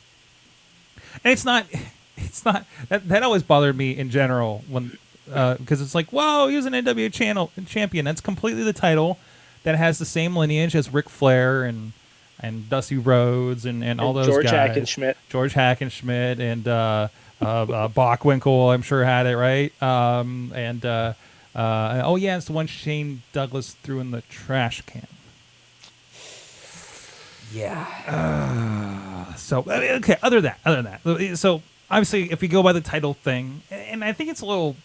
And it's not that always bothered me in general when because it's like, whoa, he was an NWA champion. That's completely the title that has the same lineage as Ric Flair and Dusty Rhodes and all those George guys. Hackenschmidt. George Hackenschmidt and Bockwinkel, I'm sure, had it right. Oh yeah, it's the one Shane Douglas threw in the trash can. Yeah. So okay, other than that, so obviously, if we go by the title thing, and I think it's a little.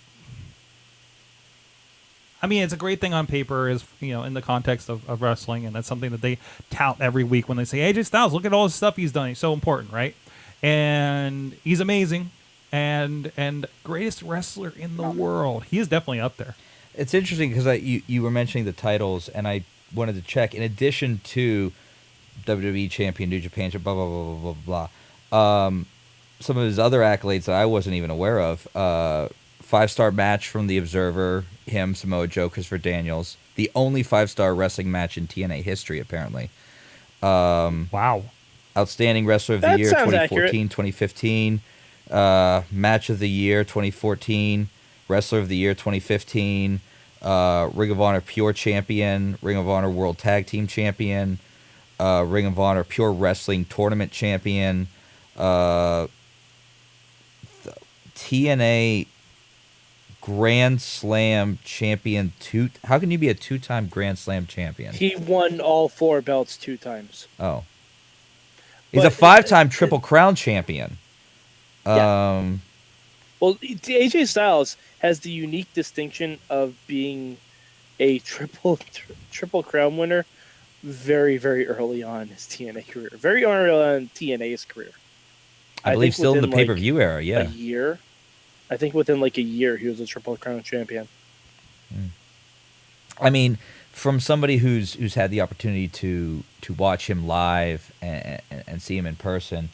I mean, it's a great thing on paper, is in the context of wrestling, and that's something that they tout every week when they say, AJ Styles, look at all the stuff he's done. He's so important, right? And he's amazing, and greatest wrestler in the world. He is definitely up there. It's interesting because you were mentioning the titles, and I wanted to check. In addition to WWE champion, New Japan, blah blah blah blah blah blah. Some of his other accolades that I wasn't even aware of. 5-star match from The Observer, him, Samoa Joe, Christopher Daniels. The only 5-star wrestling match in TNA history, apparently. Wow. Outstanding Wrestler of the That Year, sounds 2014, 2015. Match of the Year, 2014. Wrestler of the Year, 2015. Ring of Honor Pure Champion. Ring of Honor World Tag Team Champion. Ring of Honor Pure Wrestling Tournament Champion. TNA Grand Slam Champion. How can you be a 2-time Grand Slam champion? He won all 4 belts 2 times. Oh. He's But a 5-time Triple Crown champion. Yeah. Well, AJ Styles has the unique distinction of being a triple crown winner very, very early on in his TNA career. Very early on in TNA's career. I believe think still in the within, pay-per-view era, yeah. A year. I think within like a year he was a triple crown champion. I mean, from somebody who's had the opportunity to watch him live and see him in person,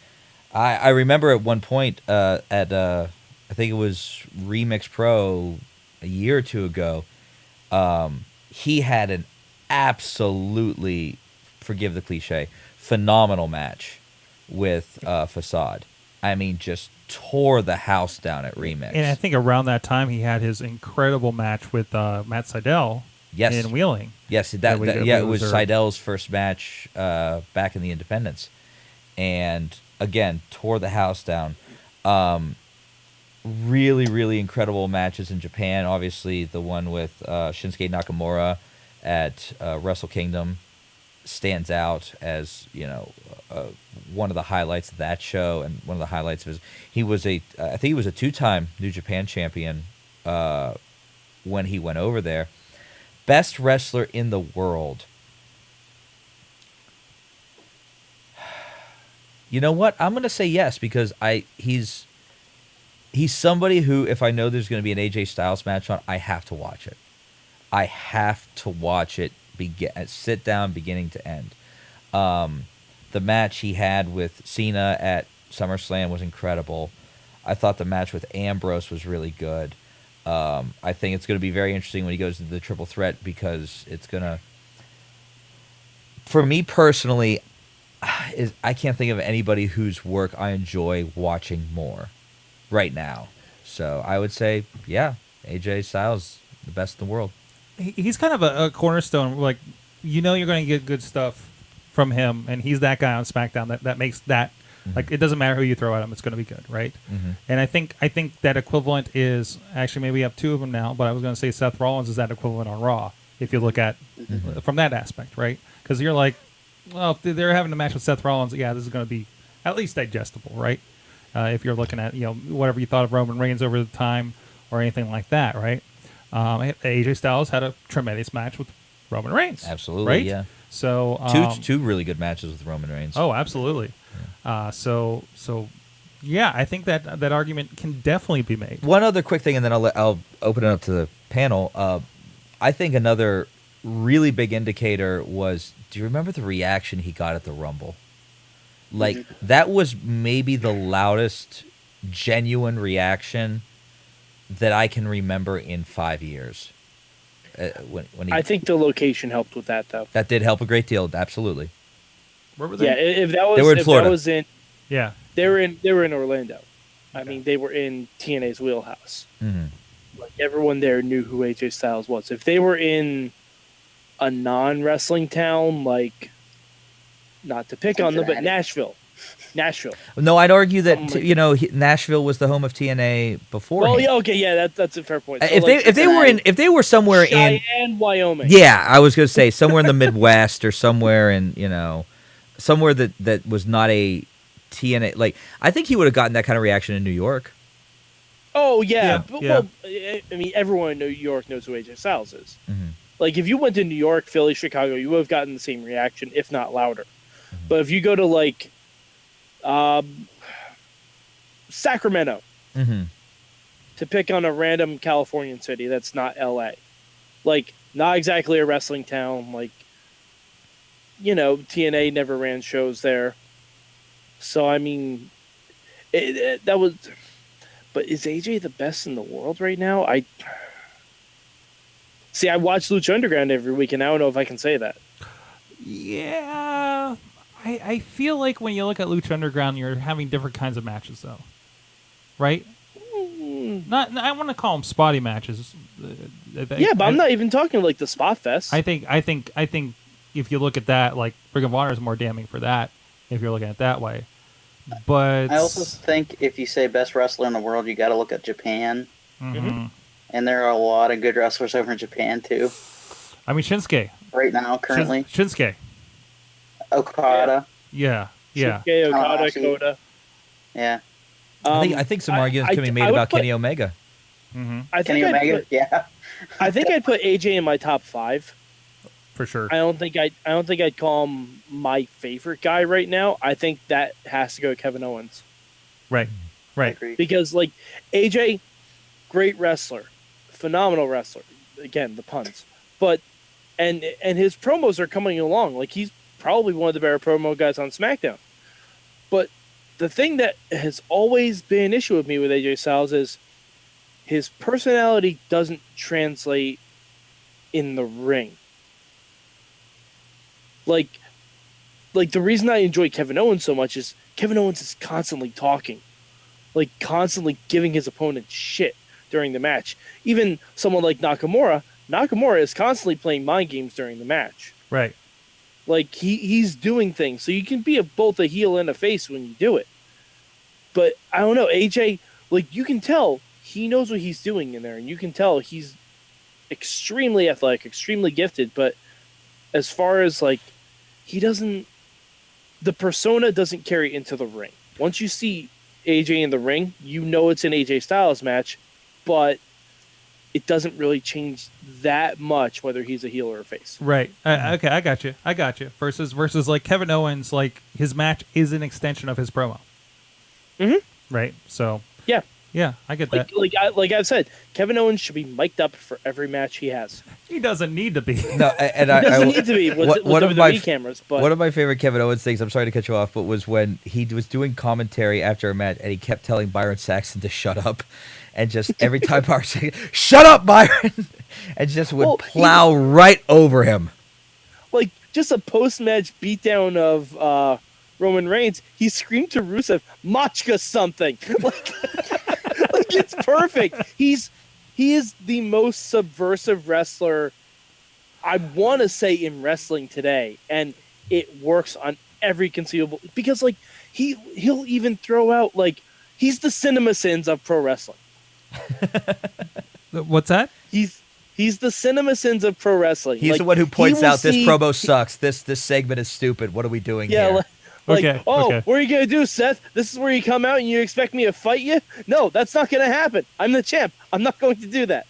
I remember at one point at I think it was Remix Pro a year or two ago, he had an absolutely, forgive the cliche, phenomenal match with Facade. I mean, just tore the house down at Remix. And I think around that time he had his incredible match with Matt Sydal in Wheeling. Yes, it was Seidel's first match back in the Independents. And again, tore the house down. Really, really incredible matches in Japan. Obviously, the one with Shinsuke Nakamura at Wrestle Kingdom stands out as one of the highlights of that show, and one of the highlights of his. I think he was a 2-time New Japan champion when he went over there. Best wrestler in the world. You know what? I'm gonna say yes because he's somebody who, if I know there's gonna be an AJ Styles match on, I have to watch it. I have to watch it. Sit down, beginning to end. The match he had with Cena at SummerSlam was incredible. I thought the match with Ambrose was really good. I think it's going to be very interesting when he goes into the triple threat because it's going to... For me personally, I can't think of anybody whose work I enjoy watching more right now. So I would say, yeah, AJ Styles, the best in the world. He's kind of a cornerstone. Like, you're going to get good stuff from him, and he's that guy on SmackDown that makes that like, it doesn't matter who you throw at him, it's going to be good, right? And I think that equivalent is actually, maybe we have 2 of them now, but I was going to say Seth Rollins is that equivalent on Raw if you look at from that aspect, right? Because you're like, well, if they're having a match with Seth Rollins, yeah, this is going to be at least digestible, right? If you're looking at whatever you thought of Roman Reigns over the time or anything like that, right? AJ Styles had a tremendous match with Roman Reigns. Absolutely, right? yeah. So two really good matches with Roman Reigns. Oh, absolutely. So Yeah, I think that argument can definitely be made. One other quick thing, and then I'll open it up to the panel. I think another really big indicator was, do you remember the reaction he got at the Rumble? Like, that was maybe the loudest genuine reaction that I can remember in 5 years. When he, I think the location helped with that, though. that did help a great deal. Absolutely. Where were they? Yeah, if that was They were in if Florida. that was in Yeah. they were in Orlando. I mean, they were in TNA's wheelhouse. Mm-hmm. Like everyone there knew who AJ Styles was. If they were in a non-wrestling town, like, not to pick on them, but Nashville. No, I'd argue that Oh my Nashville was the home of TNA before. Well, yeah, okay, yeah, that's a fair point. So, If they were somewhere in Cheyenne, Wyoming. Yeah, I was going to say somewhere in the Midwest or somewhere in, somewhere that was not a TNA. Like, I think he would have gotten that kind of reaction in New York. Oh yeah. Yeah, But, yeah. well, I mean, everyone in New York knows who AJ Styles is. Mm-hmm. Like, if you went to New York, Philly, Chicago, you would have gotten the same reaction, if not louder. But if you go to like Sacramento, Mm-hmm. to pick on a random Californian city that's not LA, like, not exactly a wrestling town, like, TNA never ran shows there. So, I mean, that was... But is AJ the best in the world right now? I watch Lucha Underground every week, and I don't know if I can say that. Yeah. I feel like when you look at Lucha Underground, you're having different kinds of matches, though. Right? Not. I want to call them spotty matches. Yeah, but I'm not even talking like the Spot Fest. I think if you look at that, like, Ring of Honor is more damning for that, if you're looking at it that way. But I also think if you say best wrestler in the world, you got to look at Japan. Mhm. And there are a lot of good wrestlers over in Japan, too. I mean, Shinsuke. Right now, currently. Shinsuke. Okada. Yeah. Shinsuke, Okada, Tanahashi. Kota. Yeah. I think some arguments can be made about Kenny Omega. Mm-hmm. I Kenny think Omega? Yeah. I think I'd put AJ in my top 5. For sure. I don't think I'd call him my favorite guy right now. I think that has to go to Kevin Owens. Right. Agreed. Because, like, AJ, great wrestler, phenomenal wrestler. Again, the puns. But and his promos are coming along. Like, he's probably one of the better promo guys on SmackDown. But the thing that has always been an issue with me with AJ Styles is his personality doesn't translate in the ring. Like the reason I enjoy Kevin Owens so much is Kevin Owens is constantly talking, like constantly giving his opponent shit during the match. Even someone like Nakamura is constantly playing mind games during the match. Right. Like he's doing things, so you can be both a heel and a face when you do it. But I don't know, AJ, like, you can tell he knows what he's doing in there, and you can tell he's extremely athletic, extremely gifted. But as far as, like, the persona doesn't carry into the ring. Once you see AJ in the ring, you know it's an AJ Styles match, but it doesn't really change that much whether he's a heel or a face. Right. Okay, I got you. Versus like Kevin Owens, like, his match is an extension of his promo. Mm-hmm. Right. So Yeah, I get that. Like I've said, Kevin Owens should be mic'd up for every match he has. He doesn't need to be. No, and He doesn't need to be with WWE cameras. But one of my favorite Kevin Owens things, I'm sorry to cut you off, but was when he was doing commentary after a match and he kept telling Byron Saxton to shut up. And just every time Byron Saxton, shut up, Byron! And just would plow right over him. Like, just a post-match beatdown of Roman Reigns, he screamed to Rusev, "Machka something!" Like, like, it's perfect. He is the most subversive wrestler, I want to say, in wrestling today, and it works on every conceivable. Because, like, he'll even throw out, like, he's the cinema sins of pro wrestling. What's that? He's the cinema sins of pro wrestling. He's like, the one who points he will out this see- promo sucks. This segment is stupid. What are we doing Yeah, here? like, Okay, oh, okay. what are you going to do, Seth? This is where you come out and you expect me to fight you? No, that's not going to happen. I'm the champ. I'm not going to do that.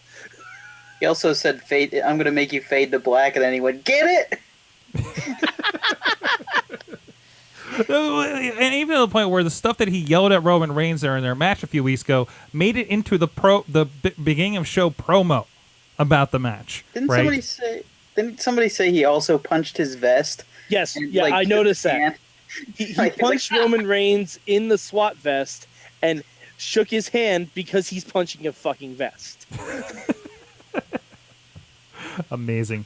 He also said, "Fade. I'm going to make you fade to black," and then he went, "Get it?" And even to the point where the stuff that he yelled at Roman Reigns there in their match a few weeks ago made it into the beginning of show promo about the match. Didn't right? somebody say he also punched his vest? Yes, And, yeah, like, I noticed shook his that. hand? He Like, punched Roman Reigns in the SWAT vest and shook his hand because he's punching a fucking vest. Amazing.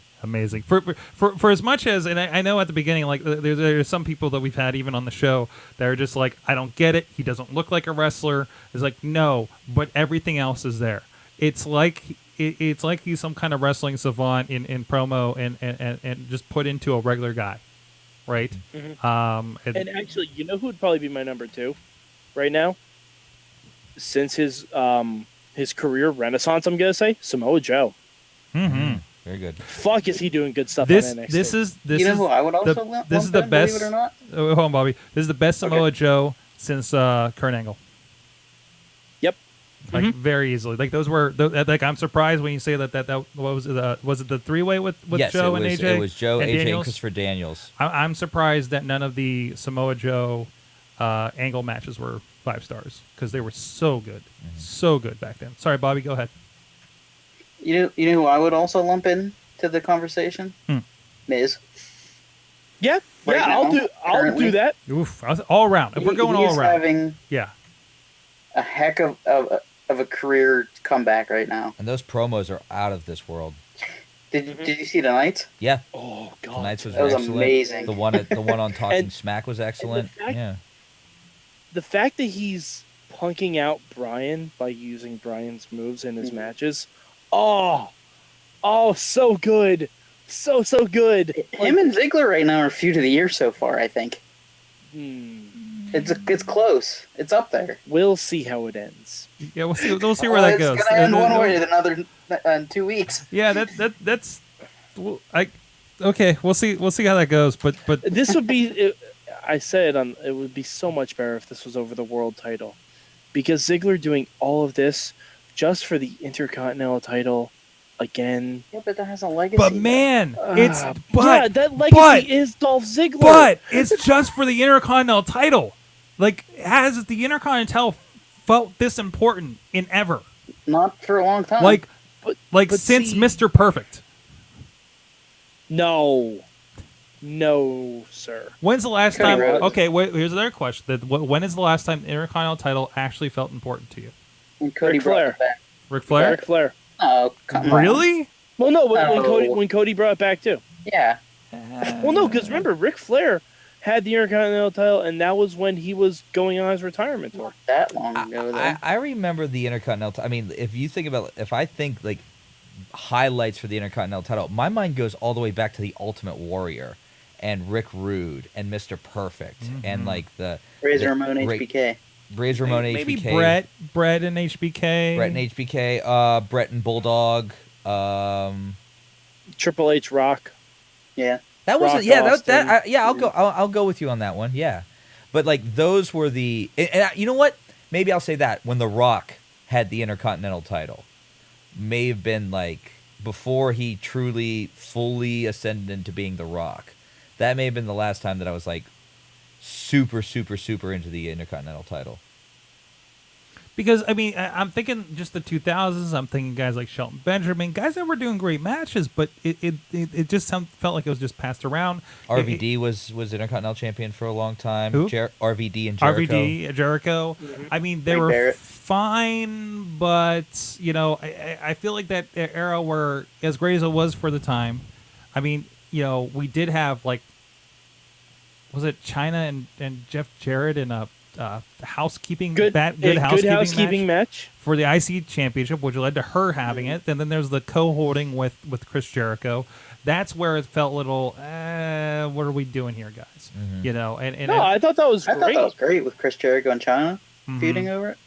For as much as, and I know at the beginning, like there's some people that we've had even on the show that are just like, I don't get it. He doesn't look like a wrestler. It's like, no, but everything else is there. It's like he's some kind of wrestling savant in promo and just put into a regular guy, right? Mm-hmm. And actually, you know who would probably be my number 2 right now? Since his career renaissance, I'm gonna say Samoa Joe. Mm-hmm. Very good. Fuck, is he doing good stuff This on NXT? This is who I would also this is the best. believe it or not? Hold on, Bobby. This is the best Samoa Joe since Kurt Angle. Yep. Like very easily. Like those were like I'm surprised when you say that what was it the 3-way with Yes, Joe it and was, AJ? It was Joe, and AJ, Daniels? and Christopher Daniels. I'm surprised that none of the Samoa Joe Angle matches were 5 stars because they were so good, so good back then. Sorry, Bobby, go ahead. You know who I would also lump in to the conversation? Miz. Yeah, Right I'll now, I'll currently. do that. Oof, all around. If we're going all He's around, having yeah. a heck of a career comeback right now. And those promos are out of this world. Did you see tonight's? Yeah. Oh god, Tonight's was That was excellent. amazing. The one on Talking And- Smack was excellent. fact- Yeah. the fact that he's punking out Bryan by using Bryan's moves in his matches. Oh, so good. So good. Him and Ziggler right now are feud of the year so far. I think it's close. It's up there. We'll see how it ends. Yeah, we'll see where that goes. It's gonna end one way or another in 2 weeks. Yeah, that's. Okay, we'll see how that goes. But This would be. I said it would be so much better if this was over the world title, because Ziggler doing all of this just for the Intercontinental title again. Yeah, but that has a legacy. but man, it's yeah, but that legacy is Dolph Ziggler. but it's just for the Intercontinental title. Like, has the Intercontinental felt this important in ever? Not for a long time. But since see- Mr. Perfect. No, sir. When's the last Cody time? Rhodes. Okay, here's another question. When is the last time the Intercontinental title actually felt important to you? when Cody Ric brought Flair. it back. Ric Flair? Ric Flair. Oh, come on. Really? Well, no, No. when Cody brought it back too. Yeah. Well, no, because remember, Ric Flair had the Intercontinental title, and that was when he was going on his retirement tour. Not that long ago, though. I remember the Intercontinental. I mean, if I think like highlights for the Intercontinental title, my mind goes all the way back to the Ultimate Warrior and Rick Rude and Mr. Perfect and like the Razor the Ramon great- HBK. Razor Ramon Maybe HBK, Brett and HBK. Brett and HBK, Brett and Bulldog. Triple H Rock. Yeah. That Rock wasn't. Yeah, Austin. I'll go with you on that one. Yeah, but like those were the. You know what? Maybe I'll say that when The Rock had the Intercontinental title, may have been like before he truly fully ascended into being The Rock. That may have been the last time that I was like super into the Intercontinental title. Because, I mean, I'm thinking just the 2000s. I'm thinking guys like Shelton Benjamin, guys that were doing great matches, but it just felt like it was just passed around. RVD was Intercontinental champion for a long time. Who? RVD and Jericho. RVD, Jericho. I mean, they Wade were Barrett. fine, but, you know, I feel like that era were as great as it was for the time. I mean, you know, we did have, like, was it Chyna and Jeff Jarrett in a housekeeping Good housekeeping match. for the IC championship, which led to her having it. And then there's the co-holding with Chris Jericho. That's where it felt a little, what are we doing here, guys? You know, and No, I thought that was I thought great. that was great with Chris Jericho and China feuding over it.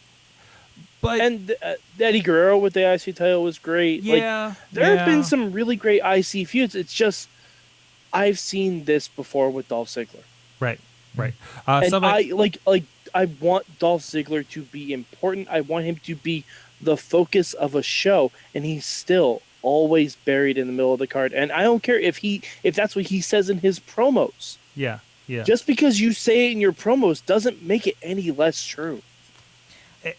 but And Eddie Guerrero with the IC title was great. yeah, There have been some really great IC feuds. It's just I've seen this before with Dolph Ziggler. right. And Somebody, I want Dolph Ziggler to be important. I want him to be the focus of a show, and he's still always buried in the middle of the card. And I don't care if that's what he says in his promos. yeah. Yeah. Just because you say it in your promos doesn't make it any less true. I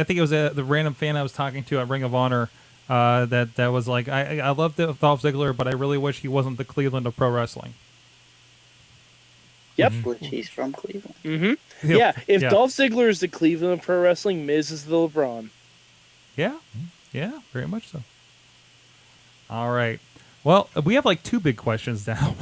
think it was the random fan I was talking to at Ring of Honor that was like, I love Dolph Ziggler, but I really wish he wasn't the Cleveland of pro wrestling. Yep. Which he's from Cleveland. Mm-hmm. Yeah. If Yeah. Dolph Ziggler is the Cleveland Pro Wrestling, Miz is the LeBron. Yeah, yeah, very much so. All right. Well, we have like 2 big questions now.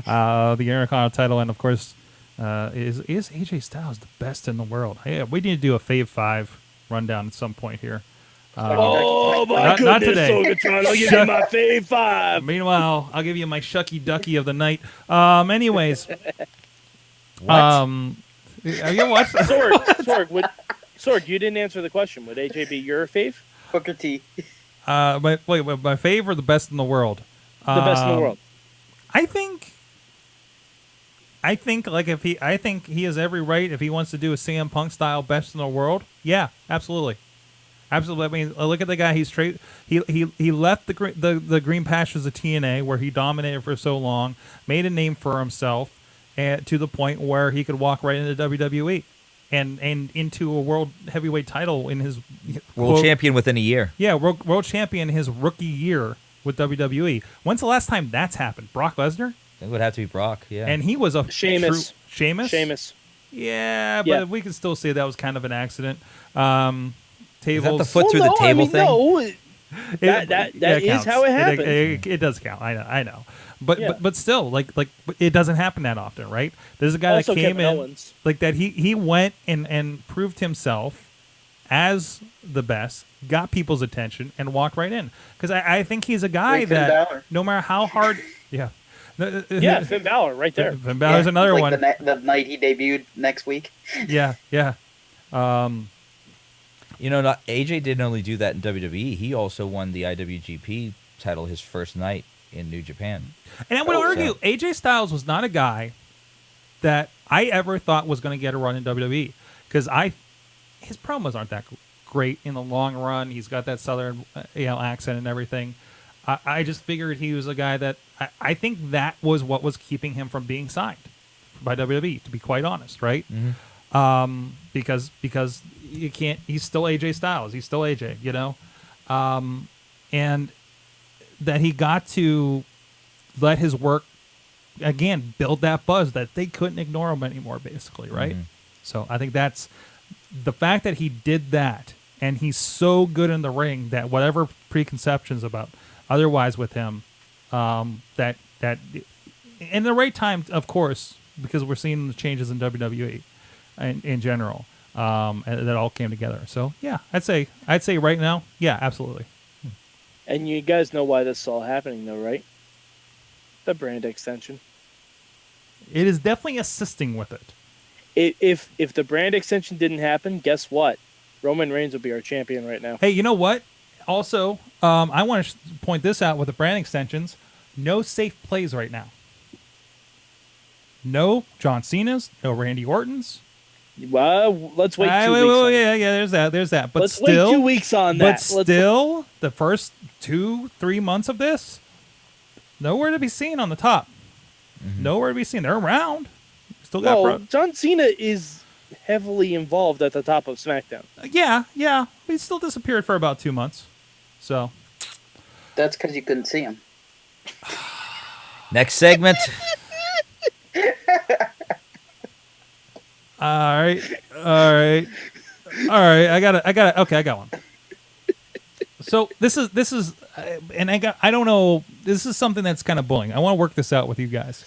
The Intercontinental title, and of course, is AJ Styles the best in the world? Yeah, we need to do a Fave 5 rundown at some point here. Oh my not goodness, today. Sorgatron! I'll give you my Fave 5. Meanwhile, I'll give you my Shucky Ducky of the night. Anyways, What? are you watching? Sorg, you didn't answer the question. Would AJ be your fave? Booker T. My fave or the best in the world? The best in the world. I think like I think he has every right if he wants to do a CM Punk style best in the world. Yeah, absolutely. Absolutely. I mean, look at the guy. He's straight. He left the green pastures of TNA where he dominated for so long, made a name for himself, and to the point where he could walk right into WWE and into a world heavyweight title in his World champion within a year. Yeah, world champion his rookie year with WWE. When's the last time that's happened? Brock Lesnar? It would have to be Brock, yeah. And he was a Sheamus. Sheamus? Yeah, but Yeah. we can still say that was kind of an accident. Is Tables. that the foot through the table thing? No, It that is counts. how it happened. It does count. I know. But Yeah. but still, like it doesn't happen that often, right? There's a guy Also that came Kevin in Owens. like that. He went and proved himself as the best, got people's attention, and walked right in. Because I think he's a guy Like Finn that Balor. no matter how hard, yeah, Yeah, Finn Balor right there. Finn Balor's another like one. The night he debuted next week. Yeah. You know, AJ didn't only do that in WWE. He also won the IWGP title his first night in New Japan. And I would Oh, argue so- AJ Styles was not a guy that I ever thought was going to get a run in WWE because his promos aren't that great in the long run. He's got that southern accent and everything. I just figured he was a guy that I think that was what was keeping him from being signed by WWE. To be quite honest, right? Because you can't. He's still AJ Styles. He's still AJ. You know, and that he got to let his work again build that buzz that they couldn't ignore him anymore. Basically, right? So I think that's the fact that he did that, and he's so good in the ring that whatever preconceptions about otherwise with him, that in the right time, of course, because we're seeing the changes in WWE in general, and that all came together. So yeah, I'd say right now, yeah, absolutely. And you guys know why this is all happening, though, right? The brand extension. It is definitely assisting with it. If the brand extension didn't happen, guess what? Roman Reigns would be our champion right now. Hey, you know what? Also, I want to point this out with the brand extensions. No safe plays right now. No John Cena's, no Randy Orton's. Well, let's wait 2 weeks. Wait, on yeah, there's that. But let's still, wait 2 weeks on that. But still, the first 2-3 months of this, nowhere to be seen on the top. Nowhere to be seen. They're around. Still got Well, John Cena is heavily involved at the top of SmackDown. yeah. He still disappeared for about 2 months. So That's because you couldn't see him. Next segment. All right. I got one. So this is, and I don't know. This is something that's kind of bullying. I want to work this out with you guys.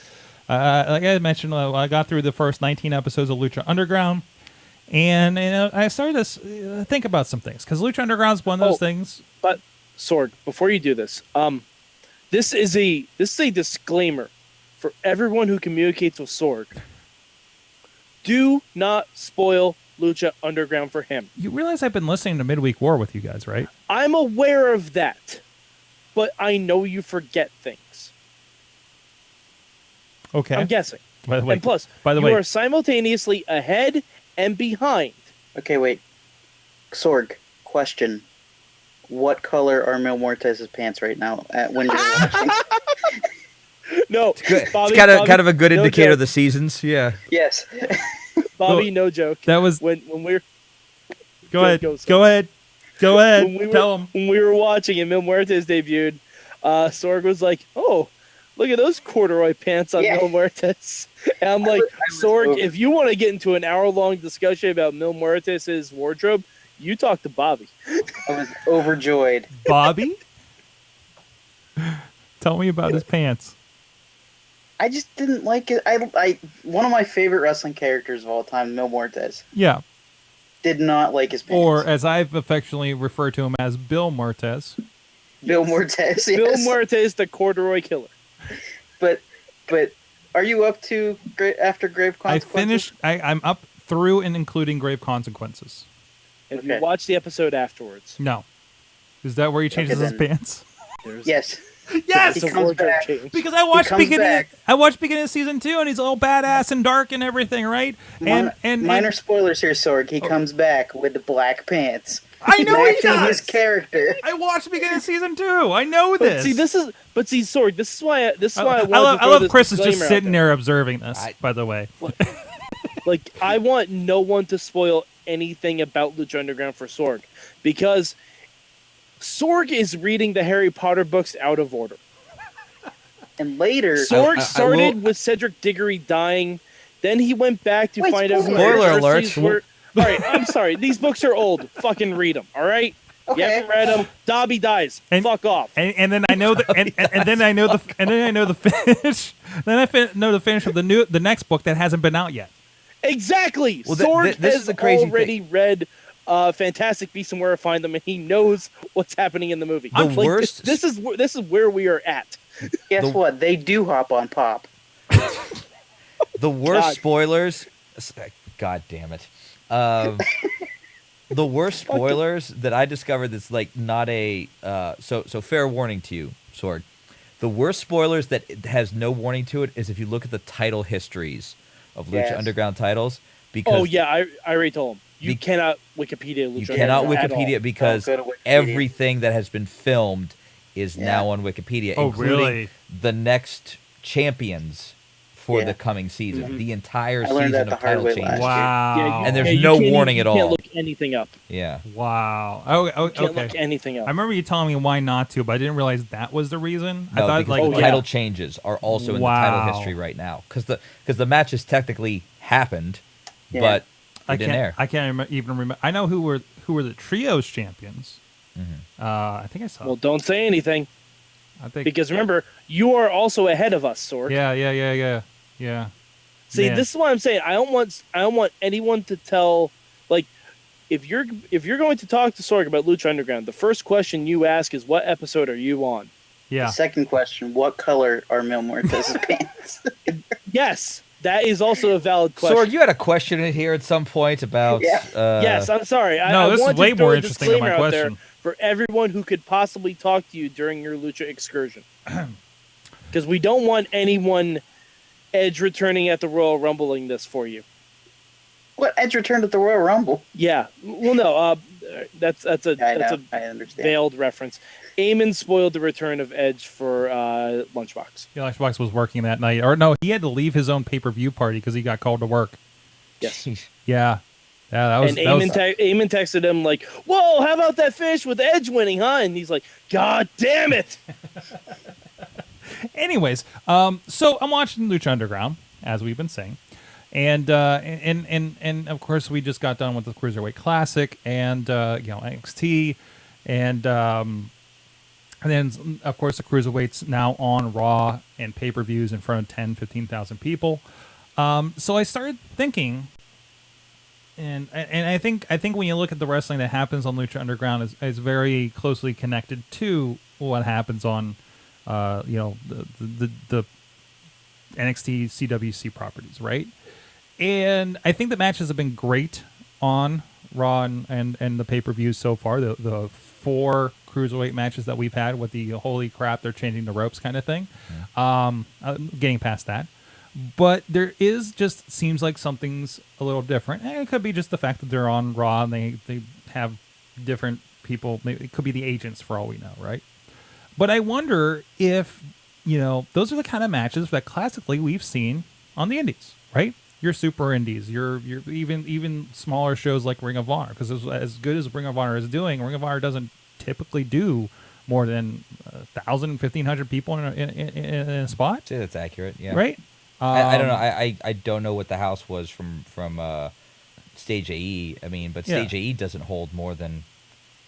Like I mentioned, I got through the first 19 episodes of Lucha Underground, and I started to think about some things because Lucha Underground is one of those things. But Sorg, before you do this, this is a disclaimer for everyone who communicates with Sorg. Do not spoil Lucha Underground for him. You realize I've been listening to Midweek War with you guys, right? I'm aware of that, but I know you forget things. Okay. I'm guessing. By the way, And plus, by the you way, are simultaneously ahead and behind. Okay, wait. Sorg, question. What color are Mil Muertes' pants right now when you're watching? No, Good. Bobby, It's Bobby, kind of a good no indicator joke. of the seasons. Yeah. Yes. Bobby, no joke. That was. When we're Go Go- ahead. go, sir. Go ahead. Go ahead. when we were Tell him. when we were watching and Mil Muertes debuted, Sorg was like, "Oh, look at those corduroy pants on Yeah. Mil Muertes." And I'm like, was Sorg, over. if you want to get into an hour-long discussion about Mil Muertes' wardrobe, you talk to Bobby. I was overjoyed. Bobby? Tell me about his pants. I just didn't like it. I one of my favorite wrestling characters of all time, Mil Muertes, Yeah. did not like his pants. Or, as I've affectionately referred to him as, Bill Muertes. Bill Muertes. Mil Yes. Muertes, the corduroy killer. But are you up to after Grave I Consequences? finished. I'm up through and including Grave Consequences. If Okay. you watch the episode afterwards, No. Is that where he changes Okay, his then. pants? there's Yes. Yes! it's a comes wardrobe back. change. Because I watched comes back. beginning of season 2, and he's all badass and dark and everything, right? And Minor spoilers here, Sorg. He comes back with the black pants. I know he matching does. his character. I watched beginning of season 2. I know But this. see, Sorg, this is why I I wanted love, to I throw love this Chris is just disclaimer out sitting there observing this. By the way, Like, I want no one to spoil anything about Lucha Underground for Sorg, because Sorg is reading the Harry Potter books out of order. And later, Sorg I started will- with Cedric Diggory dying, then he went back to Wait, find out who the spoiler Cersei's alert. were. All right, I'm sorry. These books are old. Fucking read them. All right. You Okay. haven't read them. Dobby dies. And- Fuck off. and then I know the and then I know the finish. Then I know the finish of the next book that hasn't been out yet. Exactly. Well, Sorg this has is the crazy already read Fantastic Beasts and Where to Find Them, and he knows what's happening in the movie. The Like, worst- This is where we are at. guess what? They do hop on Pop. The worst God. spoilers. God damn it. The worst spoilers that I discovered that's like not a so fair warning to you, Sorg. The worst spoilers that it has no warning to it is if you look at the title histories of Lucha Yes. Underground titles. Because Oh yeah, I already told him. You Be- cannot Wikipedia Lucha you cannot Underground at all. Wikipedia because Don't go to Wikipedia. everything that has been filmed is Yeah. now on Wikipedia, Oh, including really? the next champions for Yeah. the coming season. The entire I learned season that the of hard title way changes. last Wow. Yeah, And there's you no can't warning even- at You all. can't look anything up. Yeah. Wow. Oh, You can't okay. look anything up. I remember you telling me why not to, but I didn't realize that was the reason. No, I thought because like the yeah. title changes are also in the title Wow. history right now. Because the matches technically happened, Yeah. but I they didn't air. can't even remember. I know who were the trios champions. Mm-hmm. I think I saw. Well, don't say anything, I think because remember, you are also ahead of us, Sorg. yeah. See, Man. this is what I'm saying. I don't want anyone to tell, like, if you're going to talk to Sorg about Lucha Underground, the first question you ask is, what episode are you on? Yeah. The second question: what color are Mil Muertes' pants? Yes, that is also a valid question. Sorg, you had a question in here at some point about. Yeah. Yes, I'm sorry. No, I this is wanted way to throw more a interesting than my disclaimer out there question. for everyone who could possibly talk to you during your Lucha excursion. Because we don't want anyone Edge returning at the Royal Rumbling this for you. What? Edge returned at the Royal Rumble. Yeah. Well, no. That's a I that's know. a I understand. veiled reference. Eamon spoiled the return of Edge for Lunchbox. Yeah, Xbox was working that night, or no, he had to leave his own pay-per-view party because he got called to work. Yes. Yeah, that was. And that was Eamon texted him like, "Whoa, how about that finish with Edge winning, huh?" And he's like, "God damn it!" Anyways, so I'm watching Lucha Underground as we've been saying, and of course we just got done with the Cruiserweight Classic and NXT, and then of course the Cruiserweights now on Raw and pay-per-views in front of 10,000-15,000 people. So I started thinking, and I think when you look at the wrestling that happens on Lucha Underground is very closely connected to what happens on the NXT CWC properties, right? And I think the matches have been great on Raw and the pay-per-views so far. The 4 cruiserweight matches that we've had with the holy crap, they're changing the ropes kind of thing. Getting past that. But there is just seems like something's a little different. And it could be just the fact that they're on Raw and they have different people. Maybe it could be the agents for all we know, right? But I wonder if those are the kind of matches that classically we've seen on the indies, right? Your super indies, your even smaller shows like Ring of Honor, because as good as Ring of Honor is doing, Ring of Honor doesn't typically do more than 1,000, 1,500 people in a spot. I'd say that's accurate. Yeah. Right. I don't know. I don't know what the house was from Stage AE. I mean, but Stage AE doesn't hold more than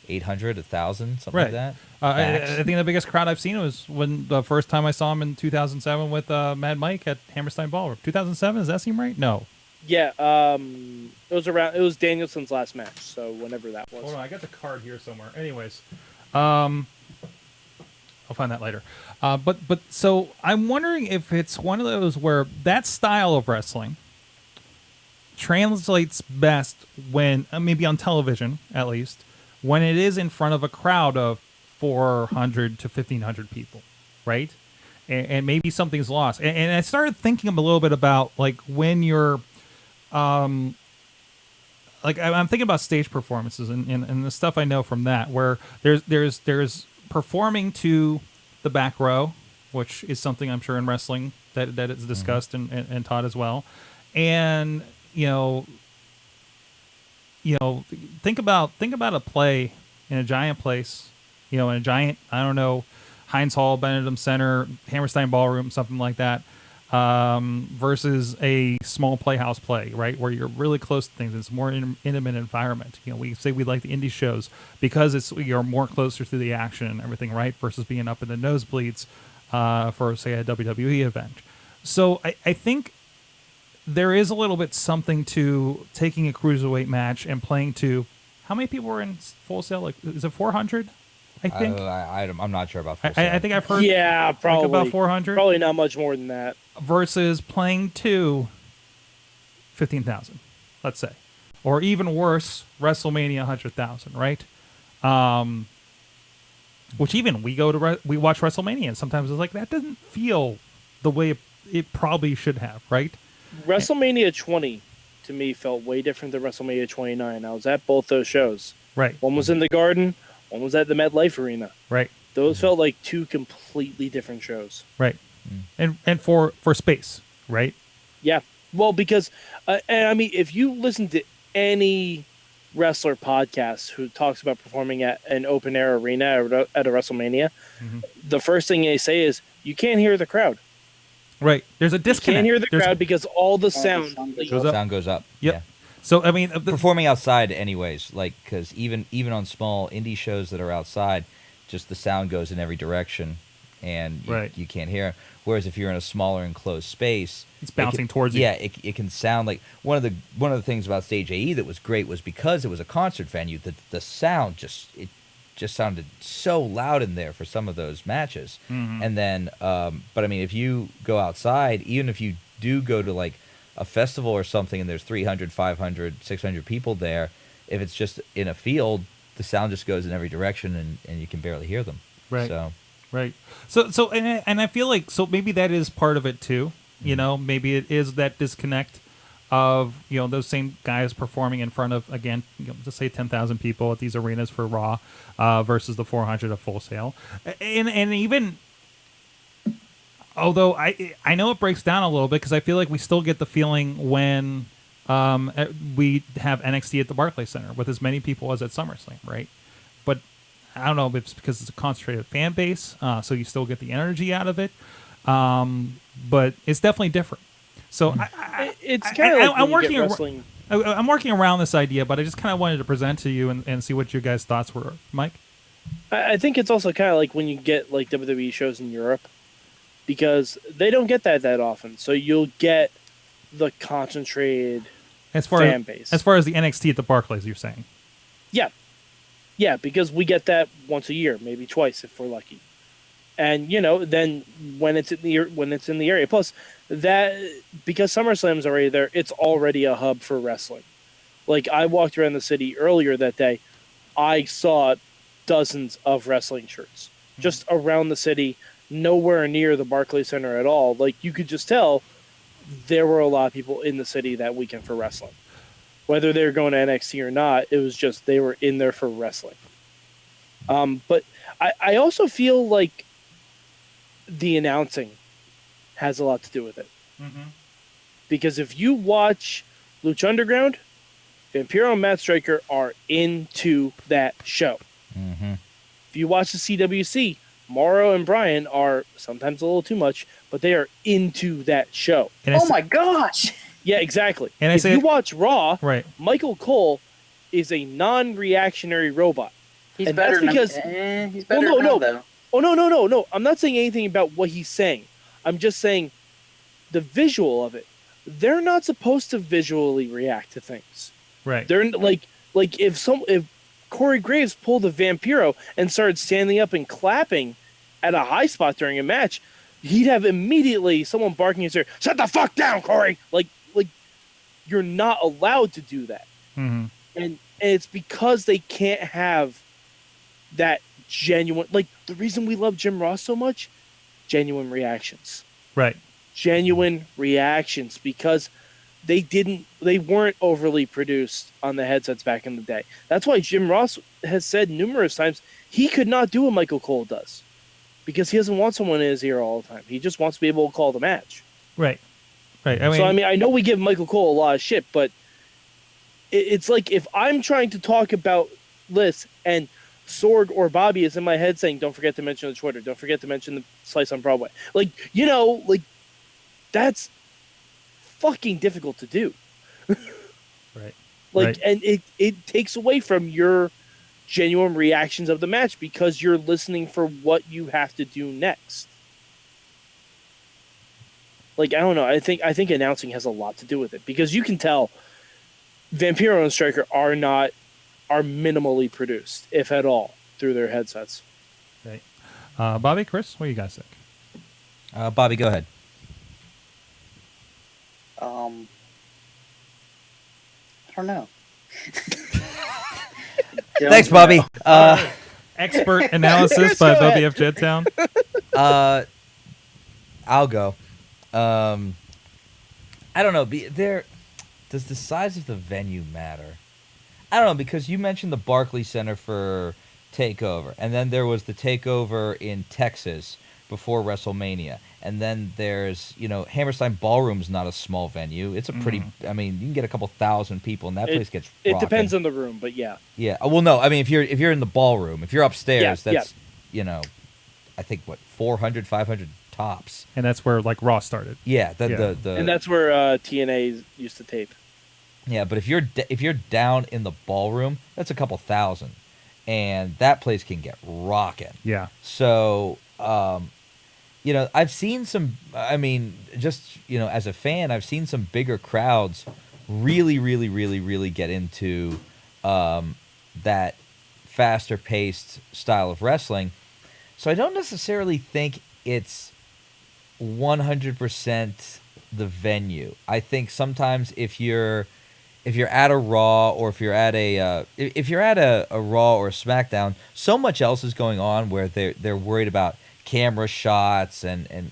800, 1,000, something like that. I think the biggest crowd I've seen was when the first time I saw him in 2007 with Mad Mike at Hammerstein Ballroom. 2007, does that seem right? No. Yeah, it was Danielson's last match, so whenever that was. Hold on, I got the card here somewhere. Anyways, I'll find that later. But so I'm wondering if it's one of those where that style of wrestling translates best when maybe on television at least, when it is in front of a crowd of 400 to 1,500 people, right? And maybe something's lost. And I started thinking a little bit about like when you're, like I'm thinking about stage performances and the stuff I know from that, where there's performing to the back row, which is something I'm sure in wrestling that is discussed and taught as well, and think about a play in a giant place, in a giant, I don't know, Heinz Hall, Benedum Center, Hammerstein Ballroom, something like that, versus a small playhouse play, right, where you're really close to things. It's more intimate environment. We say we like the indie shows because you're more closer to the action and everything, right, versus being up in the nosebleeds for, say, a WWE event. So I think there is a little bit something to taking a cruiserweight match and playing to, how many people were in Full Sail? Like, is it 400? I think. I'm not sure about Full Sail. I think I've heard. Yeah, probably about 400. Probably not much more than that. Versus playing to 15,000, let's say, or even worse, WrestleMania 100,000, right? Which even we watch WrestleMania, and sometimes it's like that doesn't feel the way it probably should have, right? WrestleMania 20 to me felt way different than WrestleMania 29. I was at both those shows. Right. One was in the Garden, one was at the MetLife Arena. Right. Those felt like two completely different shows. Right. And for space, right? Yeah. Well, because and I mean, if you listen to any wrestler podcast who talks about performing at an open air arena at a WrestleMania, the first thing they say is you can't hear the crowd. Right. There's a disconnect. You can't hear the crowd because all the sound goes up. Yep. Yeah. So I mean, performing outside, anyways, like because even on small indie shows that are outside, just the sound goes in every direction, and you can't hear. Whereas if you're in a smaller enclosed space, it's bouncing towards you. Yeah, it can sound like one of the things about Stage AE that was great was because it was a concert venue. The sound just sounded so loud in there for some of those matches. And then, but I mean, if you go outside, even if you do go to like a festival or something and there's 300, 500, 600 people there, if it's just in a field, the sound just goes in every direction and you can barely hear them. Right. So. Right. So and I feel like maybe that is part of it too. Maybe it is that disconnect of those same guys performing in front of, again, just say 10,000 people at these arenas for Raw versus the 400 of Full Sail, and even although I know it breaks down a little bit because I feel like we still get the feeling when we have NXT at the Barclays Center with as many people as at SummerSlam, right? But I don't know if it's because it's a concentrated fan base, so you still get the energy out of it. But it's definitely different. So it's kind of like I'm working wrestling. I'm working around this idea, but I just kind of wanted to present to you and see what your guys' thoughts were, Mike. I think it's also kind of like when you get like WWE shows in Europe, because they don't get that often. So you'll get the concentrated fan base. As far as the NXT at the Barclays, you're saying? Yeah, because we get that once a year, maybe twice if we're lucky. And then when it's in the area, plus that because SummerSlam's already there, it's already a hub for wrestling. Like I walked around the city earlier that day, I saw dozens of wrestling shirts just around the city, nowhere near the Barclays Center at all. Like you could just tell there were a lot of people in the city that weekend for wrestling. Whether they were going to NXT or not, it was just they were in there for wrestling. But I also feel like the announcing has a lot to do with it. Mm-hmm. Because if you watch Lucha Underground, Vampiro and Matt Striker are into that show. Mm-hmm. If you watch the CWC, Mauro and Brian are sometimes a little too much, but they are into that show. And Oh my gosh! Yeah, exactly. And if you watch Raw, right. Michael Cole is a non-reactionary robot. He's And better that's because he's better now, though. Oh no. I'm not saying anything about what he's saying. I'm just saying the visual of it. They're not supposed to visually react to things. Right. They're like if Corey Graves pulled a Vampiro and started standing up and clapping at a high spot during a match, he'd have immediately someone barking in his ear, "Shut the fuck down, Corey!" Like you're not allowed to do that. Mm-hmm. And it's because they can't have that genuine, like the reason we love Jim Ross so much, genuine reactions. Right. Genuine reactions, because they weren't overly produced on the headsets back in the day. That's why Jim Ross has said numerous times he could not do what Michael Cole does, because he doesn't want someone in his ear all the time. He just wants to be able to call the match. Right. Right. I know we give Michael Cole a lot of shit, but it's like if I'm trying to talk about this and Sorg or Bobby is in my head saying, "Don't forget to mention the Twitter. Don't forget to mention the Slice on Broadway." That's fucking difficult to do. Right. Right. And it takes away from your genuine reactions of the match because you're listening for what you have to do next. I don't know. I think announcing has a lot to do with it, because you can tell Vampiro and Striker are minimally produced, if at all, through their headsets. Right. Bobby, Chris, what do you guys think? Bobby, go ahead. I don't know. Thanks, Bobby. Expert analysis by Bobby F. Jedtown. I'll go. I don't know. Does the size of the venue matter? I don't know, because you mentioned the Barclays Center for TakeOver, and then there was the TakeOver in Texas before WrestleMania, and then there's Hammerstein Ballroom's not a small venue. It's a pretty. I mean, you can get a couple thousand people, and that place gets. It depends on the room, but yeah. Yeah. Well, no. I mean, if you're in the ballroom, if you're upstairs, that's I think 400, 500 tops. And that's where Raw started. Yeah. And that's where TNA used to tape. Yeah, but if you're down in the ballroom, that's a couple thousand, and that place can get rocking. Yeah. So, I've seen some. I mean, just as a fan, I've seen some bigger crowds really, really, really, really get into that faster paced style of wrestling. So I don't necessarily think it's 100% the venue. I think sometimes if you're at a Raw, or if you're at a Raw or a SmackDown, so much else is going on where they're worried about camera shots and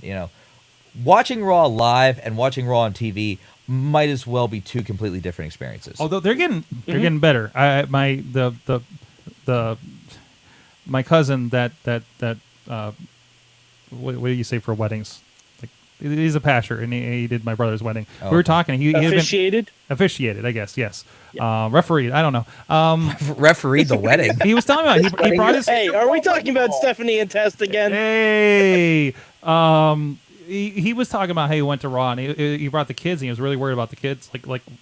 watching Raw live and watching Raw on TV might as well be two completely different experiences. Although they're getting better. My cousin that what do you say for weddings? He's a pastor, and he did my brother's wedding. Oh, we were talking. He officiated? Officiated, I guess, yes. Yeah. Refereed, I don't know. Refereed the wedding. He was talking about he brought his... Hey, are we talking about Stephanie and Test again? Hey! He was talking about how he went to Raw, and he brought the kids, and he was really worried about the kids.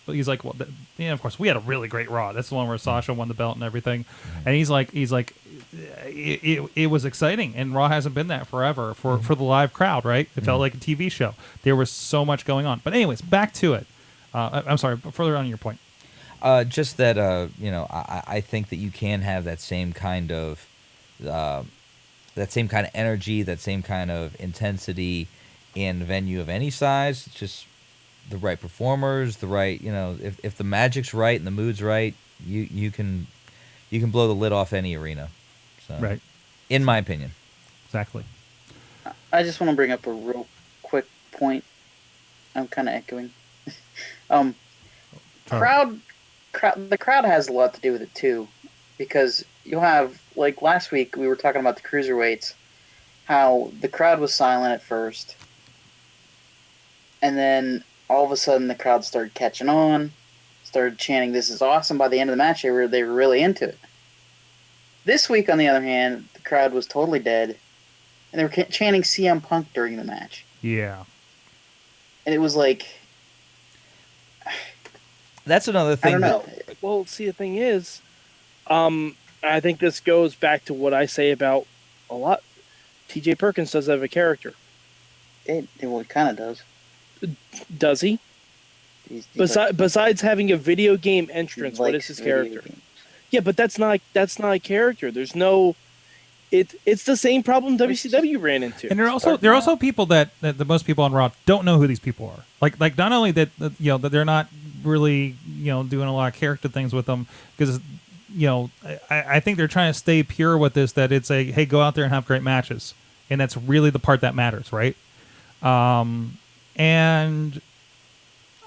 He's like, well, of course, we had a really great Raw. That's the one where Sasha won the belt and everything. And he's like, it was exciting, and Raw hasn't been that forever for the live crowd, right? It felt like a TV show. There was so much going on. But anyways, back to it. I'm sorry, further on your point. Just that, I think that you can have that same kind of energy, that same kind of intensity in a venue of any size. It's just the right performers, the right, if the magic's right and the mood's right, you can blow the lid off any arena. So, right. In my opinion. Exactly. I just want to bring up a real quick point. I'm kind of echoing. The crowd has a lot to do with it too, because you'll have, last week we were talking about the cruiserweights, how the crowd was silent at first, and then all of a sudden the crowd started catching on, started chanting, "This is awesome." By the end of the match, they were really into it. This week, on the other hand, the crowd was totally dead, and they were chanting CM Punk during the match. Yeah. And it was like, That's another thing. I don't know. Well, see, the thing is, I think this goes back to what I say about a lot. T.J. Perkins does have a character. It kind of does. Does he? He's Besides having a video game entrance, what is his character? Games. Yeah, but that's not a character. There's no. It's the same problem WCW ran into. And there are also people that the most people on Raw don't know who these people are. Like not only that that they're not really doing a lot of character things with them, because I think they're trying to stay pure with this, that it's a, hey, go out there and have great matches, and that's really the part that matters, right? And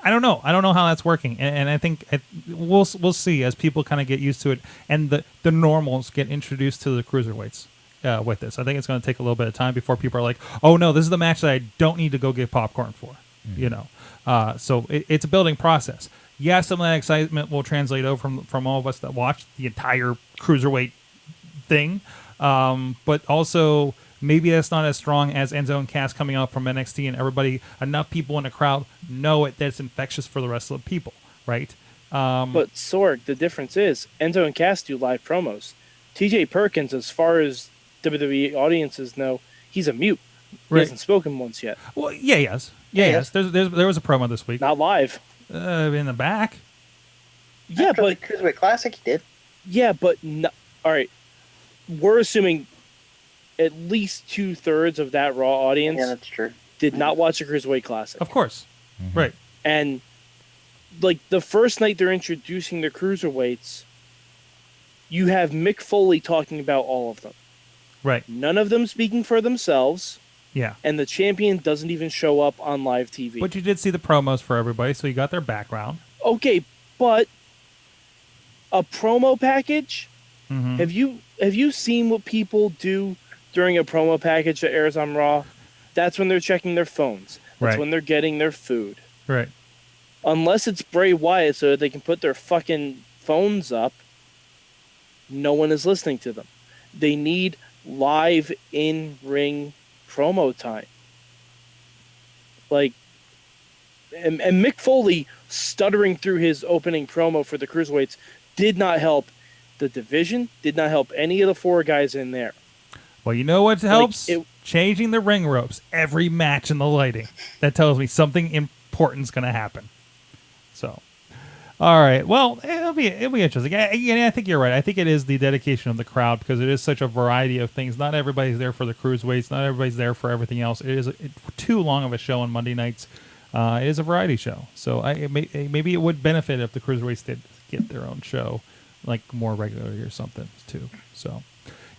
I don't know how that's working, and I think we'll see as people kind of get used to it, and the normals get introduced to the cruiserweights with this. I think it's going to take a little bit of time before people are like, oh no, this is the match that I don't need to go get popcorn for, so it's a building process. Yeah, some of that excitement will translate over from all of us that watched the entire cruiserweight thing, but also maybe that's not as strong as Enzo and Cass coming up from NXT, and enough people in the crowd know it that it's infectious for the rest of the people, right? But Sorg, the difference is Enzo and Cass do live promos. T.J. Perkins, as far as WWE audiences know, he's a mute. He hasn't spoken once yet. Well, yeah, yes. There was a promo this week. Not live. In the back. Yeah, After but the Cruiserweight Classic, he did. Yeah, but no, all right. We're assuming at least 2/3 of that Raw audience that's true. did not watch the Cruiserweight Classic. Of course. Mm-hmm. Right. And like the first night they're introducing the Cruiserweights, you have Mick Foley talking about all of them. Right. None of them speaking for themselves. Yeah. And the champion doesn't even show up on live TV. But you did see the promos for everybody, so you got their background. Okay, but a promo package? Mm-hmm. Have you seen what people do during a promo package that airs on Raw? That's when they're checking their phones. That's when they're getting their food. Right. Unless it's Bray Wyatt so that they can put their fucking phones up, no one is listening to them. They need live in-ring promo time. Like, and Mick Foley stuttering through his opening promo for the Cruiserweights did not help the division, did not help any of the four guys in there. Well, you know what helps? Changing the ring ropes every match in the lighting. That tells me something important's going to happen. So, all right. Well, it'll be interesting. I think you're right. I think it is the dedication of the crowd, because it is such a variety of things. Not everybody's there for the cruiserweights. Not everybody's there for everything else. It is too long of a show on Monday nights. It is a variety show. So maybe it would benefit if the cruiserweights did get their own show, like more regularly or something too. So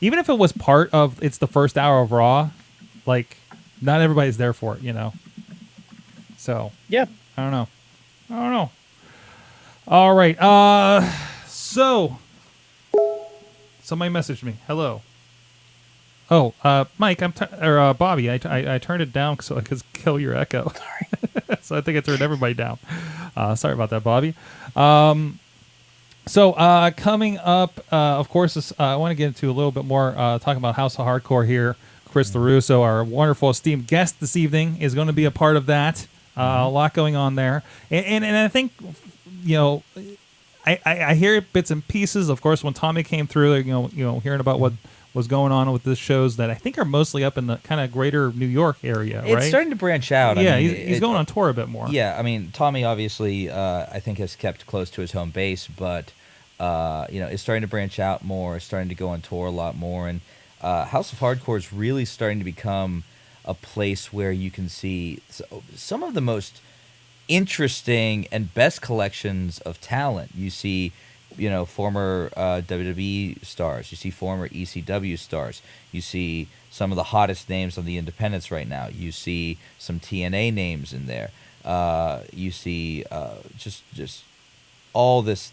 even if it was part of it's the first hour of Raw, like not everybody's there for it, So yeah, I don't know. All right. So somebody messaged me. Hello. Oh, Mike, or Bobby. I turned it down so I could kill your echo. Sorry. So I think I turned everybody down. Sorry about that, Bobby. So coming up, of course, I want to get into a little bit more talking about House of Hardcore here. Chris LeRusso, our wonderful esteemed guest this evening, is going to be a part of that. A lot going on there, and I think I hear bits and pieces. Of course, when Tommy came through, hearing about what was going on with this shows that I think are mostly up in the kind of greater New York area, right? It's starting to branch out. Yeah, he's going on tour a bit more. Yeah, I mean, Tommy obviously, I think has kept close to his home base, but is starting to branch out more, starting to go on tour a lot more, and House of Hardcore is really starting to become a place where you can see some of the most interesting and best collections of talent. You see, former WWE stars. You see former ECW stars. You see some of the hottest names on the independents right now. You see some TNA names in there. You see just all this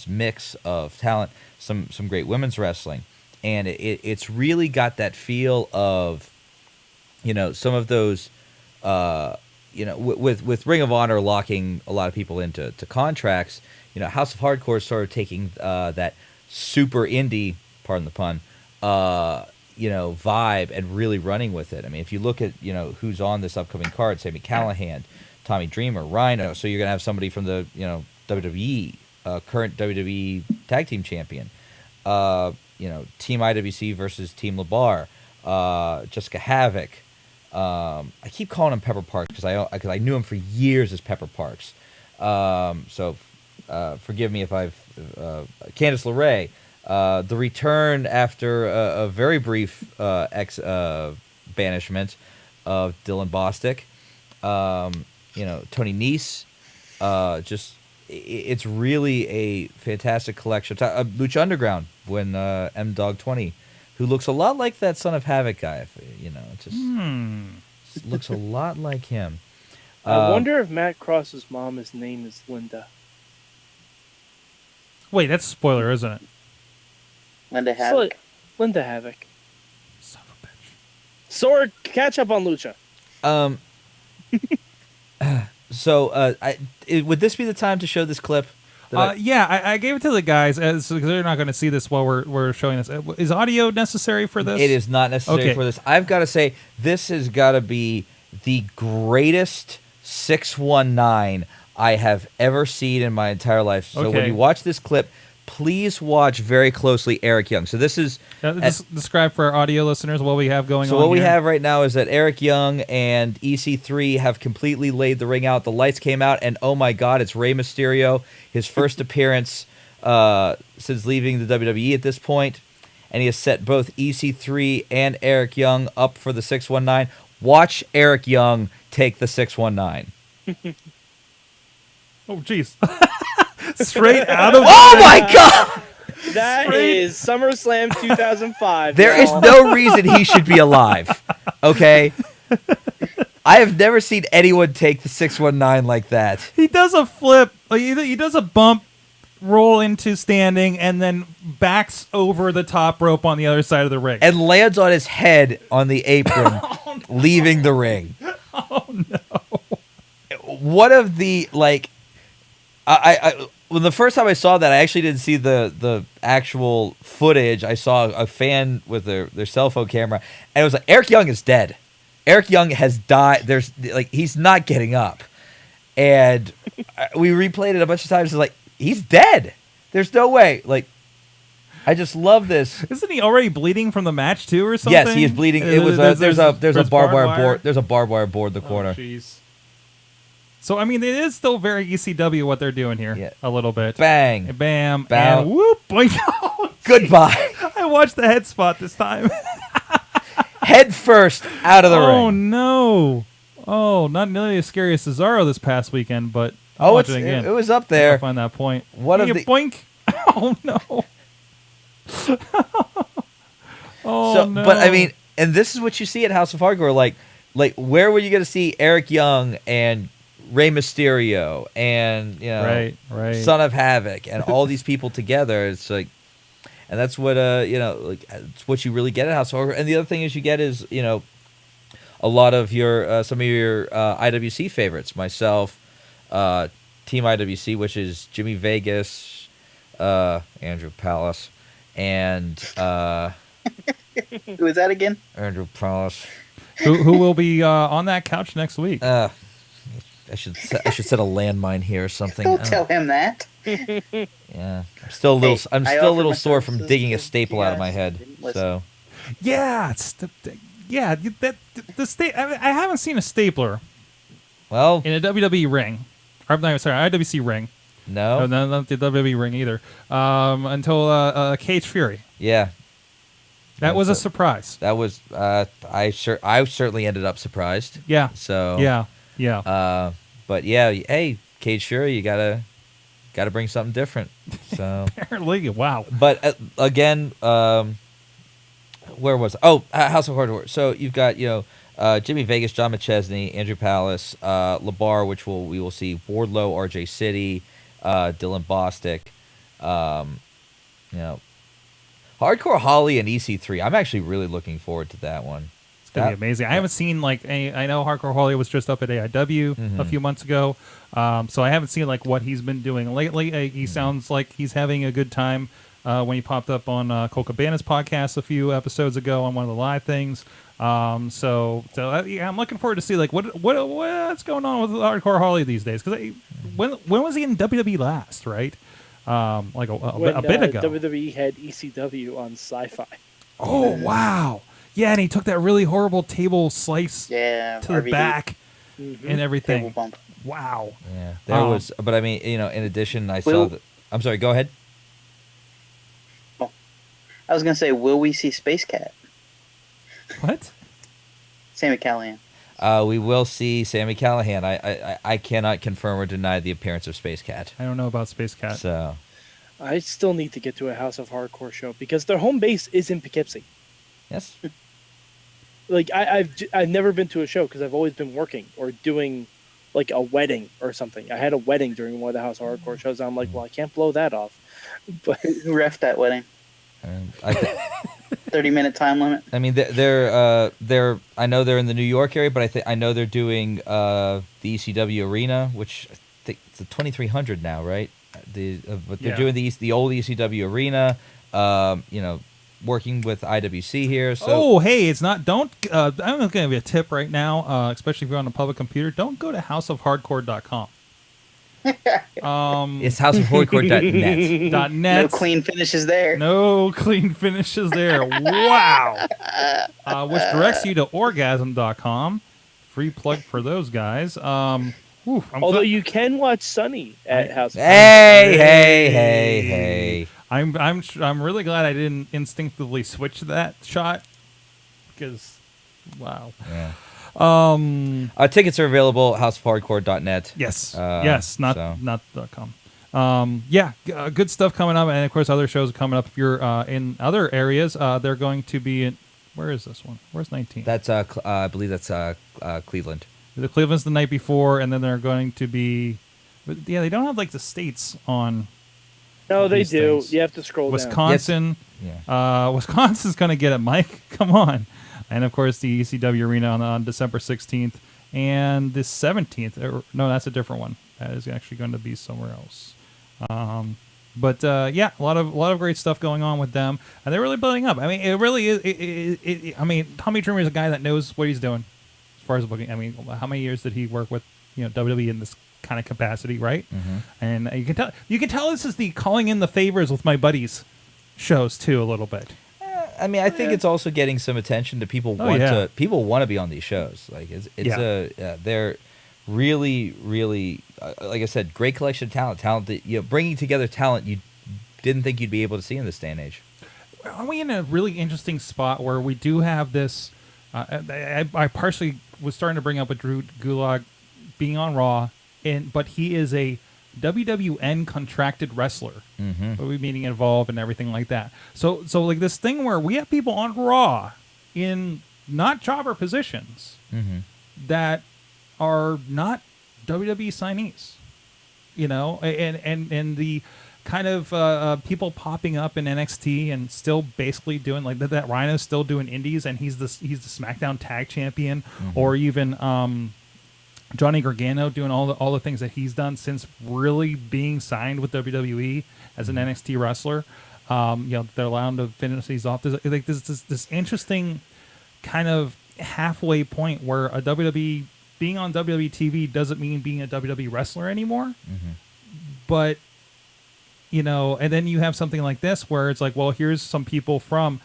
mix of talent. Some great women's wrestling, and it's really got that feel of, some of those, with Ring of Honor locking a lot of people into contracts. House of Hardcore started taking that super indie, pardon the pun, vibe and really running with it. I mean, if you look at who's on this upcoming card, Sami Callihan, Tommy Dreamer, Rhino. So you're gonna have somebody from the WWE, current WWE Tag Team Champion, Team IWC versus Team LeBar, Jessica Havoc. I keep calling him Pepper Parks because I knew him for years as Pepper Parks. So forgive me if I've Candice LeRae. The return after a very brief banishment of Dylan Bostic. Tony Nese. It's really a fantastic collection. Lucha Underground when M-Dog 20, who looks a lot like that Son of Havoc guy. Just looks a lot like him. I wonder if Matt Cross's mom's name is Linda. Wait, that's a spoiler, isn't it? Linda Havoc. Linda Havoc. Son of a bitch. Sword, catch up on Lucha. So, would this be the time to show this clip? Yeah, I gave it to the guys because they're not going to see this while we're showing this. Is audio necessary for this? It is not necessary Okay. for this. I've got to say, this has got to be the greatest 619 I have ever seen in my entire life. So when you watch this clip, please watch very closely Eric Young. So this is... describe for our audio listeners what we have going on. So what we here. have right now is that Eric Young and EC3 have completely laid the ring out. The lights came out, and oh my God, it's Rey Mysterio. His first appearance since leaving the WWE at this point. And he has set both EC3 and Eric Young up for the 619. Watch Eric Young take the 619. Oh, jeez. Straight out of... Oh my God! That is SummerSlam 2005. There is no reason he should be alive. Okay? I have never seen anyone take the 619 like that. He does a flip. He does a bump, roll into standing, and then backs over the top rope on the other side of the ring. And lands on his head on the apron, leaving the ring. Oh, no. One of the, when the first time I saw that, I actually didn't see the actual footage. I saw a fan with their cell phone camera, and it was like, Eric Young is dead. Eric Young has died. He's not getting up. And we replayed it a bunch of times. It's like, he's dead. There's no way. I just love this. Isn't he already bleeding from the match too, or something? Yes, he is bleeding. It was there's a barbed wire board. There's a barbed wire board in the corner. Jeez. So I mean, it is still very ECW what they're doing here. Yeah. A little bit. Bang. Bam. Bow. And whoop. Boink. Oh, Goodbye. I watched the head spot this time. Head first out of the ring. Oh no. Oh, not nearly as scary as Cesaro this past weekend, but I'll watch it again. It was up I'll there. find that point. One of Hey, the boink. Oh no. Oh so, no. but I mean, and this is what you see at House of Hardcore. Like where were you going to see Eric Young and Rey Mysterio and right. Son of Havoc and all these people together? It's like, and that's what it's what you really get at House of Hardcore. And the other thing is you get is a lot of your some of your IWC favorites. Myself, Team IWC, which is Jimmy Vegas, Andrew Palace, and Who is that again? Andrew Palace. who will be on that couch next week? I should set a landmine here or something. Don't tell him that. Yeah, I'm still a little. Hey, I'm I still a offer little my sore from services digging a to staple you out of guys my head. who didn't listen. So Yeah, I haven't seen a stapler well, in a WWE ring. I'm sorry, IWC ring. no, No, not the WWE ring either. Until Cage Fury. yeah, That was a That's it. surprise. that was. I certainly ended up surprised. Yeah. So Yeah. but yeah, hey, Cage Fury, you gotta bring something different. So, Apparently, wow. but again, where was House of Hardcore? So you've got Jimmy Vegas, John McChesney, Andrew Palace, LeBar, which we will see Wardlow, RJ City, Dylan Bostic, Hardcore Holly and EC3. I'm actually really looking forward to that one. It's gonna be amazing. I haven't seen like I know Hardcore Holly was just up at AIW a few months ago, so I haven't seen like what he's been doing lately. He sounds like he's having a good time. When he popped up on Cole Cabana's podcast a few episodes ago on one of the live things. So I'm looking forward to see like what's going on with Hardcore Holly these days. Because when was he in WWE last? Right, like a bit ago. WWE had ECW on Sci-Fi. Oh wow, yeah, and he took that really horrible table slice to RVD. the back and everything. Table bump. Wow. Yeah, there was. But I mean, in addition, I saw that. I'm sorry. Go ahead. I was gonna say, will we see Space Cat? What? Sammy Callahan. We will see Sammy Callahan. I cannot confirm or deny the appearance of Space Cat. I don't know about Space Cat. So I still need to get to a House of Hardcore show because their home base is in Poughkeepsie. yes. Like I've never been to a show because I've always been working or doing like a wedding or something. I had a wedding during one of the House of Hardcore shows. And I'm like, well, I can't blow that off. But Who reffed that wedding? I 30-minute time limit. I mean, they're. I know they're in the New York area, but I know they're doing the ECW arena, which I think it's the 2300 now, right? But they're doing the old ECW arena. Working with IWC here. So Oh, hey, it's not. Don't. I'm going to give you a tip right now, especially if you're on a public computer. Don't go to houseofhardcore.com. it's houseofhardcore.net. .net. No clean finishes there. No clean finishes there. Wow. Which directs you to orgasm.com. Free plug for those guys. although you can watch Sunny at House of Hey. I'm really glad I didn't instinctively switch that shot because wow. Yeah. Tickets are available at houseofhardcore.net. Yes. Not .com. Good stuff coming up, and of course other shows are coming up. If you're in other areas, they're going to be in. Where is this one? Where's 19? That's I believe that's Cleveland. The Cleveland's the night before, and then they're going to be. Yeah, they don't have like the states on. No, they these do. things. You have to scroll down. Wisconsin. Yeah. Wisconsin's going to get it, Mike. Come on. And, of course, the ECW Arena on December 16th and the 17th. No, that's a different one. That is actually going to be somewhere else. But a lot of great stuff going on with them. And they're really building up. I mean, it really is. I mean, Tommy Dreamer is a guy that knows what he's doing as far as booking. I mean, how many years did he work with WWE in this kind of capacity, right? Mm-hmm. And you can tell this is the calling in the favors with my buddies shows, too, a little bit. I mean, I think it's also getting some attention to people. People want to be on these shows. Like they're really, really, like I said, great collection of talent that bringing together talent you didn't think you'd be able to see in this day and age. Are we in a really interesting spot where we do have this? I partially was starting to bring up with Drew Gulak being on Raw, but he is a WWN contracted wrestler, meaning involved and everything like that. So like this thing where we have people on Raw in not jobber positions that are not WWE signees, and the kind of people popping up in NXT and still basically doing like that. Rhino's still doing indies and he's the SmackDown Tag Champion, or even Johnny Gargano doing all the things that he's done since really being signed with WWE as an NXT wrestler. They're allowed to finish these off. There's like this interesting kind of halfway point where a WWE being on WWE TV doesn't mean being a WWE wrestler anymore. But and then you have something like this where it's like, well, here's some people from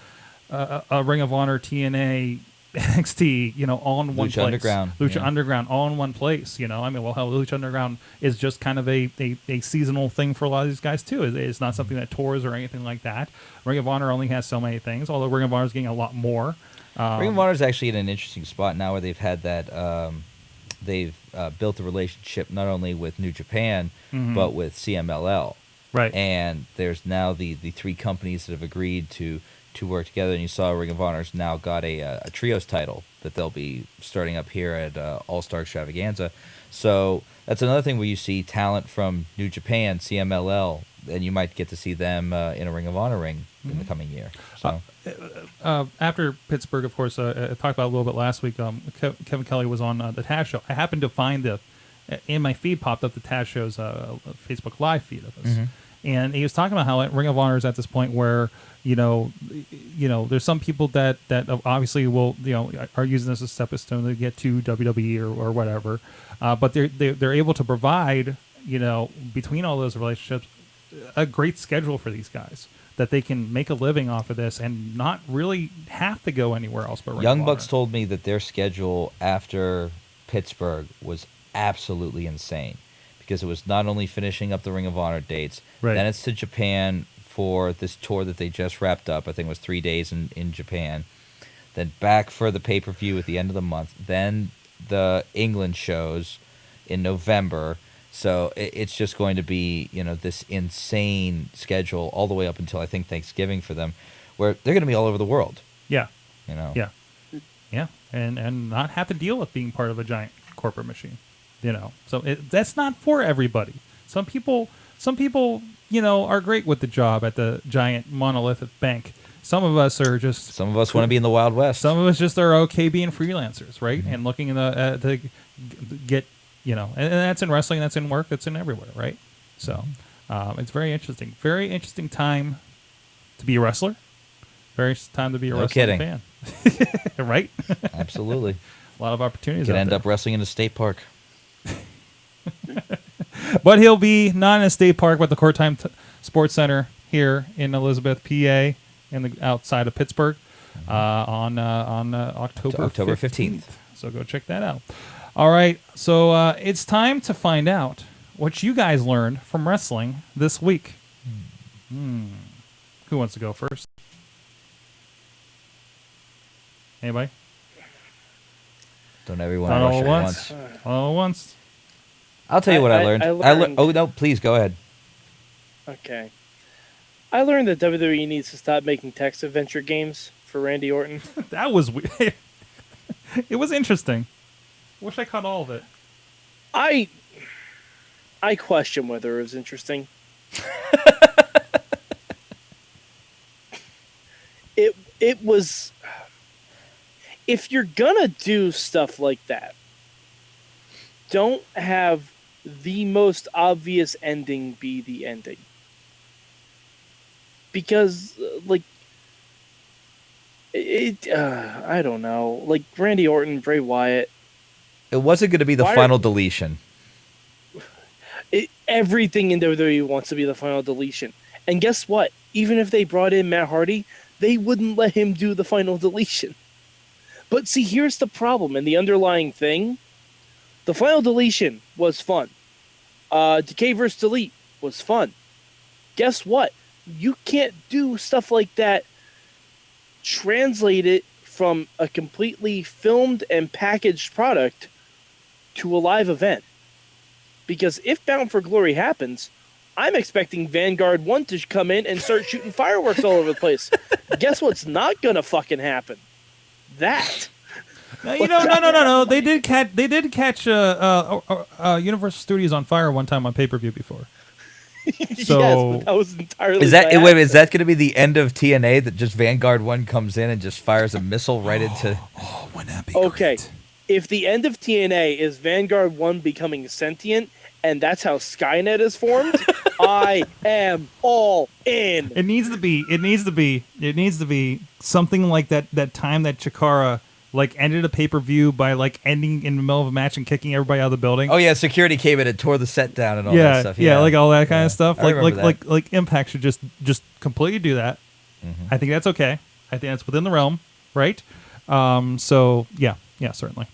a Ring of Honor, TNA, NXT, all in one place. Lucha Underground, all in one place. I mean, well, hell, Lucha Underground is just kind of a seasonal thing for a lot of these guys too. It's not something that tours or anything like that. Ring of Honor only has so many things, although Ring of Honor is getting a lot more. Ring of Honor is actually in an interesting spot now where they've had that. They've built a relationship not only with New Japan but with CMLL. Right. And there's now the three companies that have agreed to work together, and you saw Ring of Honor's now got a trios title that they'll be starting up here at All-Star Extravaganza. So that's another thing where you see talent from New Japan, CMLL, and you might get to see them in a Ring of Honor ring in the coming year. So After Pittsburgh, of course, I talked about it a little bit last week. Kevin Kelly was on the Taz show. I happened to find in my feed popped up the Taz show's Facebook Live feed of us, and he was talking about how Ring of Honor is at this point where there's some people that obviously will are using this as a stepping stone to get to WWE or whatever, but they're able to provide between all those relationships a great schedule for these guys that they can make a living off of this and not really have to go anywhere else but Ring Young of Bucks Honor. told me that their schedule after Pittsburgh was absolutely insane because it was not only finishing up the Ring of Honor dates, Right. then it's to Japan for this tour that they just wrapped up. I think it was 3 days in Japan. Then back for the pay-per-view at the end of the month. Then the England shows in November. So it's just going to be, this insane schedule all the way up until I think Thanksgiving for them, where they're going to be all over the world. Yeah. Yeah. Yeah, and not have to deal with being part of a giant corporate machine, So that's not for everybody. Some people, are great with the job at the giant monolithic bank. Some of us are just. Some of us want to be in the Wild West. Some of us just are okay being freelancers, right? And looking to get, and that's in wrestling, that's in work, that's in everywhere, right? So it's very interesting. Very interesting time to be a wrestler. Very time to be a wrestling fan. Right? Absolutely. A lot of opportunities. Could out end there. up wrestling in a state park. But he'll be not in a state park, but the Court Time Sports Center here in Elizabeth, PA, outside of Pittsburgh, on October 15th. So go check that out. All right, so it's time to find out what you guys learned from wrestling this week. Who wants to go first? Anybody? Don't everyone Not rush all at at once. once. All at once. I'll tell you what I learned. I learned- Oh, no, please, go ahead. Okay. I learned that WWE needs to stop making text adventure games for Randy Orton. That was weird. It was interesting. Wish I caught all of it. I question whether it was interesting. It was. If you're gonna do stuff like that, don't have the most obvious ending be the ending. Because, I don't know. Like, Randy Orton, Bray Wyatt, It wasn't going to be the Why- final deletion. everything in WWE wants to be the final deletion. And guess what? Even if they brought in Matt Hardy, they wouldn't let him do the final deletion. But see, here's the problem and the underlying thing. The final deletion was fun. Decay vs. Delete was fun. Guess what? You can't do stuff like that, translate it from a completely filmed and packaged product to a live event. Because if Bound for Glory happens, I'm expecting Vanguard 1 to come in and start shooting fireworks all over the place. Guess what's not going to fucking happen? That. No. They did catch Universal Studios on fire one time on pay-per-view before. So yes, but that was entirely Is that by wait? Is accident. that going to be the end of TNA? That just Vanguard 1 comes in and just fires a missile right into? Oh, wouldn't that be Okay. great? If the end of TNA is Vanguard 1 becoming sentient, and that's how Skynet is formed, I am all in. It needs to be something like that time that Chikara ended a pay-per-view by ending in the middle of a match and kicking everybody out of the building. Oh yeah, security came in and tore the set down and all yeah, that stuff. yeah, all that kind Yeah. of stuff. I remember that. Like Impact should just completely do that. Mm-hmm. I think that's okay. I think that's within the realm, right? So yeah, certainly.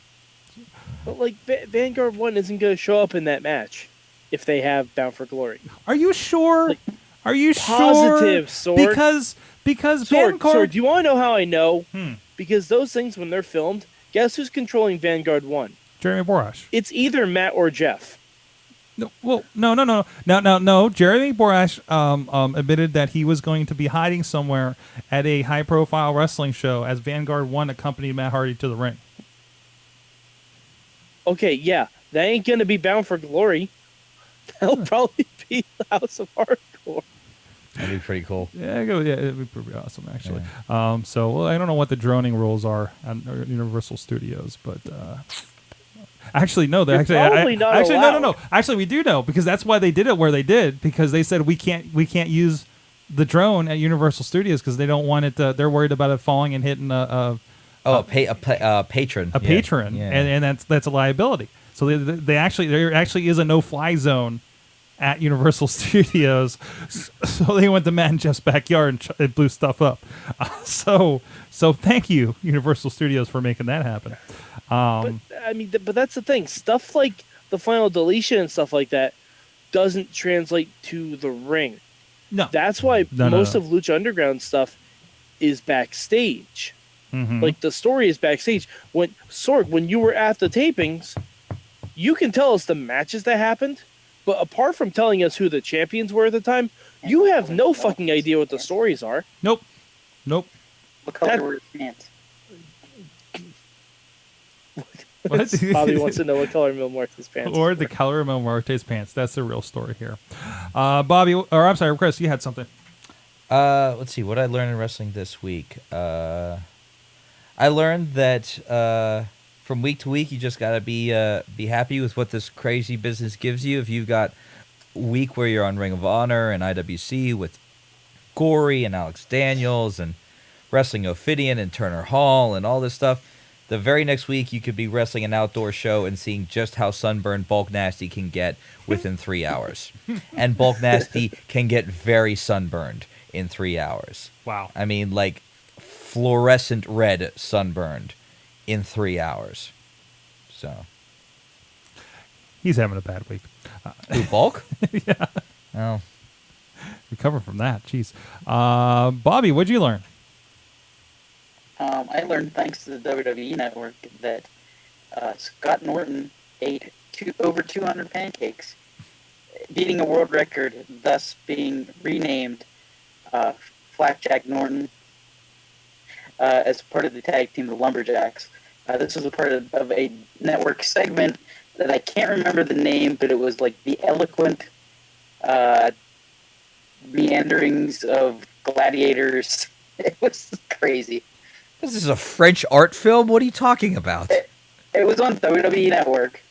But Vanguard 1 isn't going to show up in that match if they have Bound for Glory. Are you sure? Are you Positive, sure? Sword. Because Sword, Vanguard. do you want to know how I know? Hmm. Because those things, when they're filmed, guess who's controlling Vanguard 1? Jeremy Borash. It's either Matt or Jeff. No, well, no. Jeremy Borash admitted that he was going to be hiding somewhere at a high-profile wrestling show as Vanguard 1 accompanied Matt Hardy to the ring. Okay, yeah, that ain't going to be Bound for Glory. That'll probably be House of Hardcore. That'd be pretty cool. Yeah, it'd be pretty awesome actually. So well, I don't know what the droning rules are at Universal Studios, but actually no, You're probably not actually allowed. no. Actually, we do know because that's why they did it where they did because they said we can't use the drone at Universal Studios because they don't want it. They're worried about it falling and hitting a Patron. patron, Yeah. and that's a liability. So there actually is a no-fly zone at Universal Studios. So they went to Matt and Jeff's backyard and blew stuff up. So thank you, Universal Studios, for making that happen. But I mean, but that's the thing. Stuff like the final deletion and stuff like that doesn't translate to the ring. No, That's why No. most of Lucha Underground stuff is backstage. Mhm. Like the story is backstage. When Sorg, when you were at the tapings, you can tell us the matches that happened, but apart from telling us who the champions were at the time, you have no fucking idea what the stories are. Nope. What color That- were his pants? What? Bobby wants to know what color Mil Muertes pants. Or the color of Mil Muertes pants. That's the real story here. Bobby, or I'm sorry, Chris, you had something. Let's see. What did I learned in wrestling this week? I learned that from week to week, you just gotta be happy with what this crazy business gives you. If you've got a week where you're on Ring of Honor and IWC with Gory and Alex Daniels and wrestling Ophidian and Turner Hall and all this stuff, the very next week you could be wrestling an outdoor show and seeing just how sunburned Bulk Nasty can get within 3 hours. And Bulk Nasty can get very sunburned in 3 hours. Wow. I mean, like fluorescent red sunburned in 3 hours. So, He's having a bad week. who, Bulk? Yeah. Oh, Recover from that. Jeez. Bobby, what'd you learn? I learned thanks to the WWE Network that Scott Norton ate over 200 pancakes, beating a world record, thus being renamed Flapjack Norton as part of the tag team, the Lumberjacks. This was a part of a network segment that I can't remember the name, but it was like the eloquent meanderings of gladiators. It was crazy. this is a French art film? What are you talking about? It was on WWE Network.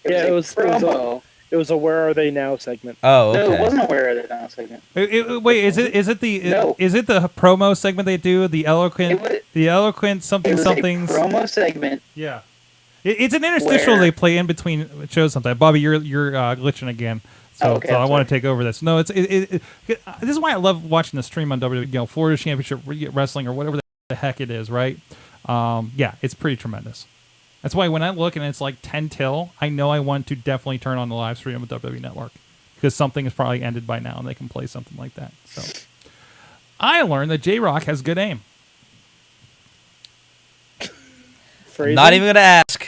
Yeah, a it was promo. It was a "Where Are They Now" segment. Oh, No, it okay. wasn't aware of that now segment. Wait, is it the No. is it the promo segment they do? The eloquent It something was somethings. a promo segment. Yeah. It's an interstitial Where- they play in between shows sometimes. Bobby, you're glitching again. So, Oh, okay, so I I'm want to sorry. take over this. No, this is why I love watching the stream on WWE, Florida Championship Wrestling or whatever the heck it is, right? Yeah, it's pretty tremendous. That's why when I look and it's like 10 till, I know I want to definitely turn on the live stream of WWE Network because something has probably ended by now and they can play something like that. So I learned that J-Rock has good aim. Phrasing. Not even going to ask.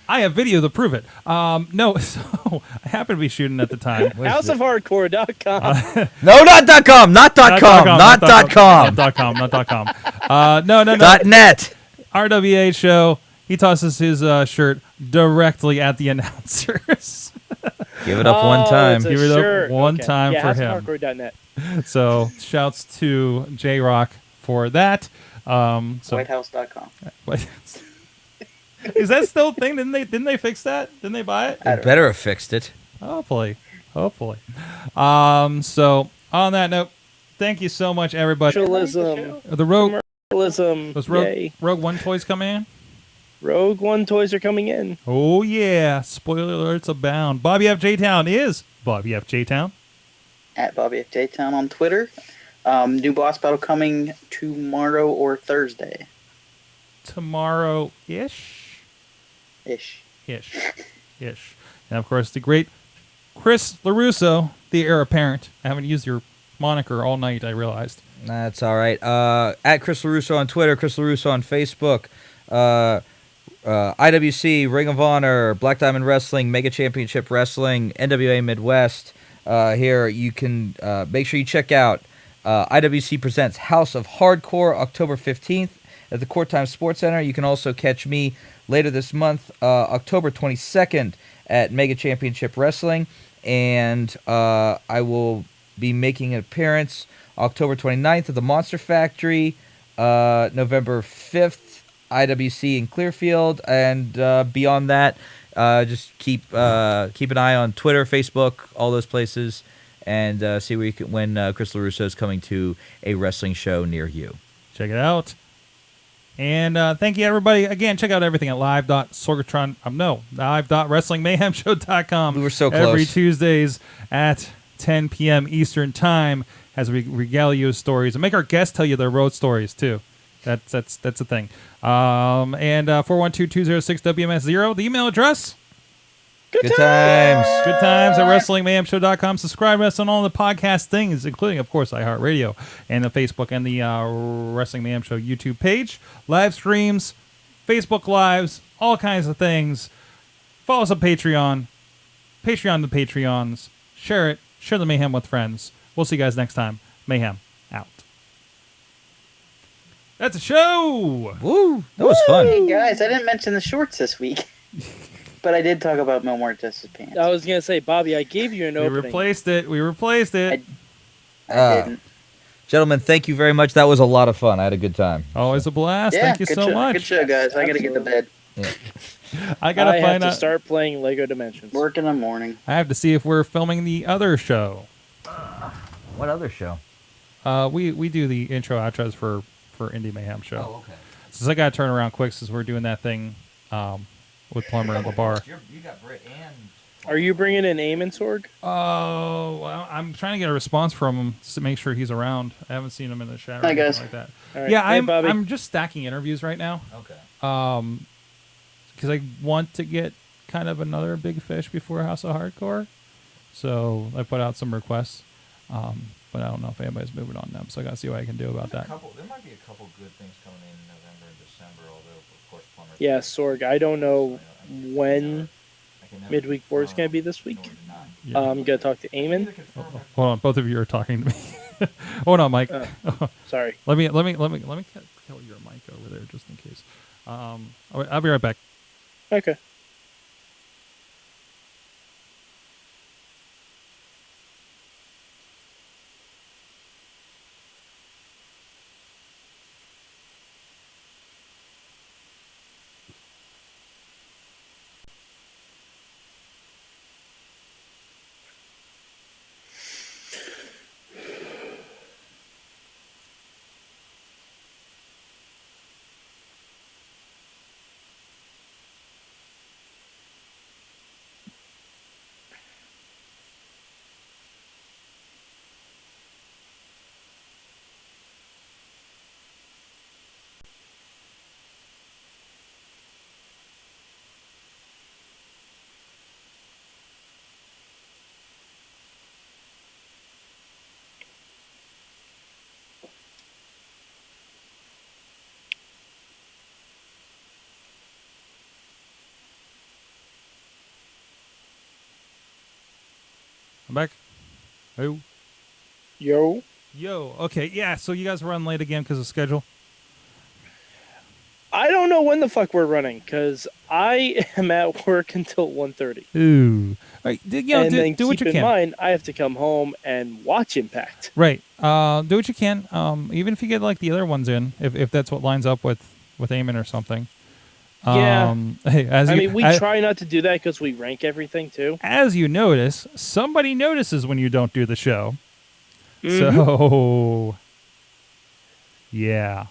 I have video to prove it. No, so I happened to be shooting at the time. HouseofHardcore.com. No, not .com. Not .com. Not .com. Not .com. Not .com. No. .net. RWA show. He tosses his shirt directly at the announcers. Give it up one time. It's a Give it up shirt. one Okay. time yeah, for him. HouseofHardcore.net. So shouts to J-Rock for that. So WhiteHouse.com. is that still a thing? Didn't they fix that? Didn't they buy it? They better have fixed it. Hopefully. So on that note, thank you so much, everybody. Commercialism. The Rogue Commercialism. was Yay. Rogue One toys coming in. Rogue One toys are coming in. Oh yeah! Spoiler alerts abound. Bobby F. J Town is Bobby F. J Town. At Bobby F. J Town on Twitter. New boss battle coming tomorrow or Thursday. Tomorrow ish. Ish. And of course, the great Chris LeRusso, the heir apparent. I haven't used your moniker all night, I realized. That's all right. At Chris LeRusso on Twitter, Chris LeRusso on Facebook, IWC, Ring of Honor, Black Diamond Wrestling, Mega Championship Wrestling, NWA Midwest. Here, you can make sure you check out IWC Presents House of Hardcore, October 15th at the Court Time Sports Center. You can also catch me later this month, October 22nd at Mega Championship Wrestling. And I will be making an appearance October 29th at the Monster Factory, November 5th, IWC in Clearfield, and beyond that, just keep an eye on Twitter, Facebook, all those places, and see where you can, when Chris LeRusso is coming to a wrestling show near you. Check it out. And thank you, everybody. Again, check out everything at live.wrestlingmayhemshow.com. We were so close. Every Tuesdays at 10 p.m. Eastern Time as we regale you stories and make our guests tell you their road stories, too. That's a thing. And 412-206-WMS0, the email address. Good times. Good times at WrestlingMayhemShow.com. Subscribe to us on all the podcast things, including, of course, iHeartRadio and the Facebook and the Wrestling Mayhem Show YouTube page. Live streams, Facebook Lives, all kinds of things. Follow us on Patreon. Patreon to Patreons. Share it. Share the Mayhem with friends. We'll see you guys next time. Mayhem out. That's a show. Woo! That was fun. Hey, guys, I didn't mention the shorts this week. But I did talk about Mil Muertes' pants. I was gonna say, Bobby, I gave you an We opening. replaced it. I didn't. Gentlemen, thank you very much. That was a lot of fun. I had a good time. Always a blast. Yeah, Thank you good so show, much. Good show, guys. I gotta get to bed. Yeah. I gotta I find have out. to start playing Lego Dimensions. Work in the morning. I have to see if we're filming the other show. What other show? We do the intro outros for Indie Mayhem Show. Oh, okay. So I gotta turn around quick since we're doing that thing with Plumber at the bar. You got Britt and... Are you bringing in Eamon Sorg? Oh, well, I'm trying to get a response from him to make sure he's around. I haven't seen him in the chat or Hi, anything guys. like that. All right. Yeah, Hey, Bobby. I'm just stacking interviews right now. Okay. Because I want to get kind of another big fish before House of Hardcore. So I put out some requests, but I don't know if anybody's moving on them. So I got to see what I can do about that. There might be a couple good things coming in November and December, although, of course, Plumber... Yeah, Sorg. I don't know when Midweek 4 is going to be this week. Yeah. I'm going to talk to Eamon. Hold on, both of you are talking to me. Hold on, Mike. Sorry. Let me kill your mic over there just in case. I'll be right back. Okay. I'm back. Oh. Yo. Yo. Okay. Yeah. So you guys run late again because of schedule. I don't know when the fuck we're running because I am at work until 1:30. Ooh. All right. And then Do what keep you in can. mind, I have to come home and watch Impact. Right. Do what you can. Even if you get like the other ones in, if that's what lines up with Eamon or something. Yeah. Hey, We try not to do that because we rank everything too. As you notice, somebody notices when you don't do the show. Mhm. So, yeah.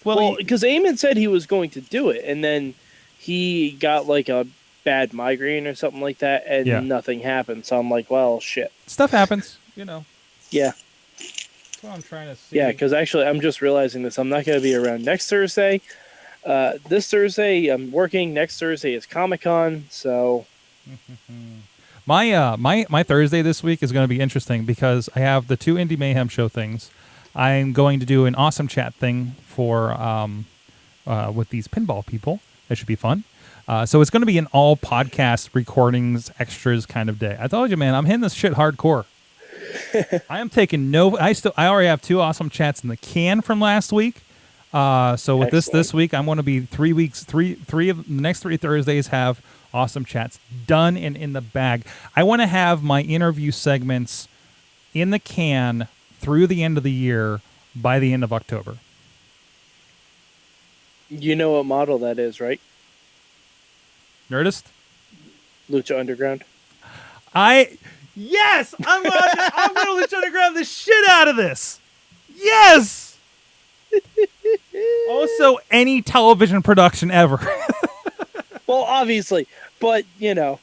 Well, because Eamon said he was going to do it, and then he got like a bad migraine or something like that, and Yeah. nothing happened. So I'm like, well, shit. Stuff happens, you know. Yeah. That's what I'm trying to see. Yeah, because actually, I'm just realizing this. I'm not going to be around next Thursday. This Thursday, I'm working. Next Thursday is Comic-Con, so... My Thursday this week is going to be interesting because I have the 2 Indie Mayhem Show things. I'm going to do an awesome chat thing for with these pinball people. That should be fun. So it's going to be an all podcast recordings extras kind of day. I told you, man, I'm hitting this shit hardcore. I am taking no. I already have 2 awesome chats in the can from last week. So with this week, I'm going to be 3 weeks. Three of the next 3 Thursdays have awesome chats done and in the bag. I want to have my interview segments in the can through the end of the year by the end of October. You know what model that is, right? Nerdist? Lucha Underground. Yes! I'm going to Underground the shit out of this. Yes! Also, any television production ever. Well, obviously, but you know,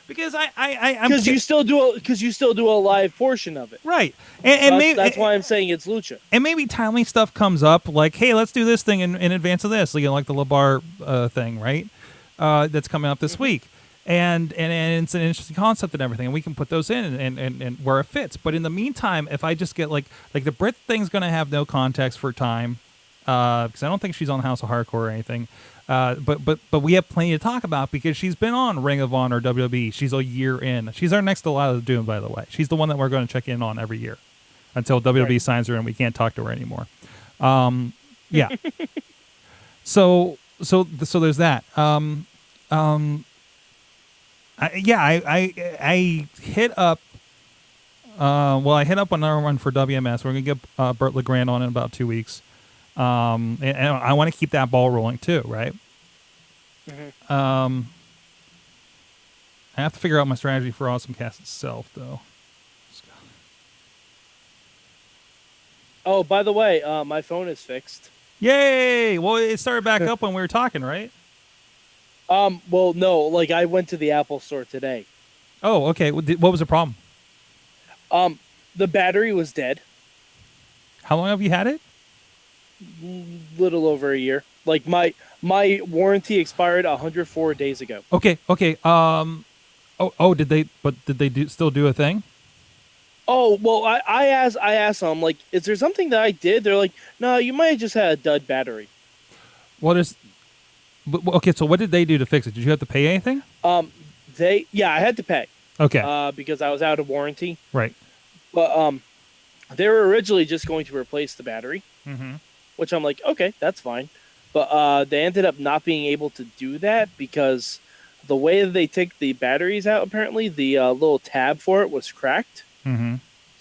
Because because you still do a live portion of it, right, and maybe that's why I'm saying it's Lucha. And maybe timely stuff comes up, like, hey, let's do this thing in advance of this, like the LeBar thing, right? That's coming up this week, and it's an interesting concept and everything, and we can put those in and where it fits. But in the meantime, if I just get like the Brit thing's going to have no context for time, because I don't think she's on House of Hardcore or anything. But we have plenty to talk about because she's been on Ring of Honor, WWE. She's a year in. She's our next Delilah Doom, by the way. She's the one that we're going to check in on every year until WWE signs her and we can't talk to her anymore. Yeah. So there's that. I hit up. I hit up another one for WMS. We're gonna get Burt LeGrand on in about 2 weeks. And I want to keep that ball rolling too, right? Mm-hmm. I have to figure out my strategy for Awesome Cast itself, though. Oh, by the way, my phone is fixed. Yay! Well, it started back up when we were talking, right? Well, no, like I went to the Apple store today. Oh, okay. What was the problem? The battery was dead. How long have you had it? Little over a year. Like my warranty expired 104 days ago. Okay. Did they still do a thing? Oh, well, I asked them, like, is there something that I did? They're like, no, you might have just had a dud battery. Okay, so what did they do to fix it? Did you have to pay anything? I had to pay. Okay. Because I was out of warranty. Right. But they were originally just going to replace the battery, which I'm like, okay, that's fine. But they ended up not being able to do that because the way that they take the batteries out, apparently, the little tab for it was cracked. Mm-hmm.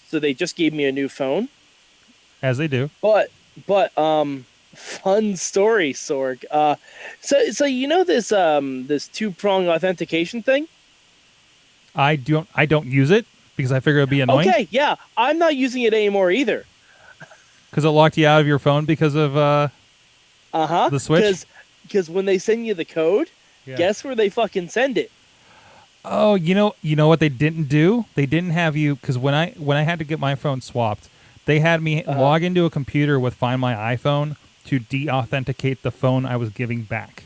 So they just gave me a new phone. As they do. But fun story, Sorg. So you know this 2-prong authentication thing? I don't use it because I figure it'd be annoying. Okay, yeah, I'm not using it anymore either. Because it locked you out of your phone because of the switch. Because when they send you the code, guess where they fucking send it? Oh, you know what they didn't do? They didn't have you, because when I had to get my phone swapped, they had me log into a computer with Find My iPhone to de-authenticate the phone I was giving back.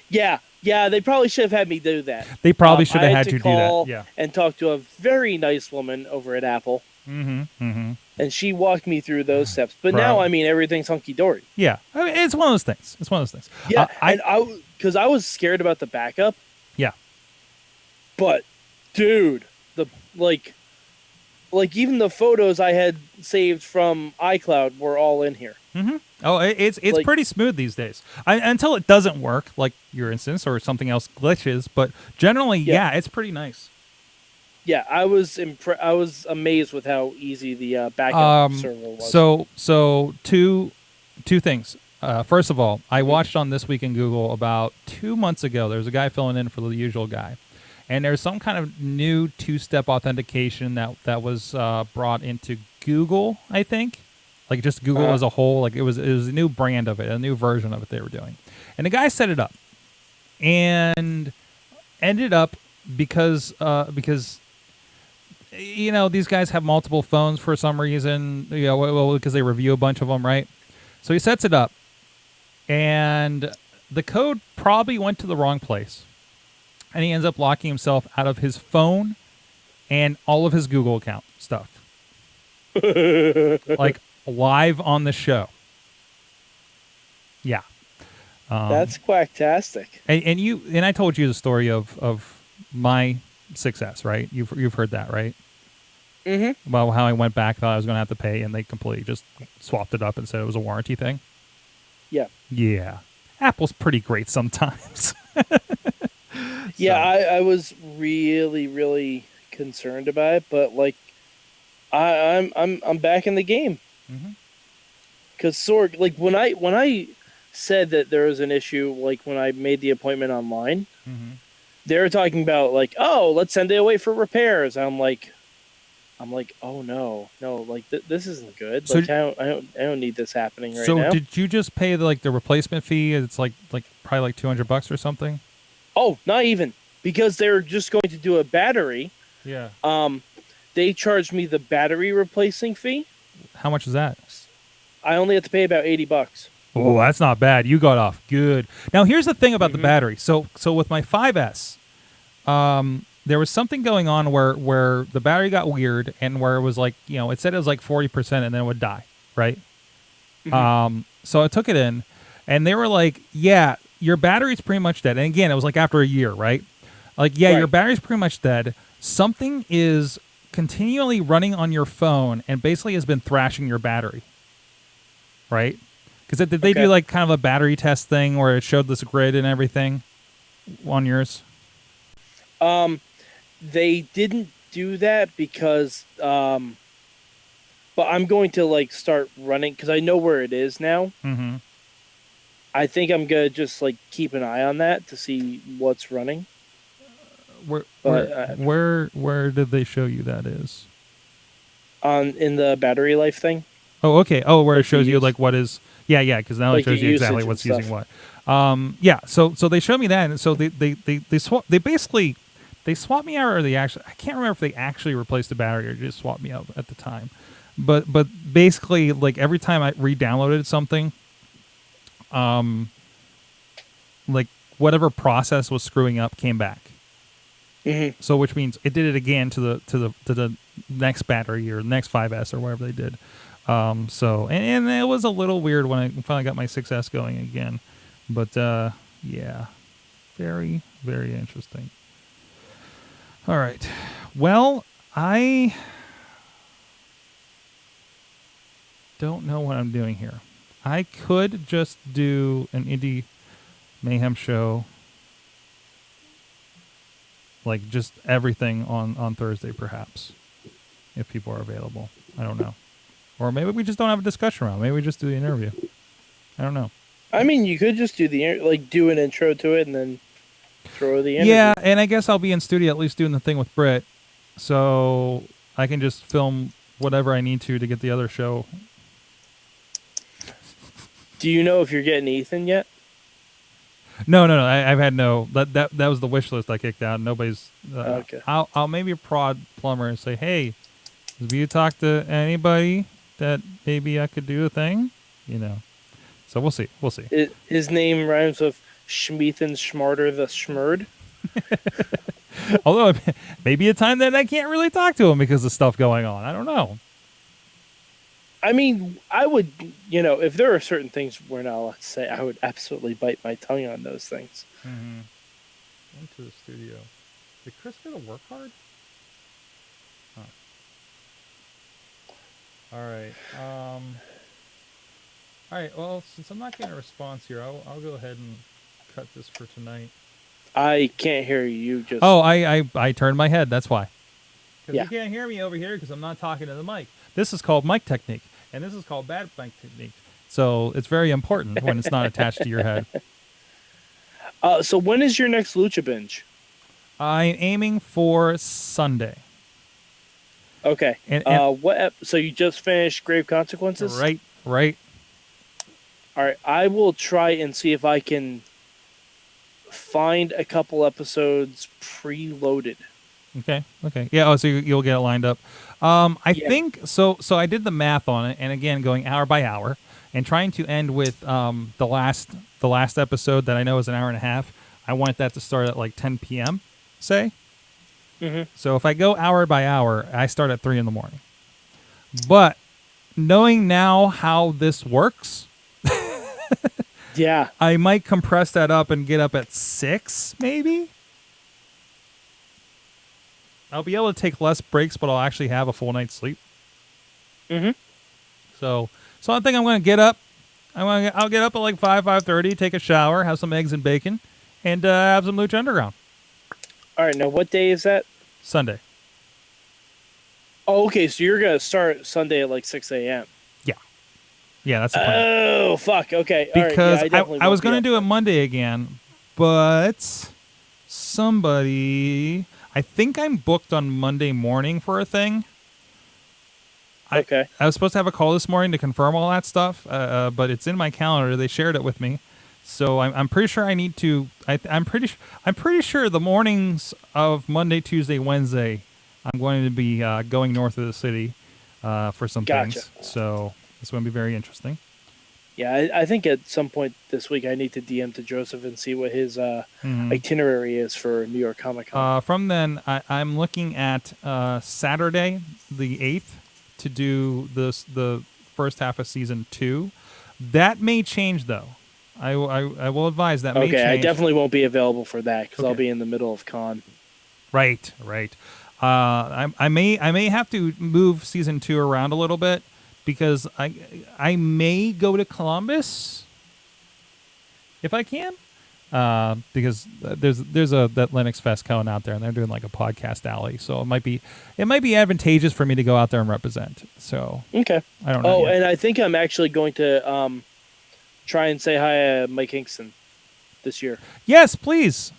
Yeah, they probably should have had me do that. They probably should have had you do that. Yeah, and talk to a very nice woman over at Apple. Mm-hmm. And she walked me through those steps. But now, I mean, everything's hunky-dory. Yeah, I mean, it's one of those things. Yeah, because I was scared about the backup. Yeah. But, dude, like even the photos I had saved from iCloud were all in here. Mm-hmm. Oh, it's pretty smooth these days. Until it doesn't work, like your instance or something else glitches. But generally, yeah it's pretty nice. Yeah, I was amazed with how easy the backup server was. So two things. First of all, I watched on This Week in Google about 2 months ago. There was a guy filling in for the usual guy. And there's some kind of new 2-step authentication that was brought into Google, I think. Like just Google as a whole. Like it was a new brand of it, a new version of it they were doing. And the guy set it up. And ended up because these guys have multiple phones for some reason, because they review a bunch of them, right? So he sets it up. And the code probably went to the wrong place. And he ends up locking himself out of his phone and all of his Google account stuff. Like live on the show. Yeah. That's quacktastic. And I told you the story of my success, right? You've heard that, right? Mm-hmm. About how I went back, thought I was going to have to pay, and they completely just swapped it up and said it was a warranty thing. Yeah. Yeah. Apple's pretty great sometimes. Yeah, I was really, really concerned about it, but like I'm back in the game. Mm-hmm. Because Sorg, like when I said that there was an issue, like when I made the appointment online, Mm-hmm. they were talking about like, oh, let's send it away for repairs. I'm like, oh no, like this isn't good. So- Like I don't need this happening right So now. did you just pay the replacement fee? It's like probably like $200 or something. Oh, not even, because they're just going to do a battery. Yeah. They charged me the battery replacing fee. How much is that? I only have to pay about $80. Oh, that's not bad. You got off good. Now here's the thing about the battery. So with my 5S, there was something going on where the battery got weird and where it was like, it said it was like 40% and then it would die, right? So I took it in and they were like, yeah, your battery's pretty much dead. And again, it was like after a year, right? Like, yeah, Right. your battery's pretty much dead. Something is continually running on your phone and basically has been thrashing your battery, right? Because did they Okay. do like kind of a battery test thing where it showed this grid and everything on yours? They didn't do that because but I'm going to like start running because I know where it is now. Mm-hmm. I think I'm gonna just like keep an eye on that to see what's running. But, Where did they show you that is? In the battery life thing. Oh, okay. Oh, where it Like the shows you use- like what is. Yeah, because now it like the shows you exactly usage what's and using what. Yeah. So they showed me that, and so they basically swapped me out, or I can't remember if they actually replaced the battery or just swapped me out at the time. But basically, like every time I re-downloaded something, like whatever process was screwing up came back. Mm-hmm. So which means it did it again to the next battery or next 5S or whatever they did. So and it was a little weird when I finally got my 6S going again. But yeah, very, very interesting. All right. Well, I don't know what I'm doing here. I could just do an indie Mayhem show, like just everything on Thursday, perhaps, if people are available. I don't know. Or maybe we just don't have a discussion around. Maybe we just do the interview. I don't know. I mean, you could just do do an intro to it and then throw the interview. Yeah, and I guess I'll be in studio at least doing the thing with Britt, so I can just film whatever I need to get the other show. Do you know if you're getting Ethan yet? No. I've had no. That was the wish list I kicked out. Nobody's. Okay. I'll maybe prod Plumber and say, hey, have you talked to anybody that maybe I could do a thing? So we'll see. We'll see. His name rhymes with Schmeathan Schmarter the Schmurd. Although maybe a time that I can't really talk to him because of stuff going on. I don't know. I mean, I would, if there are certain things we're not allowed to say, I would absolutely bite my tongue on those things. Mm-hmm. Went to the studio. Did Chris go to work hard? Huh. All right. All right. Well, since I'm not getting a response here, I'll go ahead and cut this for tonight. I can't hear you. You just. Oh, I turned my head. That's why. Because Yeah. you can't hear me over here because I'm not talking to the mic. This is called mic technique, and this is called bad mic technique. So it's very important when it's not attached to your head. So when is your next Lucha binge? I'm aiming for Sunday. Okay. And So you just finished Grave Consequences? Right. All right. I will try and see if I can find a couple episodes preloaded. Okay. Yeah. Oh, so you'll get it lined up. I Yeah. think so. So I did the math on it, and again, going hour by hour, and trying to end with the last episode that I know is an hour and a half. I want that to start at like 10 p.m. Say. Mm-hmm. So if I go hour by hour, I start at 3 a.m. But knowing now how this works, Yeah. I might compress that up and get up at 6, maybe. I'll be able to take less breaks, but I'll actually have a full night's sleep. Mm-hmm. So I think I'm going to get up. I'll get up at like 5:30, take a shower, have some eggs and bacon, and have some Lucha Underground. All right. Now, what day is that? Sunday. Oh, okay. So you're gonna start Sunday at like 6 a.m. Yeah, that's the plan. Oh, fuck. Okay. All right. Yeah, Because I definitely I was won't be going up to do it then. Monday again, but somebody, I think I'm booked on Monday morning for a thing. Okay. I was supposed to have a call this morning to confirm all that stuff, but it's in my calendar. They shared it with me, so I'm pretty sure I need to. I'm pretty sure the mornings of Monday, Tuesday, Wednesday, I'm going to be going north of the city for some Gotcha. things. So it's going to be very interesting. Yeah, I think at some point this week I need to DM to Joseph and see what his itinerary is for New York Comic Con. From then, I'm looking at Saturday, the 8th, to do the first half of season 2. That may change, though. I will advise that may Okay, change. I definitely won't be available for that because I'll Okay. be in the middle of con. Right. I may have to move season 2 around a little bit because I may go to Columbus if I can. Because there's that Linux Fest going out there, and they're doing like a podcast alley, so it might be advantageous for me to go out there and represent. So Okay. I don't know. Oh, yet. and I think I'm actually going to try and say hi to Mike Hinkson this year Yes, please.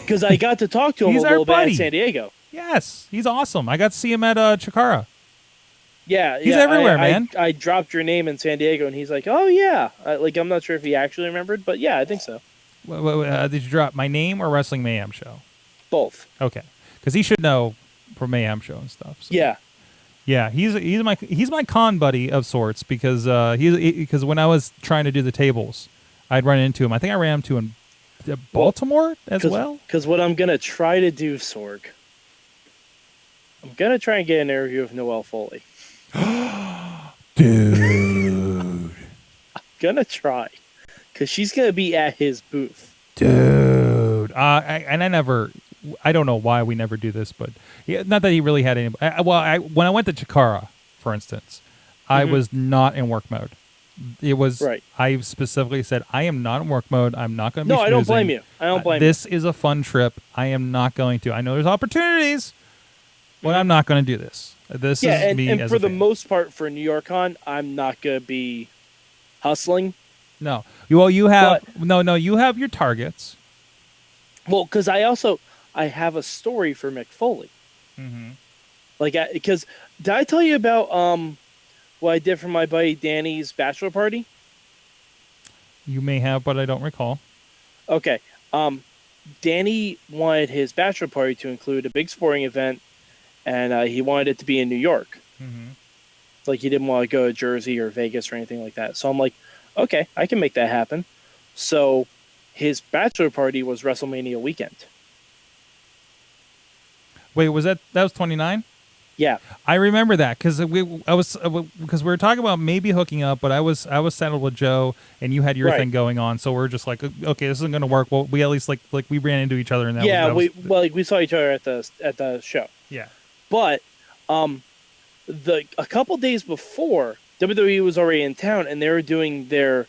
because I got to talk to him a He's our little bit buddy. in San Diego. Yes, he's awesome. I got to see him at Chikara. Yeah, He's yeah, everywhere, I, man. I dropped your name in San Diego, and he's like, "Oh yeah." Like I'm not sure if he actually remembered, but yeah, I think so. Did you drop my name or Wrestling Mayhem Show? Both. Okay, because he should know for Mayhem Show and stuff. So. Yeah. Yeah, he's my con buddy of sorts because because when I was trying to do the tables, I'd run into him. I think I ran into him in Baltimore as well. Because what I'm gonna try to do, Sorg, I'm gonna try and get an interview with Noelle Foley. Dude. Gonna try, because she's gonna be at his booth. Dude. I don't know why we never do this, but not that he really had any. When I went to Chikara, for instance, I was not in work mode. It was Right. I specifically said I am not in work mode. I'm not going to be. No, I don't schmoozing. blame you. I don't blame This is a fun trip. I am not going to. I know there's opportunities, but I'm not going to do this. This you. Yeah, is me and as for a the fan. most part, for New York Con, I'm not gonna be hustling. No. You have you have your targets. Well, because I have a story for Mick Foley. Mm-hmm. Like, because did I tell you about what I did for my buddy Danny's bachelor party? You may have, but I don't recall. Okay. Danny wanted his bachelor party to include a big sporting event, and he wanted it to be in New York. Mm-hmm. Like, he didn't want to go to Jersey or Vegas or anything like that. So I'm like, okay, I can make that happen. So his bachelor party was WrestleMania weekend. Wait, was that was 29? Yeah. I remember that because we were talking about maybe hooking up, but I was settled with Joe, and you had your Right. thing going on, so we're just like, okay, this isn't going to work. Well, we at least like we ran into each other, and that was, we saw each other at the show. yeah. But a couple days before, WWE was already in town, and they were doing their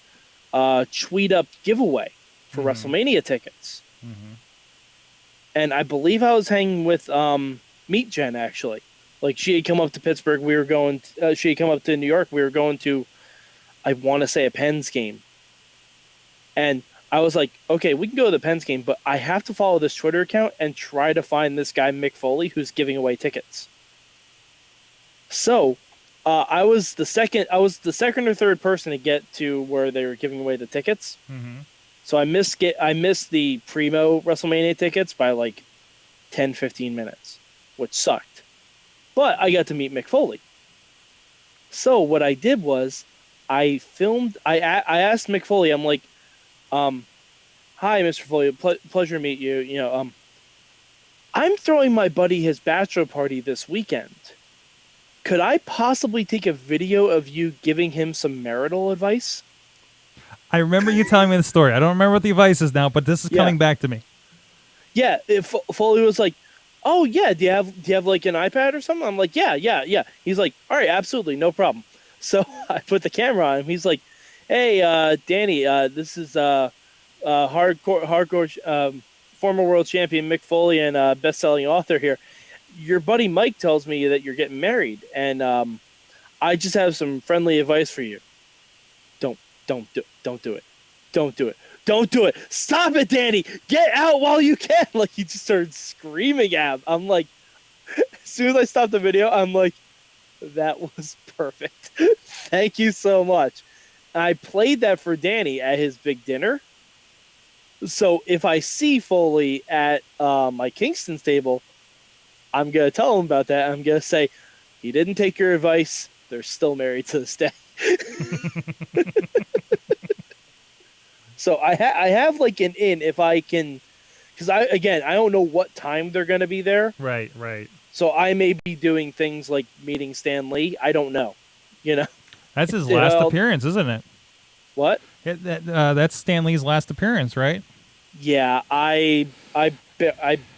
tweet up giveaway for WrestleMania tickets. Mm-hmm. And I believe I was hanging with Meet Jen, actually. Like, she had come up to Pittsburgh. We were going. She had come up to New York. We were going to, I want to say, a Pens game. And I was like, okay, we can go to the Pens game, but I have to follow this Twitter account and try to find this guy Mick Foley who's giving away tickets. So, I was the second or third person to get to where they were giving away the tickets. Mm-hmm. So I missed the Primo WrestleMania tickets by like 10, 15 minutes, which sucked. But I got to meet Mick Foley. So what I did was I asked Mick Foley, I'm like, hi, Mr. Foley, pleasure to meet you. You know, I'm throwing my buddy his bachelor party this weekend. Could I possibly take a video of you giving him some marital advice? I remember you telling me the story. I don't remember what the advice is now, but this is coming back to me. Yeah, Foley was like, "Oh yeah, do you have like an iPad or something?" I'm like, "Yeah." He's like, "All right, absolutely, no problem." So I put the camera on him. He's like, "Hey, Danny, this is hardcore former world champion Mick Foley and best-selling author here. your buddy Mike tells me that you're getting married, and I just have some friendly advice for you. Don't do it. Don't do it. Don't do it. Don't do it. Stop it, Danny. Get out while you can. Like, he just started screaming at him. I'm like, as soon as I stopped the video, I'm like, that was perfect. Thank you so much. And I played that for Danny at his big dinner. So if I see Foley at my Kingston's table, I'm going to tell him about that. I'm going to say, he didn't take your advice. They're still married to this day. So I have like an in if I can, because I don't know what time they're going to be there. Right. So I may be doing things like meeting Stan Lee. I don't know. That's his last appearance, isn't it? What? That's Stan Lee's last appearance, right? Yeah, I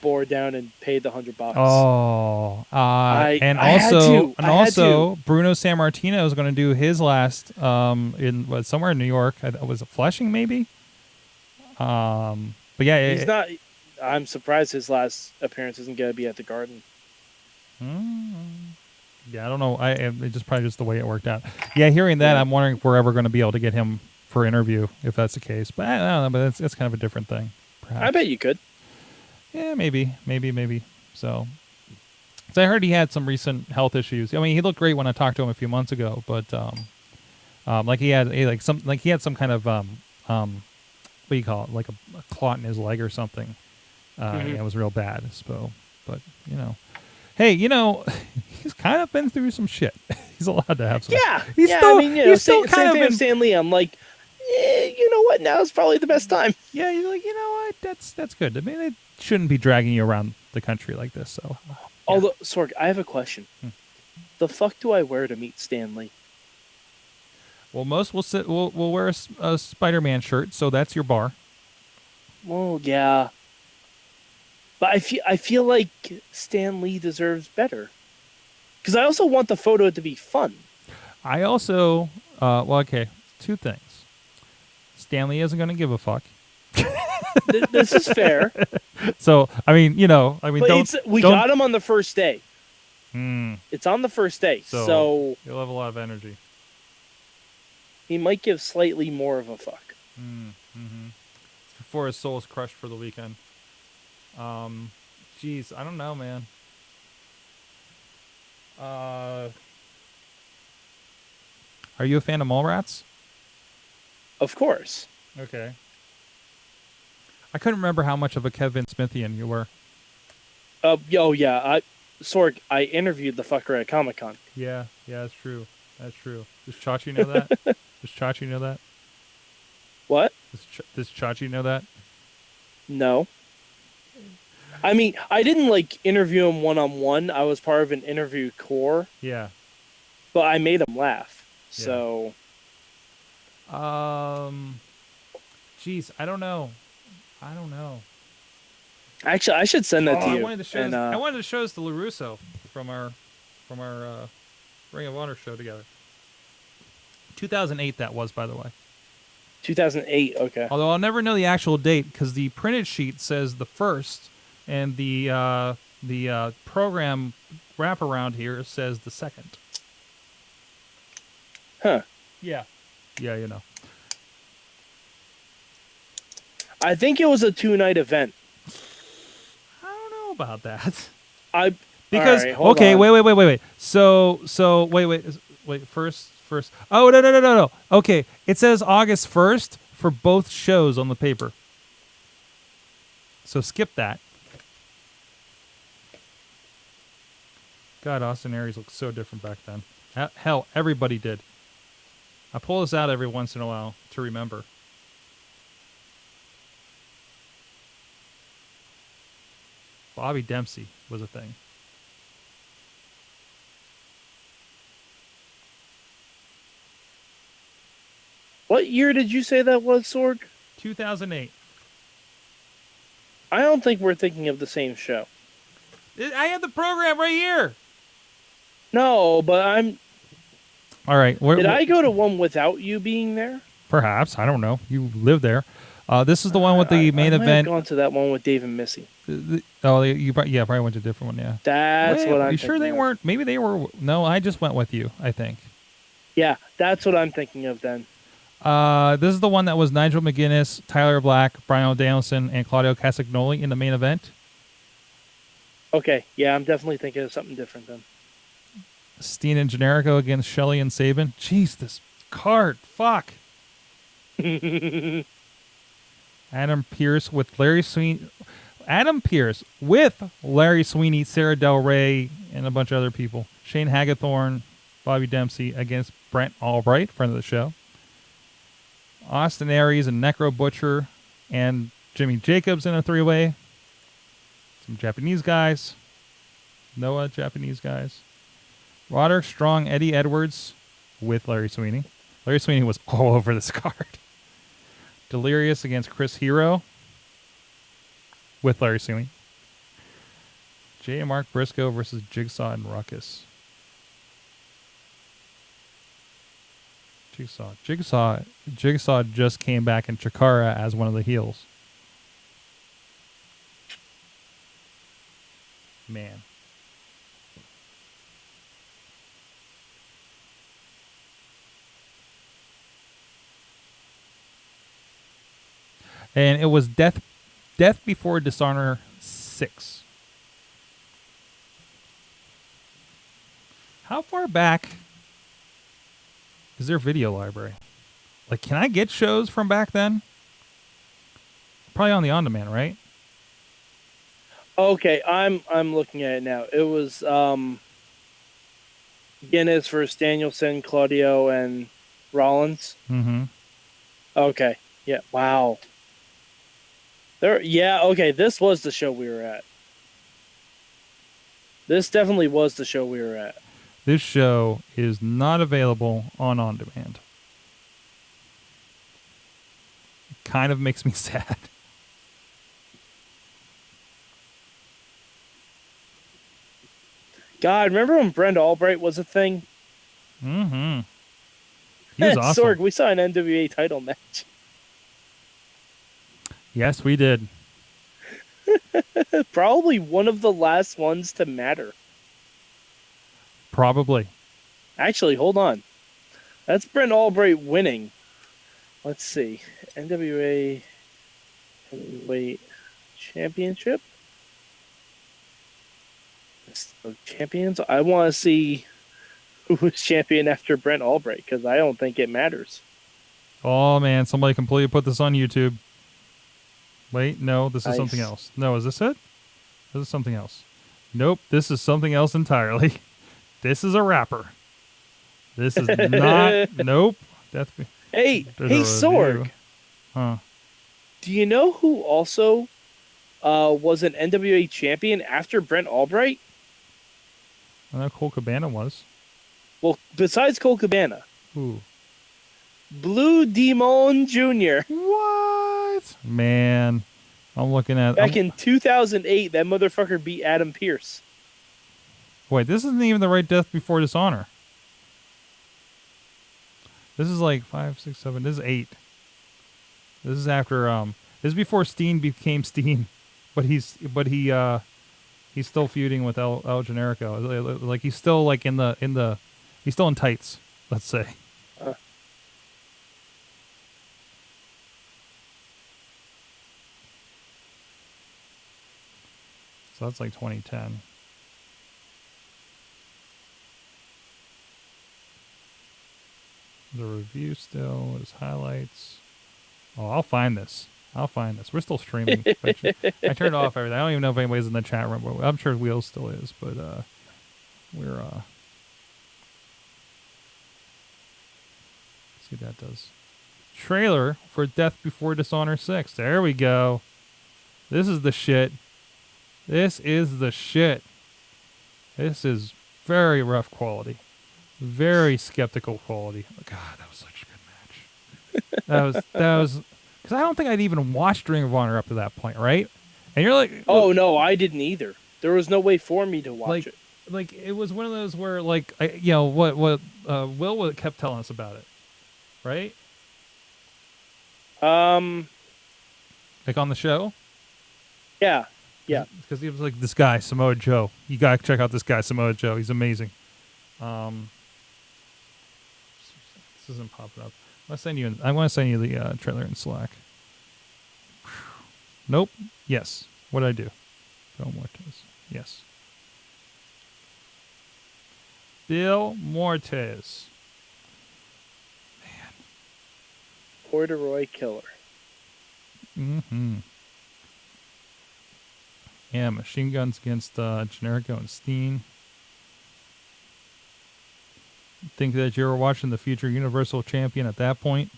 bore down and paid the $100. Oh, and I had also Bruno Sammartino is going to do his last somewhere in New York. Was it Flushing maybe? But yeah, he's not. I'm surprised his last appearance isn't going to be at the Garden. Yeah, I don't know. It's just probably just the way it worked out. Yeah, hearing that, I'm wondering if we're ever going to be able to get him for interview if that's the case. But I don't know. But it's kind of a different thing. Perhaps. I bet you could. Yeah, maybe. So I heard he had some recent health issues. I mean, he looked great when I talked to him a few months ago, but like he had some kind of what do you call it? Like a clot in his leg or something. Yeah, it was real bad. So, but hey, he's kind of been through some shit. He's allowed to have some. Yeah, he's still kind of in Stan Lee. I'm like, you know what? Now is probably the best time. Yeah, you're like, what? That's good. I mean, they shouldn't be dragging you around the country like this. So, yeah. Although, Sorg, I have a question. The fuck do I wear to meet Stan Lee? Well, most will wear a Spider-Man shirt, so that's your bar. Well, yeah, but I feel like Stan Lee deserves better because I also want the photo to be fun. I also, okay, two things. Stan Lee isn't going to give a fuck. This is fair. So I mean, but we got him on the first day. It's on the first day, so he'll have a lot of energy. He might give slightly more of a fuck. Before his soul is crushed for the weekend. Jeez, I don't know, man. Are you a fan of Mallrats? Of course. Okay. I couldn't remember how much of a Kevin Smithian you were. Yeah. Sorg, I interviewed the fucker at Comic-Con. Yeah, that's true. Does Chachi know that? Does Chachi know that? What? Does Chachi know that? No. I mean, I didn't interview him one-on-one. I was part of an interview core. Yeah. But I made him laugh. So. Geez, I don't know. Actually, I should send that to you. I wanted to show this to LeRusso from our Ring of Honor show together. 2008 that was, by the way. 2008, okay. Although I'll never know the actual date because the printed sheet says the 1st, and the program wraparound here says the 2nd. Huh. Yeah, I think it was a 2-night event. I don't know about that. Because okay, wait. So wait. First. Oh no. Okay, it says August 1st for both shows on the paper. So skip that. God, Austin Aries looked so different back then. Hell, everybody did. I pull this out every once in a while to remember. Bobby Dempsey was a thing. What year did you say that was, Sorg? 2008. I don't think we're thinking of the same show. I have the program right here. No, but I'm... All right. Did I go to one without you being there? Perhaps. I don't know. You live there. This is the one with the main I might have event. gone to that one with Dave and Missy. Probably went to a different one. Yeah. That's what I'm. You sure they thinking of. weren't? Maybe they were. No, I just went with you. I think. Yeah, that's what I'm thinking of then. This is the one that was Nigel McGuinness, Tyler Black, Brian O'Danielson, and Claudio Castagnoli in the main event. Okay, yeah, I'm definitely thinking of something different then. Steen and Generico against Shelley and Sabin. Jeez, this card. Fuck. Adam Pearce with Larry Sweeney. Adam Pearce with Larry Sweeney, Sarah Del Rey, and a bunch of other people. Shane Hagethorn, Bobby Dempsey against Brent Albright, friend of the show. Austin Aries and Necro Butcher and Jimmy Jacobs in a three-way. Some Japanese guys. Noah, Japanese guys. Roderick Strong, Eddie Edwards with Larry Sweeney. Larry Sweeney was all over this card. Delirious against Chris Hero with Larry Sweeney. J. and Mark Briscoe versus Jigsaw and Ruckus. Jigsaw just came back in Chikara as one of the heels. Man. And it was Death Before Dishonor 6. How far back is their video library? Like, can I get shows from back then? Probably on the on-demand, right? Okay, I'm looking at it now. It was Guinness versus Danielson, Claudio, and Rollins. Mm-hmm. Okay, yeah, wow. Okay, this was the show we were at. This definitely was the show we were at. This show is not available on demand. It kind of makes me sad. God, remember when Brent Albright was a thing? Mm-hmm. He was awesome. Sorg, we saw an NWA title match. Yes, we did. Probably one of the last ones to matter. Probably. Actually, hold on. That's Brent Albright winning. Let's see. NWA Heavyweight Championship? Champions? I want to see who was champion after Brent Albright, because I don't think it matters. Oh, man. Somebody completely put this on YouTube. Wait, no, this is Nice. something else. No, is this it? This is something else. Nope, this is something else entirely. This is a rapper. This is not. Nope. Hey, Sorg. Huh. Do you know who also was an NWA champion after Brent Albright? I know Cole Cabana was. Well, besides Cole Cabana, Ooh. Blue Demon Jr. What? Man, I'm looking at. Back in 2008, that motherfucker beat Adam Pearce. Wait, this isn't even the right Death Before Dishonor. This is like 5, 6, 7. This is 8. This is after. This is before Steen became Steen, but he's still feuding with El Generico. Like he's still like he's still in tights. Let's say. So that's like 2010. The review still is highlights. Oh, I'll find this. We're still streaming. I turned off everything. I don't even know if anybody's in the chat room. But I'm sure Wheels still is, but we're see what that does. Trailer for Death Before Dishonor 6. There we go. This is the shit. This is the shit. This is very rough quality. Very skeptical quality. God, that was such a good match. That was because I don't think I'd even watched Ring of Honor up to that point, right? And you're like, oh no, I didn't either. There was no way for me to watch it. Like it was one of those where what Will kept telling us about it, right? Like on the show? Yeah. Yeah. Because he was like, this guy, Samoa Joe. You got to check out this guy, Samoa Joe. He's amazing. This isn't popping up. I want to send you the trailer in Slack. Nope. Yes. What did I do? Bill Mortes. Yes. Bill Mortes. Corduroy Killer. Mm-hmm. Yeah, machine guns against Generico and Steen. Think that you were watching the future Universal Champion at that point?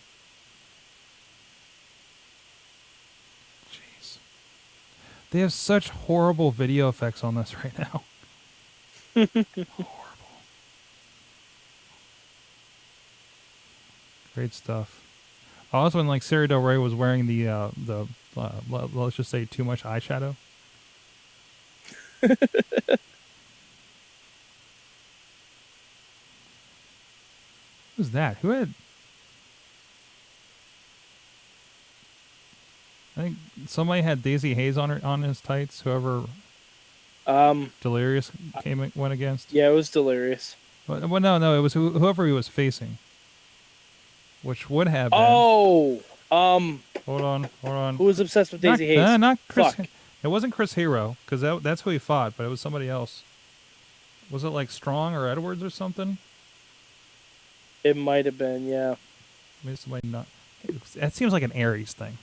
Jeez. They have such horrible video effects on this right now. Horrible. Great stuff. Also, when like Sarah Del Rey was wearing the let's just say too much eyeshadow. Who's that? Who had? I think somebody had Daisy Hayes on his tights. Whoever Delirious went against. Yeah, it was Delirious. Well, no, it was whoever he was facing. Which would have been. Oh, Hold on. who was obsessed with Daisy Hayes? Not Chris. Fuck. It wasn't Chris Hero because that's who he fought, but it was somebody else. Was it like Strong or Edwards or something? It might have been, yeah. Maybe somebody not. That seems like an Aries thing.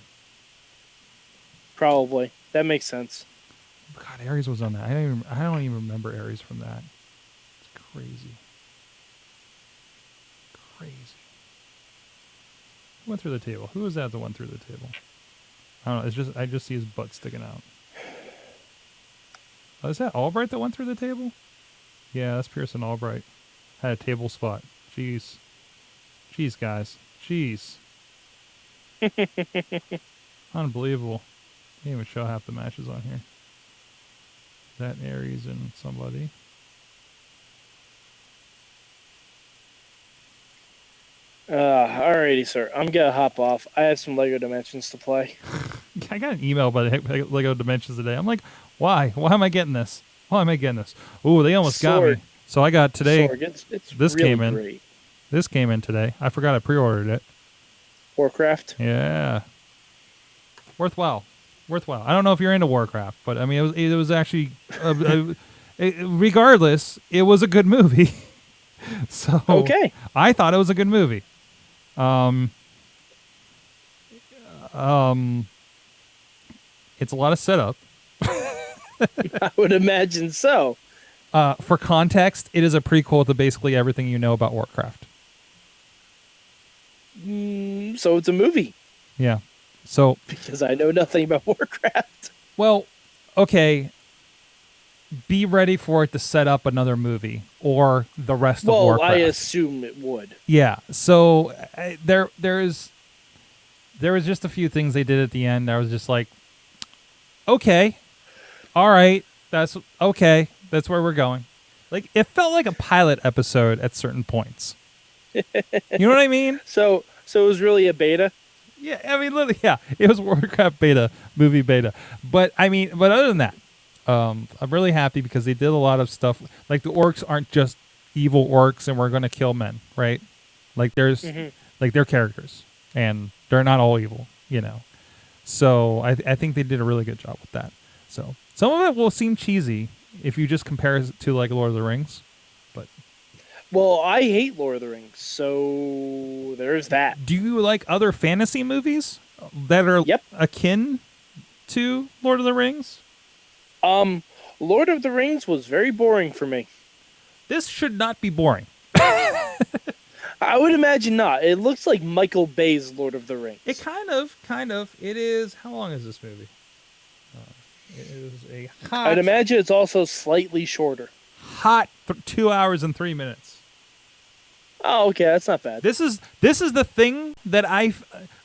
Probably. That makes sense. God, Aries was on that. I don't even remember Aries from that. It's crazy. Crazy. Who went through the table? Who was that that went through the table? I don't know. It's just I just see his butt sticking out. Oh, is that Albright that went through the table? Yeah, that's Pearson Albright. Had a table spot. Jeez. Jeez, guys. Jeez. Unbelievable. Can't even show half the matches on here. That Aries and somebody. Alrighty, sir. I'm gonna hop off. I have some Lego Dimensions to play. I got an email by the Lego Dimensions today. I'm like, why? Why am I getting this? Why am I getting this? Ooh, they almost got me. So I got today. Sorg, it's this really came in. great. This came in today. I forgot I pre-ordered it. Warcraft. Yeah. Worthwhile. I don't know if you're into Warcraft, but I mean, it was actually, regardless, it was a good movie. So Okay. I thought it was a good movie. It's a lot of setup. I would imagine so. For context, it is a prequel to basically everything you know about Warcraft. So it's a movie. Yeah. So Because I know nothing about Warcraft. well, okay. Be ready for it to set up another movie or the rest of Well, Warcraft. I assume it would. Yeah. So there was just a few things they did at the end. I was just like, okay, all right, that's okay. That's where we're going. Like it felt like a pilot episode at certain points. You know what I mean? So it was really a beta. Yeah. I mean, literally, yeah. It was Warcraft beta, movie beta. But I mean, but other than that, I'm really happy because they did a lot of stuff. Like the orcs aren't just evil orcs and we're going to kill men, right? Like there's like they're characters and they're not all evil, you know. So I think they did a really good job with that. So some of it will seem cheesy if you just compare it to like Lord of the Rings, but Well, I hate Lord of the Rings, so there's that. do you like other fantasy movies that are Yep. akin to Lord of the Rings? Lord of the Rings was very boring for me. This should not be boring. I would imagine not. It looks like Michael Bay's Lord of the Rings. It kind of. It is. How long is this movie? It is a hot. I'd imagine it's also slightly shorter. Hot 2 hours and 3 minutes. Oh, okay, that's not bad. This is the thing that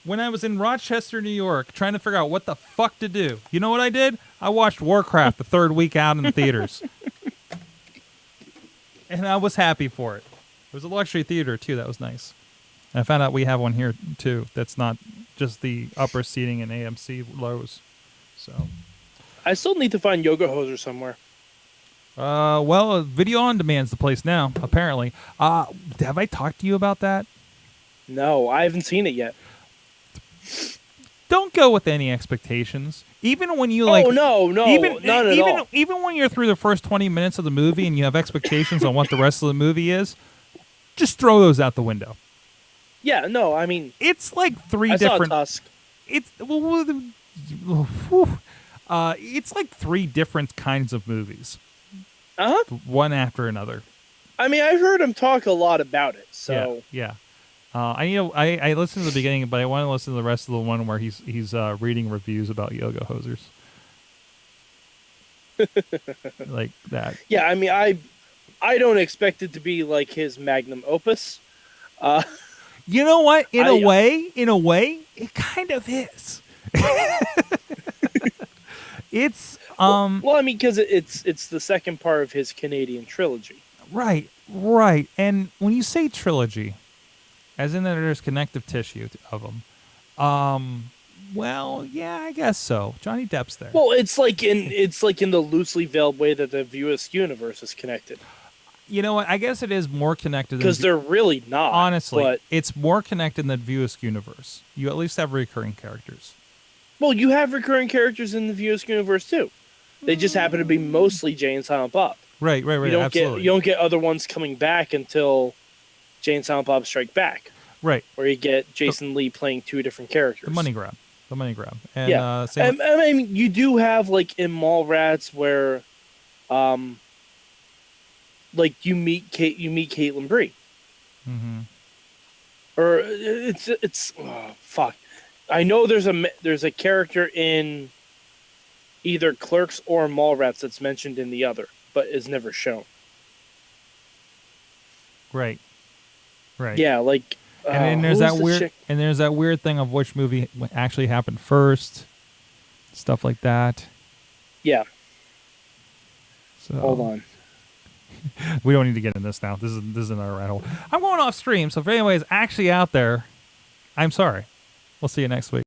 when I was in Rochester, New York, trying to figure out what the fuck to do. You know what I did? I watched Warcraft the third week out in the theaters, and I was happy for it. It was a luxury theater too. That was nice. And I found out we have one here too. That's not just the upper seating in AMC lows. So, I still need to find Yoga Hoser somewhere. well, video on demand's the place now. Apparently, have I talked to you about that? No, I haven't seen it yet. Don't go with any expectations. Even when you like, Oh no, even none at all. even when you're through the first 20 minutes of the movie and you have expectations on what the rest of the movie is, just throw those out the window. Yeah, no, I mean, It's like three I different. saw Tusk. It's it's like three different kinds of movies, one after another. I mean, I've heard him talk a lot about it. So Yeah. I listened to the beginning, but I want to listen to the rest of the one where he's reading reviews about yoga hosers, like that. yeah, I mean, I don't expect it to be like his magnum opus. You know what? In a way, it kind of is. It's Well, I mean, because it's the second part of his Canadian trilogy. right. And when you say trilogy, as in that there's connective tissue of them, well, yeah, I guess so. Johnny Depp's there. Well, it's like in the loosely veiled way that the Viewers universe is connected. You know what? I guess it is more connected Because they're really not. honestly. But, It's more connected than Viewers universe. You at least have recurring characters. well, you have recurring characters in the Viewers universe too. They just happen to be mostly Jay and Silent Bob. Right. You don't Absolutely. you don't get other ones coming back until Jay and Silent Bob Strike Back, Right. where you get Jason Lee playing two different characters. The money grab. And, Yeah. same I mean, you do have like in Mallrats where, like you meet Caitlin Bree, mm-hmm. or it's oh, fuck. I know there's a character in either Clerks or Mallrats that's mentioned in the other, but is never shown. Right. Yeah, like. And then there's that weird. Chick? And there's that weird thing of which movie actually happened first. Stuff like that. Yeah. So Hold on. we don't need to get in this now. This is another rattle. I'm going off stream, so if anybody's actually out there, I'm sorry. We'll see you next week.